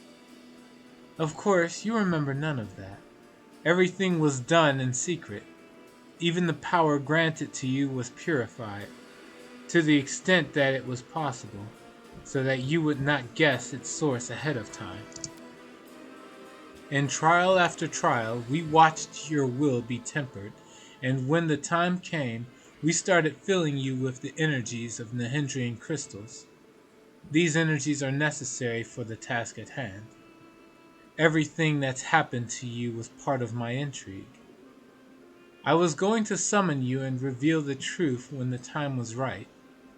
of course, you remember none of that. Everything was done in secret. Even the power granted to you was purified, to the extent that it was possible, so that you would not guess its source ahead of time. In trial after trial, we watched your will be tempered, and when the time came, we started filling you with the energies of the Hendrian Crystals. These energies are necessary for the task at hand. Everything that's happened to you was part of my intrigue. I was going to summon you and reveal the truth when the time was right.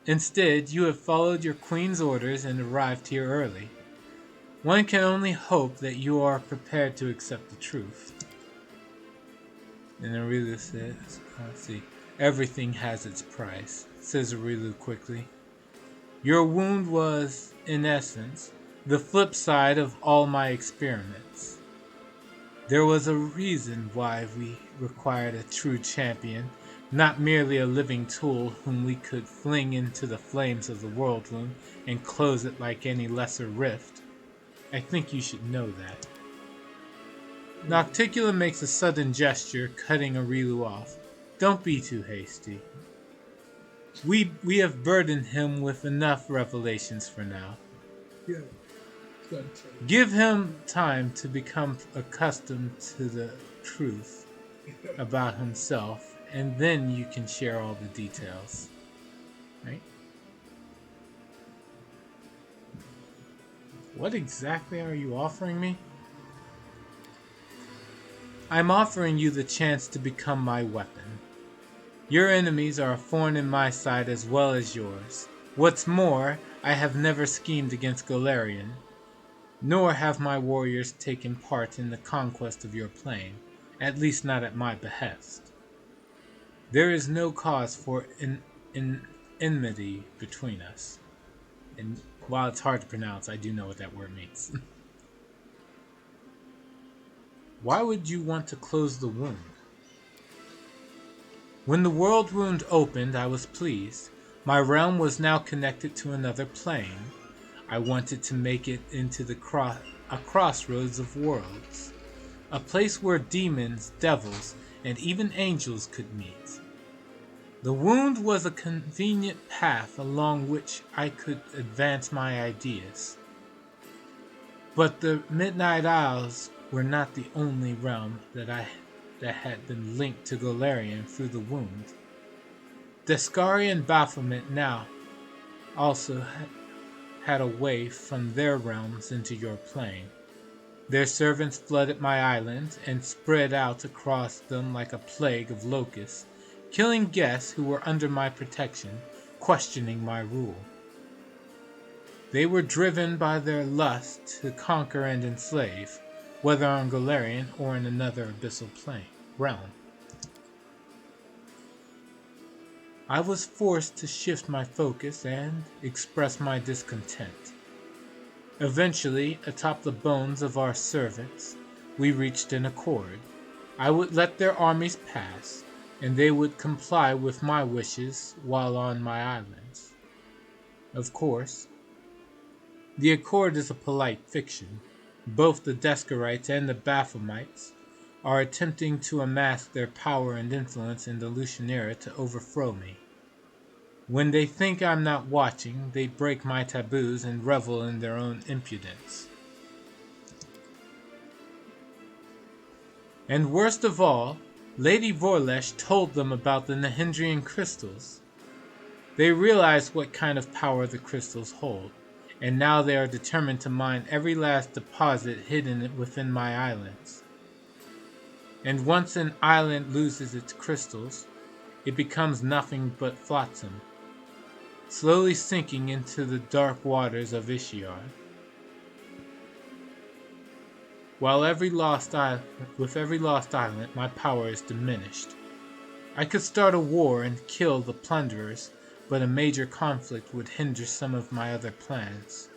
Instead, you have followed your queen's orders and arrived here early. One can only hope that you are prepared to accept the truth. And Arilu says, let's see, everything has its price, says Arilu quickly. Your wound was, in essence, the flip side of all my experiments. There was a reason why we required a true champion, not merely a living tool whom we could fling into the flames of the World Wound and close it like any lesser rift. I think you should know that. Nocticula makes a sudden gesture, cutting Arilu off. Don't be too hasty. We have burdened him with enough revelations for now. Yeah. Give him time to become accustomed to the truth about himself, and then you can share all the details. Right? What exactly are you offering me? I'm offering you the chance to become my weapon. Your enemies are a thorn in my side as well as yours. What's more, I have never schemed against Golarion, nor have my warriors taken part in the conquest of your plane, at least not at my behest. There is no cause for enmity between us. And while it's hard to pronounce, I do know what that word means. Why would you want to close the wound? When the World Wound opened, I was pleased. My realm was now connected to another plane. I wanted to make it into a crossroads of worlds, a place where demons, devils, and even angels could meet. The wound was a convenient path along which I could advance my ideas. But the Midnight Isles were not the only realm that had been linked to Golarion through the wound. Descari and Baphomet now also had a way from their realms into your plane. Their servants flooded my island and spread out across them like a plague of locusts, killing guests who were under my protection, questioning my rule. They were driven by their lust to conquer and enslave, whether on Golarion or in another abyssal realm. I was forced to shift my focus and express my discontent. Eventually, atop the bones of our servants, we reached an accord. I would let their armies pass, and they would comply with my wishes while on my islands. Of course, the accord is a polite fiction. Both the Descarites and the Baphomets are attempting to amass their power and influence in the Lucianera to overthrow me. When they think I'm not watching, they break my taboos and revel in their own impudence. And worst of all, Lady Vorlesh told them about the Hendrian Crystals. They realize what kind of power the crystals hold, and now they are determined to mine every last deposit hidden within my islands. And once an island loses its crystals, it becomes nothing but flotsam, slowly sinking into the dark waters of Ishiar. With every lost island, my power is diminished. I could start a war and kill the plunderers, but a major conflict would hinder some of my other plans.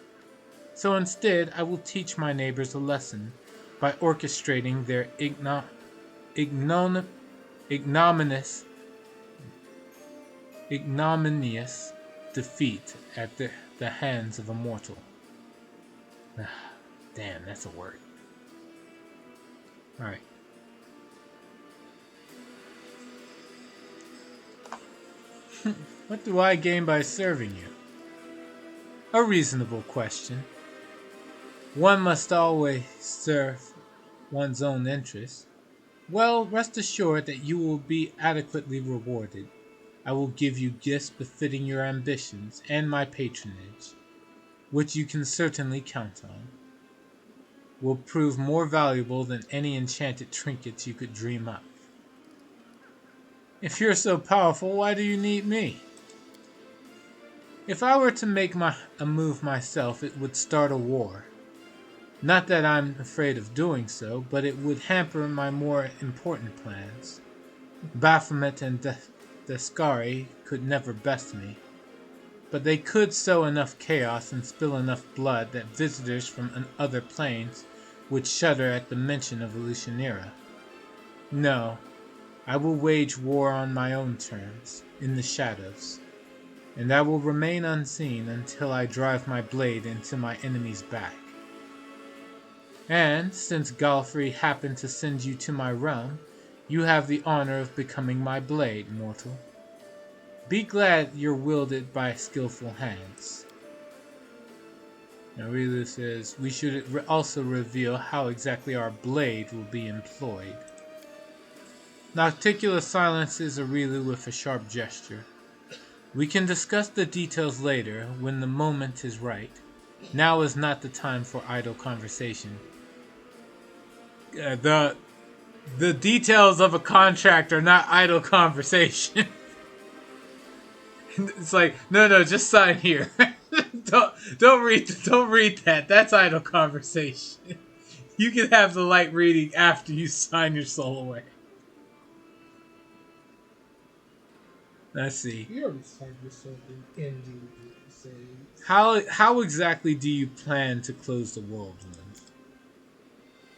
So instead, I will teach my neighbors a lesson by orchestrating their ignominious defeat at the hands of a mortal. Damn, that's a word. Alright. What do I gain by serving you? A reasonable question. One must always serve one's own interests. Well, rest assured that you will be adequately rewarded. I will give you gifts befitting your ambitions and my patronage, which you can certainly count on. Will prove more valuable than any enchanted trinkets you could dream up. If you're so powerful, why do you need me? If I were to make a move myself, it would start a war. Not that I'm afraid of doing so, but it would hamper my more important plans. Baphomet and Descari could never best me, but they could sow enough chaos and spill enough blood that visitors from other planes would shudder at the mention of a Lucianera. No, I will wage war on my own terms, in the shadows, and I will remain unseen until I drive my blade into my enemy's back. And, since Galfrey happened to send you to my realm, you have the honor of becoming my blade, mortal. Be glad you're wielded by skillful hands. Now, Arilu says, we should also reveal how exactly our blade will be employed. Nocticula silences Arilu with a sharp gesture. We can discuss the details later, when the moment is right. Now is not the time for idle conversation. The details of a contract are not idle conversation. It's like, no, just sign here. don't read that. That's idle conversation. You can have the light reading after you sign your soul away. Let's see. You already signed yourself in ending. How exactly do you plan to close the whirlwind?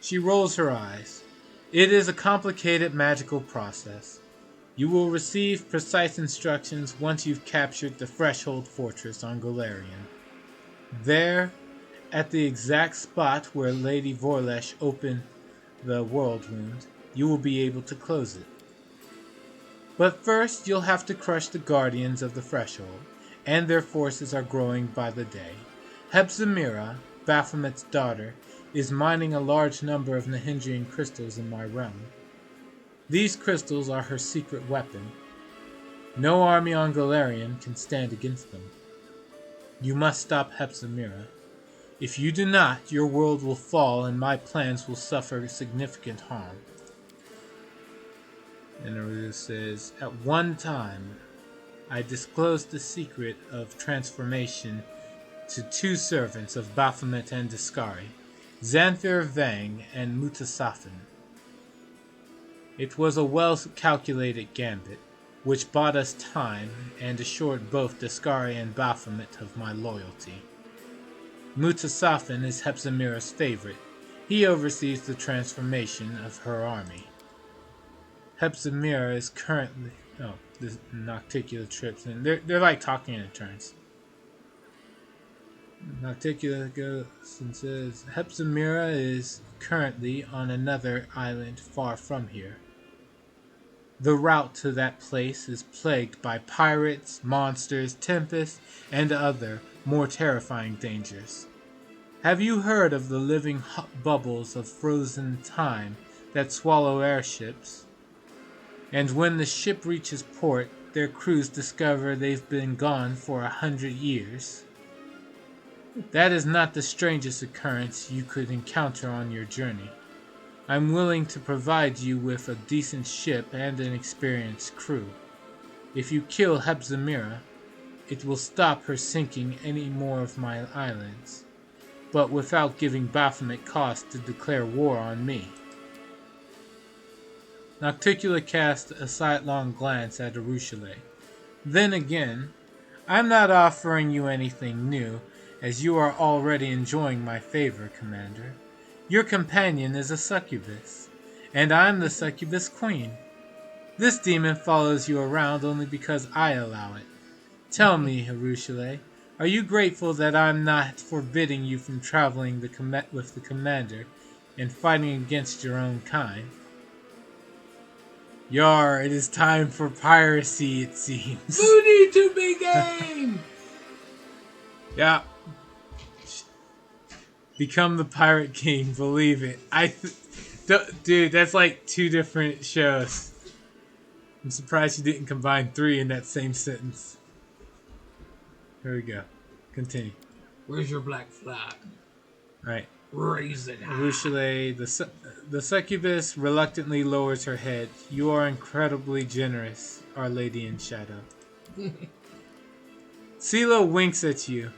She rolls her eyes. It is a complicated magical process. You will receive precise instructions once you've captured the Threshold Fortress on Golarion. There, at the exact spot where Lady Vorlesh opened the world wound, you will be able to close it. But first, you'll have to crush the Guardians of the Threshold, and their forces are growing by the day. Zamira, Baphomet's daughter, is mining a large number of the Hendrian Crystals in my realm. These crystals are her secret weapon. No army on Galarian can stand against them. You must stop Zamira. If you do not, your world will fall and my plans will suffer significant harm. And Arilu says, at one time, I disclosed the secret of transformation to two servants of Baphomet and Discari, Xanthir Vang and Mutasafin. It was a well-calculated gambit, which bought us time and assured both Discari and Baphomet of my loyalty. Mutasafin is Zamira's favorite. He oversees the transformation of her army. Zamira is currently... Oh, the Nocticula trips in. They're like talking in turns. Nocticula goes and says, Zamira is currently on another island far from here. The route to that place is plagued by pirates, monsters, tempests, and other, more terrifying dangers. Have you heard of the living bubbles of frozen time that swallow airships? And when the ship reaches port, their crews discover they've been gone for 100 years. That is not the strangest occurrence you could encounter on your journey. I'm willing to provide you with a decent ship and an experienced crew. If you kill Zamira, it will stop her sinking any more of my islands, but without giving Baphomet cause to declare war on me. Nocticula cast a sidelong glance at Arushale. Then again, I'm not offering you anything new, as you are already enjoying my favor, Commander. Your companion is a succubus, and I'm the succubus queen. This demon follows you around only because I allow it. Tell me, Arushale, are you grateful that I'm not forbidding you from traveling with the commander and fighting against your own kind? Yar, it is time for piracy, it seems. Booty to be game! Yeah. Become the Pirate King, believe it. Dude, that's like two different shows. I'm surprised you didn't combine three in that same sentence. Here we go. Continue. Where's your black flag? Alright. Raise it high. Rushale, the succubus reluctantly lowers her head. You are incredibly generous, Our Lady in Shadow. CeeLo winks at you.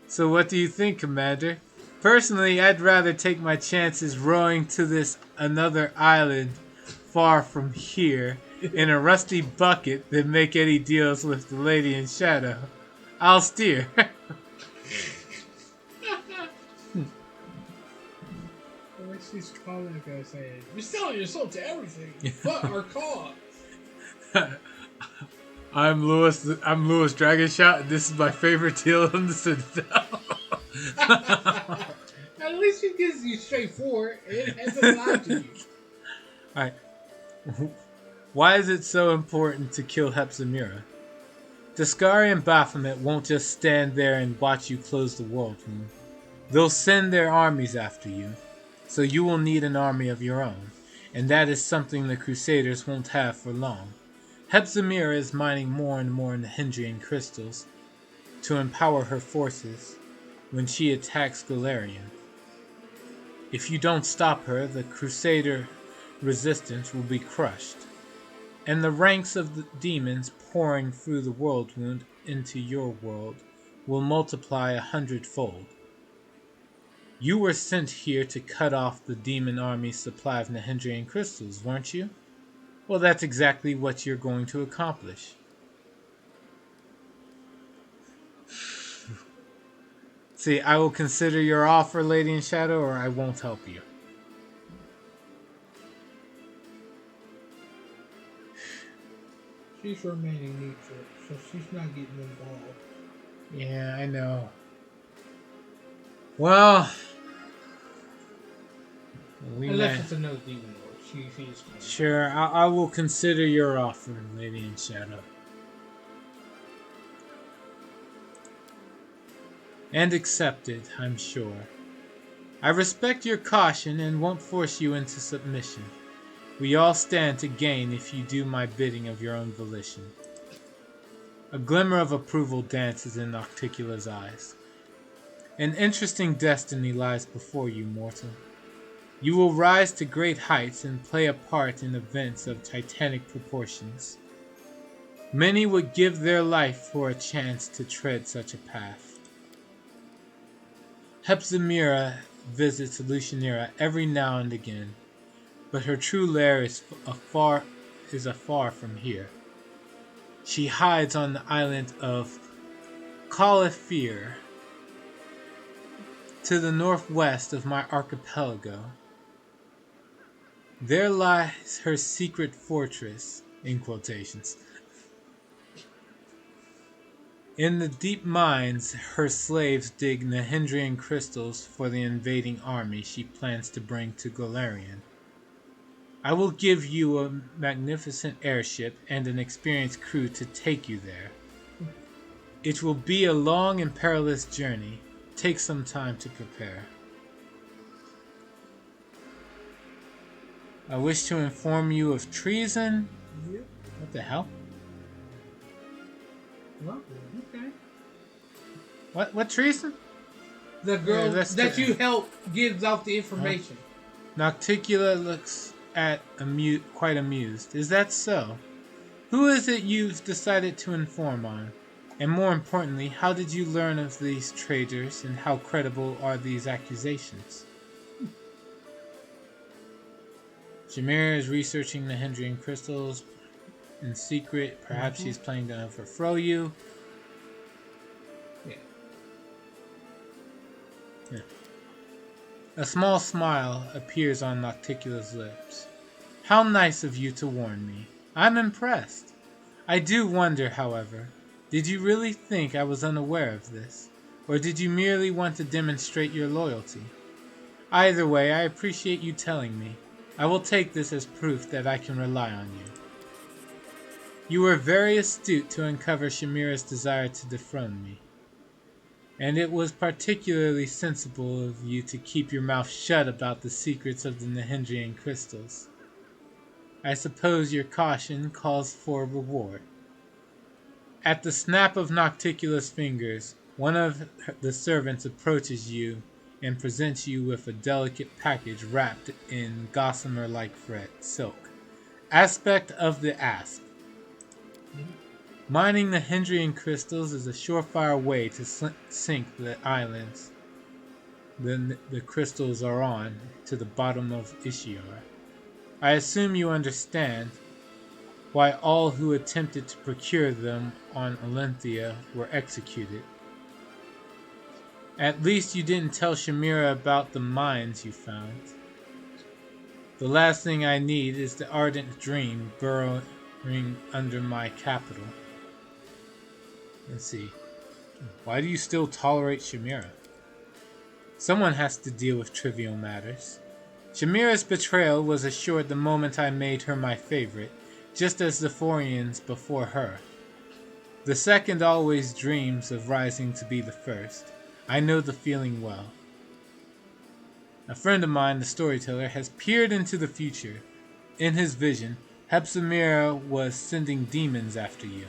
So what do you think, Commander? Personally, I'd rather take my chances rowing to this another island far from here in a rusty bucket than make any deals with the Lady in Shadow. I'll steer. She's calling that guy saying, "You're selling your soul to everything but our cause." I'm Lewis Dragonshot, and this is my favorite deal in the Citadel. At least she gives you straightforward. It hasn't lied to you. Alright. Why is it so important to kill Zamira? Discari and Baphomet won't just stand there and watch you close the world wound. They'll send their armies after you, so you will need an army of your own, and that is something the Crusaders won't have for long. Zamira is mining more and more in the Hendrian Crystals to empower her forces when she attacks Galarian. If you don't stop her, the Crusader resistance will be crushed, and the ranks of the demons pouring through the world wound into your world will multiply 100-fold. You were sent here to cut off the demon army's supply of Hendrian Crystals, weren't you? Well, that's exactly what you're going to accomplish. See, I will consider your offer, Lady in Shadow, or I won't help you. She's remaining neutral, so she's not getting involved. Yeah, I know. Well, we Unless may. it's another demon lord. She's fine. Sure, I will consider your offer, Lady in Shadow. And accept it, I'm sure. I respect your caution and won't force you into submission. We all stand to gain if you do my bidding of your own volition. A glimmer of approval dances in Nocticula's eyes. An interesting destiny lies before you, mortal. You will rise to great heights and play a part in events of titanic proportions. Many would give their life for a chance to tread such a path. Zamira visits Lucianira every now and again, but her true lair is afar from here. She hides on the island of Califir, to the northwest of my archipelago. There lies her secret fortress, in quotations. In the deep mines, her slaves dig the Hendrian Crystals for the invading army she plans to bring to Golarion. I will give you a magnificent airship and an experienced crew to take you there. It will be a long and perilous journey. Take some time to prepare. I wish to inform you of treason. Yep. What the hell? Well, okay. What treason? The girl Yeah, that you help gives out the information. Nocticula looks at quite amused. Is that so? Who is it you've decided to inform on? And more importantly, how did you learn of these traitors and how credible are these accusations? Zamira is researching the Hendrian Crystals in secret. Perhaps she's planning to overthrow you. Yeah. A small smile appears on Nocticula's lips. How nice of you to warn me. I'm impressed. I do wonder, however, did you really think I was unaware of this? Or did you merely want to demonstrate your loyalty? Either way, I appreciate you telling me. I will take this as proof that I can rely on you. You were very astute to uncover Shamira's desire to dethrone me. And it was particularly sensible of you to keep your mouth shut about the secrets of the Hendrian Crystals. I suppose your caution calls for a reward. At the snap of Nocticula's fingers, one of the servants approaches you and presents you with a delicate package wrapped in gossamer-like silk. Aspect of the asp. Mining the Hendrian Crystals is a surefire way to sink the islands the crystals are on to the bottom of Ishiar. I assume you understand why all who attempted to procure them on Alenthea were executed. At least you didn't tell Shamira about the mines you found. The last thing I need is the ardent dream burrowing under my capital. Let's see. Why do you still tolerate Shamira? Someone has to deal with trivial matters. Shamira's betrayal was assured the moment I made her my favorite, just as the Forians before her. The second always dreams of rising to be the first. I know the feeling well. A friend of mine, the storyteller, has peered into the future. In his vision, Zamira was sending demons after you.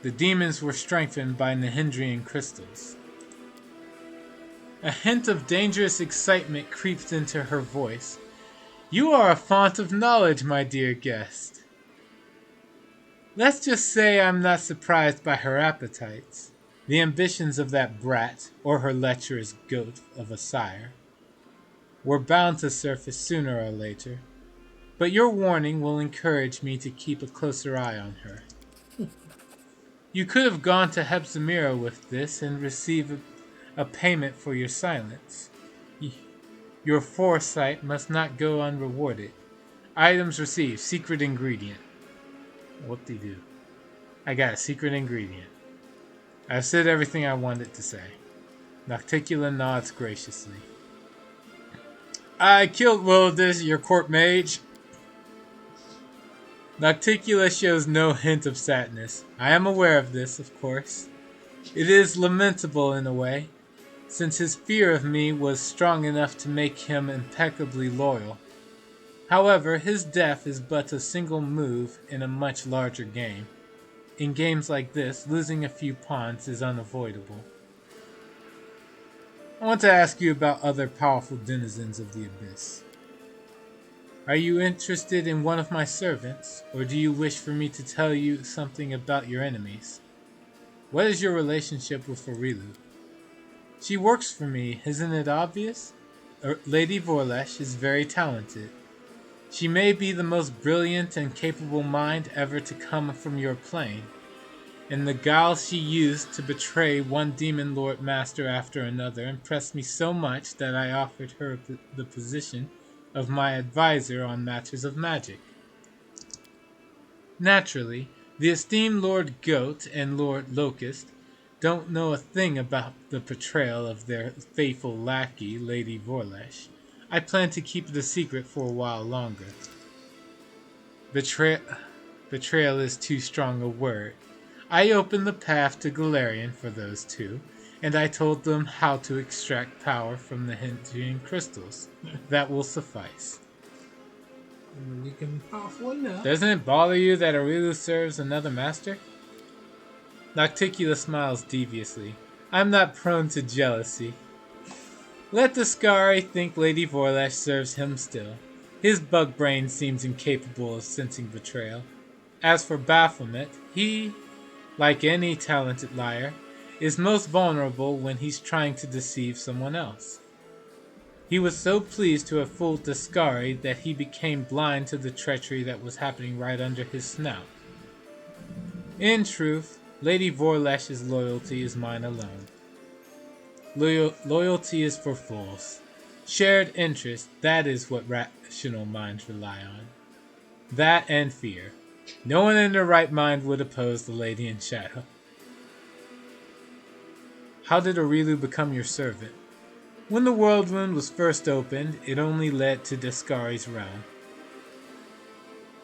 The demons were strengthened by the Hendrian Crystals. A hint of dangerous excitement creeps into her voice. You are a font of knowledge, my dear guest. Let's just say I'm not surprised by her appetites. The ambitions of that brat, or her lecherous goat of a sire, were bound to surface sooner or later. But your warning will encourage me to keep a closer eye on her. You could have gone to Zamira with this and received a payment for your silence. Your foresight must not go unrewarded. Items received. Secret ingredient. Whoop-de-doo. I got a secret ingredient. I've said everything I wanted to say. Nocticula nods graciously. I killed Wildis, your court mage. Nocticula shows no hint of sadness. I am aware of this, of course. It is lamentable in a way, since his fear of me was strong enough to make him impeccably loyal. However, his death is but a single move in a much larger game. In games like this, losing a few pawns is unavoidable. I want to ask you about other powerful denizens of the Abyss. Are you interested in one of my servants, or do you wish for me to tell you something about your enemies? What is your relationship with Arilu? She works for me, isn't it obvious? Lady Vorlesh is very talented. She may be the most brilliant and capable mind ever to come from your plane, and the guile she used to betray one demon lord master after another impressed me so much that I offered her the position of my advisor on matters of magic. Naturally, the esteemed Lord Goat and Lord Locust don't know a thing about the betrayal of their faithful lackey, Lady Vorlesh. I plan to keep it a secret for a while longer. Betrayal is too strong a word. I opened the path to Galarian for those two, and I told them how to extract power from the Hendrian Crystals. That will suffice. You can powerful enough. Doesn't it bother you that Arilu serves another master? Nocticula smiles deviously. I'm not prone to jealousy. Let the Skari think Lady Vorlesh serves him still. His bug brain seems incapable of sensing betrayal. As for Baphomet, he, like any talented liar, is most vulnerable when he's trying to deceive someone else. He was so pleased to have fooled the Skari that he became blind to the treachery that was happening right under his snout. In truth, Lady Vorlesh's loyalty is mine alone. Loyalty is for fools. Shared interest, that is what rational minds rely on. That and fear. No one in their right mind would oppose the Lady in Shadow. How did Arilu become your servant? When the world wound was first opened, it only led to Deskari's realm.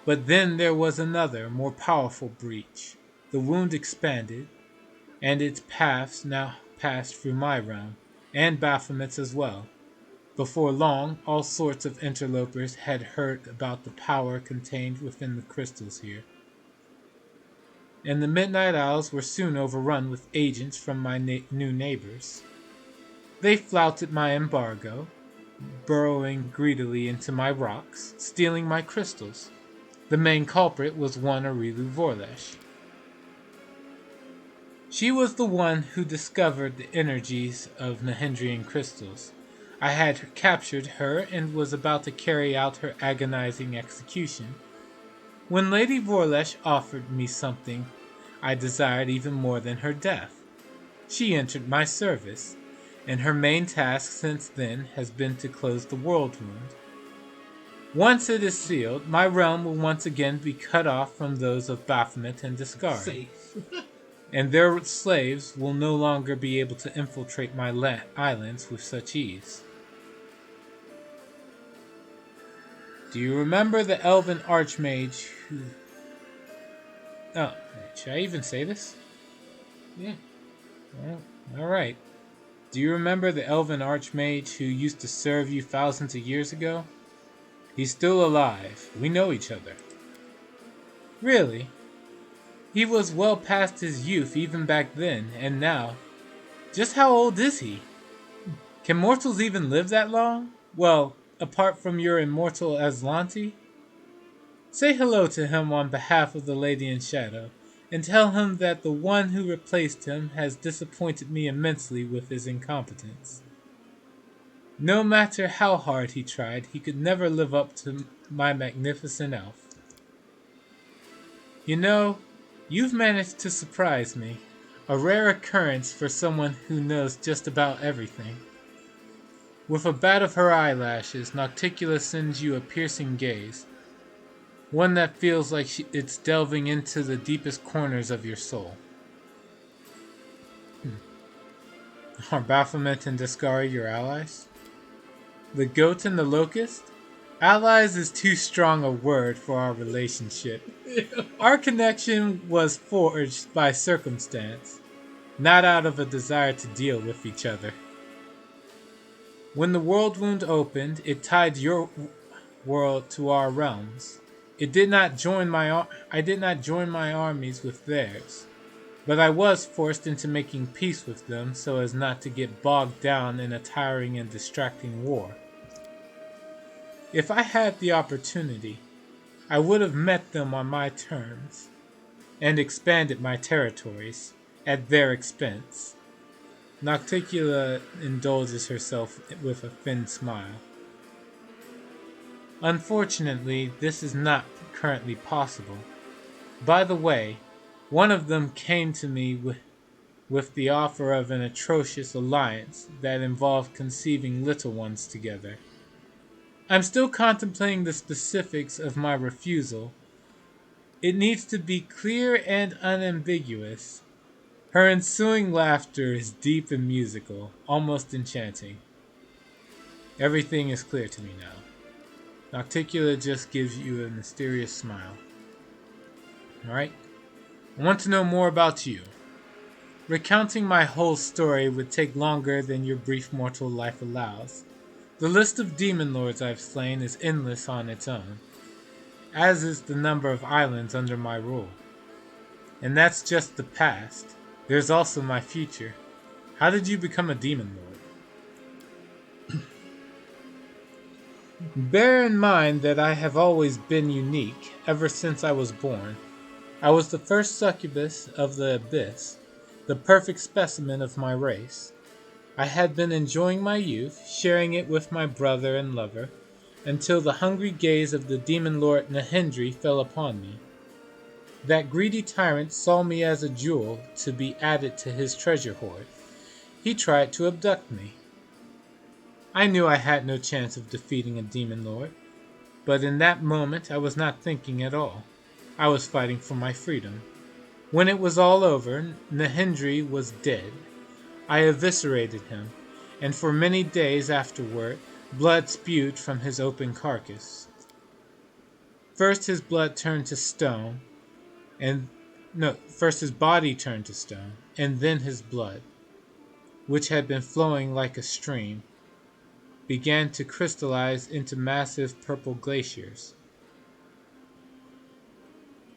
But then there was another, more powerful breach. The wound expanded, and its paths now passed through my realm, and Baphomet's as well. Before long, all sorts of interlopers had heard about the power contained within the crystals here. And the Midnight Owls were soon overrun with agents from my new neighbors. They flouted my embargo, burrowing greedily into my rocks, stealing my crystals. The main culprit was one Arilu Vorlesh. She was the one who discovered the energies of the Hendrian Crystals. I had captured her and was about to carry out her agonizing execution, when Lady Vorlesh offered me something I desired even more than her death. She entered my service, and her main task since then has been to close the world wound. Once it is sealed, my realm will once again be cut off from those of Baphomet and Deskari, and their slaves will no longer be able to infiltrate my islands with such ease. Do you remember the elven archmage who... Oh, should I even say this? Yeah. Well, alright. Do you remember the elven archmage who used to serve you thousands of years ago? He's still alive. We know each other. Really? He was well past his youth even back then, and now. Just how old is he? Can mortals even live that long? Well, apart from your immortal Aslanti? Say hello to him on behalf of the Lady in Shadow, and tell him that the one who replaced him has disappointed me immensely with his incompetence. No matter how hard he tried, he could never live up to my magnificent elf. You know, you've managed to surprise me, a rare occurrence for someone who knows just about everything. With a bat of her eyelashes, Nocticula sends you a piercing gaze, one that feels like it's delving into the deepest corners of your soul. Are Baphomet and Discari your allies? The goat and the locust? Allies is too strong a word for our relationship. Our connection was forged by circumstance, not out of a desire to deal with each other. When the world wound opened, it tied your world to our realms. I did not join my armies with theirs, but I was forced into making peace with them so as not to get bogged down in a tiring and distracting war. If I had the opportunity, I would have met them on my terms and expanded my territories at their expense. Nocticula indulges herself with a thin smile. Unfortunately, this is not currently possible. By the way, one of them came to me with the offer of an atrocious alliance that involved conceiving little ones together. I'm still contemplating the specifics of my refusal. It needs to be clear and unambiguous. Her ensuing laughter is deep and musical, almost enchanting. Everything is clear to me now. Nocticula just gives you a mysterious smile. Alright? I want to know more about you. Recounting my whole story would take longer than your brief mortal life allows. The list of demon lords I've slain is endless on its own, as is the number of islands under my rule. And that's just the past. There's also my future. How did you become a demon lord? Bear in mind that I have always been unique ever since I was born. I was the first succubus of the abyss, the perfect specimen of my race. I had been enjoying my youth, sharing it with my brother and lover, until the hungry gaze of the demon lord Hendri fell upon me. That greedy tyrant saw me as a jewel to be added to his treasure hoard. He tried to abduct me. I knew I had no chance of defeating a demon lord, but in that moment I was not thinking at all. I was fighting for my freedom. When it was all over, Hendri was dead. I eviscerated him, and for many days afterward, blood spewed from his open carcass. First his blood turned to stone, first his body turned to stone, and then his blood, which had been flowing like a stream, began to crystallize into massive purple glaciers.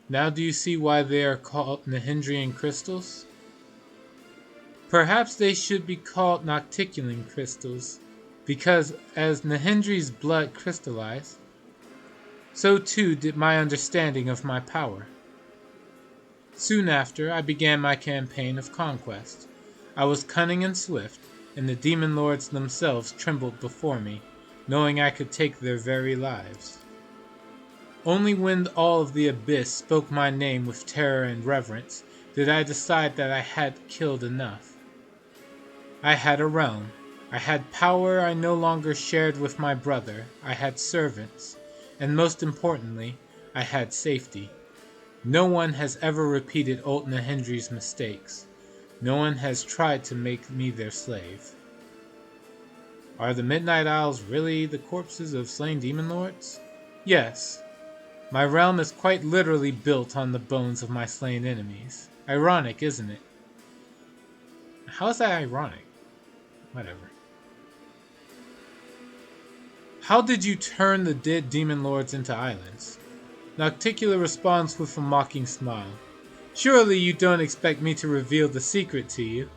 Now do you see why they are called Hendrian Crystals? Perhaps they should be called Nocticulan Crystals, because as Hendri's blood crystallized, so too did my understanding of my power. Soon after, I began my campaign of conquest. I was cunning and swift, and the demon lords themselves trembled before me, knowing I could take their very lives. Only when all of the abyss spoke my name with terror and reverence did I decide that I had killed enough. I had a realm. I had power I no longer shared with my brother. I had servants, and most importantly, I had safety. No one has ever repeated old Hendri's mistakes. No one has tried to make me their slave. Are the Midnight Isles really the corpses of slain demon lords? Yes. My realm is quite literally built on the bones of my slain enemies. Ironic, isn't it? How is that ironic? Whatever. How did you turn the dead demon lords into islands? Nocticula responds with a mocking smile. Surely you don't expect me to reveal the secret to you.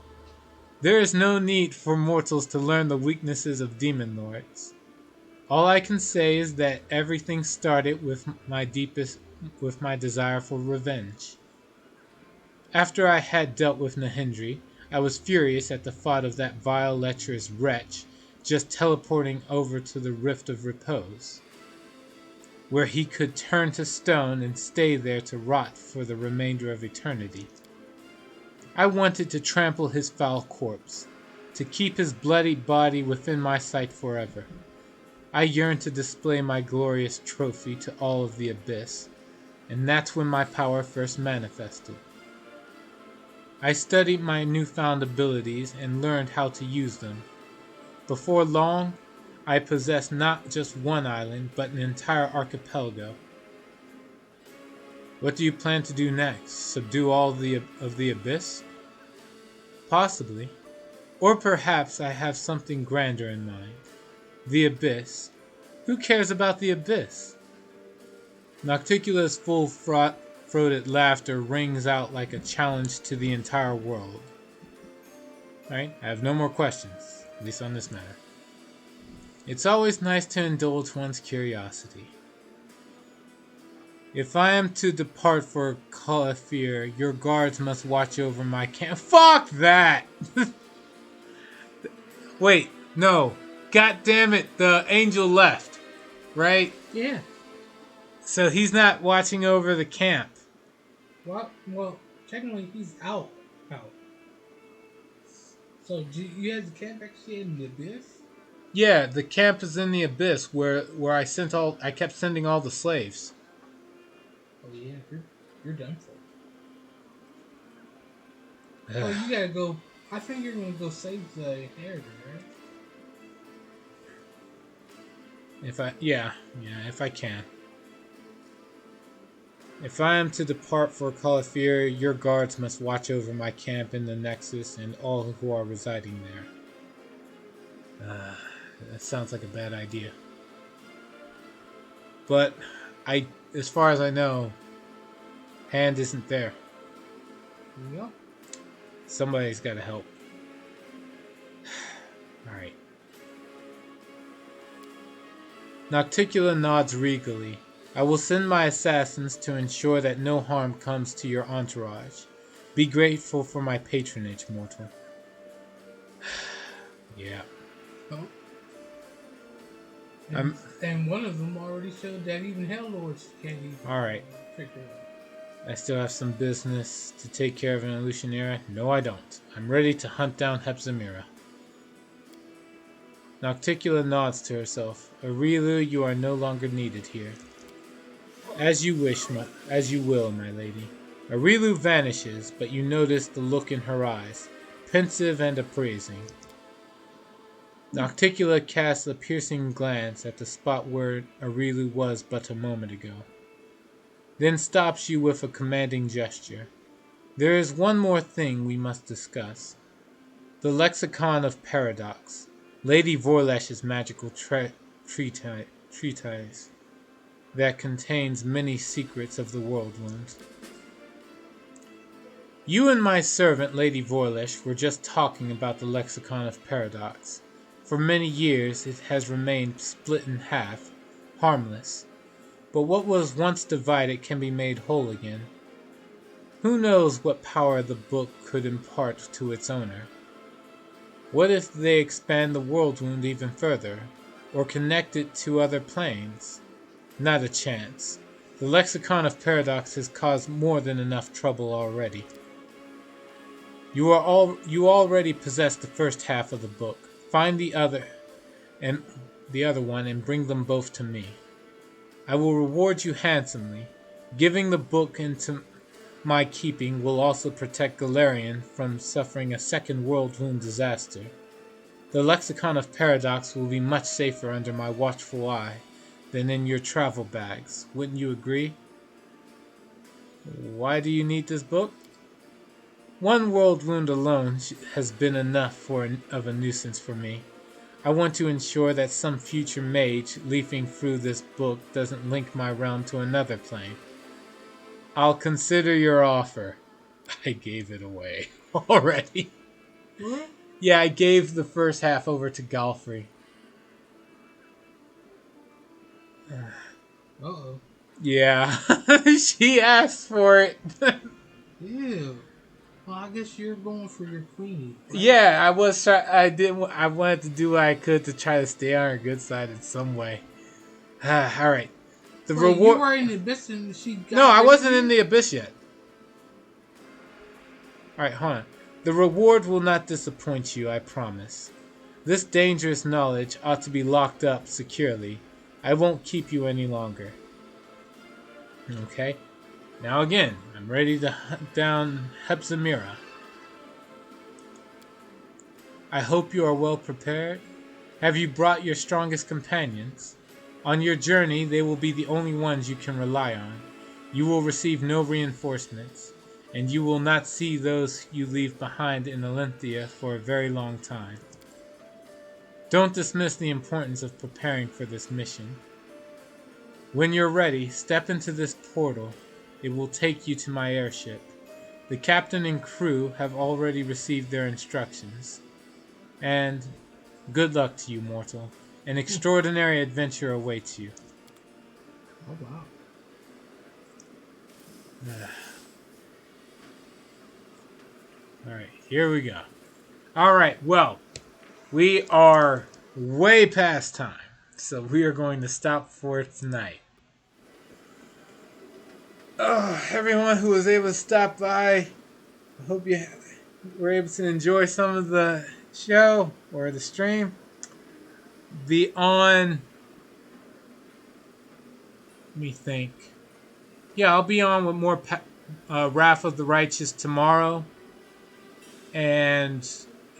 There is no need for mortals to learn the weaknesses of demon lords. All I can say is that everything started with my desire for revenge. After I had dealt with Hendri, I was furious at the thought of that vile, lecherous wretch just teleporting over to the Rift of Repose, where he could turn to stone and stay there to rot for the remainder of eternity. I wanted to trample his foul corpse, to keep his bloody body within my sight forever. I yearned to display my glorious trophy to all of the abyss, and that's when my power first manifested. I studied my newfound abilities and learned how to use them. Before long, I possessed not just one island, but an entire archipelago. What do you plan to do next? Subdue all of the abyss? Possibly. Or perhaps I have something grander in mind. The abyss. Who cares about the abyss? Nocticula's full-throated laughter rings out like a challenge to the entire world. Alright, I have no more questions, at least on this matter. It's always nice to indulge one's curiosity. If I am to depart for Calafir, your guards must watch over my camp. Fuck that! Wait, no. God damn it, the angel left. Right? Yeah. So he's not watching over the camp. Well, technically he's out. So you have the camp actually in the abyss? Yeah, the camp is in the abyss where I kept sending all the slaves. Oh yeah, you're done for. Oh, you gotta go. I think you're gonna go save the inheritor, right? If I can. If I am to depart for Calafir, your guards must watch over my camp in the Nexus and all who are residing there. That sounds like a bad idea. But as far as I know, Hand isn't there. Yeah. Somebody's got to help. Alright. Nocticula nods regally. I will send my assassins to ensure that no harm comes to your entourage. Be grateful for my patronage, mortal. Yeah. Oh. And one of them already showed that even Hell Lords can't even. Alright. I still have some business to take care of in Illusionera. No, I don't. I'm ready to hunt down Zamira. Nocticula nods to herself. Arilu, you are no longer needed here. As you wish, as you will, my lady. Arilu vanishes, but you notice the look in her eyes, pensive and appraising. Nocticula casts a piercing glance at the spot where Arilu was but a moment ago, then stops you with a commanding gesture. There is one more thing we must discuss. The Lexicon of Paradox, Lady Vorlesh's magical treatise that contains many secrets of the world wound. You and my servant, Lady Vorlesh, were just talking about the Lexicon of Paradox. For many years it has remained split in half, harmless. But what was once divided can be made whole again. Who knows what power the book could impart to its owner? What if they expand the world wound even further, or connect it to other planes? Not a chance. The Lexicon of Paradox has caused more than enough trouble already. You already possess the first half of the book. Find the other one and bring them both to me. I will reward you handsomely. Giving the book into my keeping will also protect Galarian from suffering a second world wound disaster. The Lexicon of Paradox will be much safer under my watchful eye than in your travel bags. Wouldn't you agree? Why do you need this book? One world wound alone has been enough of a nuisance for me. I want to ensure that some future mage leafing through this book doesn't link my realm to another plane. I'll consider your offer. I gave it away already. What? Yeah, I gave the first half over to Galfrey. Uh-oh. Yeah, she asked for it. Ew. Well, I guess you're going for your queen. Right? Yeah, I wanted to do what I could to try to stay on her good side in some way. All right. The Wait, reward. You were in the abyss and she got. No, I wasn't in the abyss yet. All right, hold on. The reward will not disappoint you, I promise. This dangerous knowledge ought to be locked up securely. I won't keep you any longer. Okay. Now again, I'm ready to hunt down Zamira. I hope you are well prepared. Have you brought your strongest companions? On your journey, they will be the only ones you can rely on. You will receive no reinforcements, and you will not see those you leave behind in Alenthea for a very long time. Don't dismiss the importance of preparing for this mission. When you're ready, step into this portal. It will take you to my airship. The captain and crew have already received their instructions. And good luck to you, mortal. An extraordinary adventure awaits you. Oh, wow. Alright, here we go. Alright, well, we are way past time. So we are going to stop for tonight. Everyone who was able to stop by, I hope you were able to enjoy some of the show or the stream. Be on, let me think. Yeah, I'll be on with more Wrath of the Righteous tomorrow and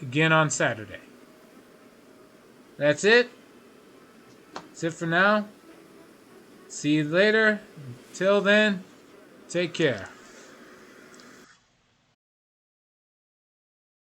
again on Saturday. That's it. That's it for now. See you later. Till then, take care.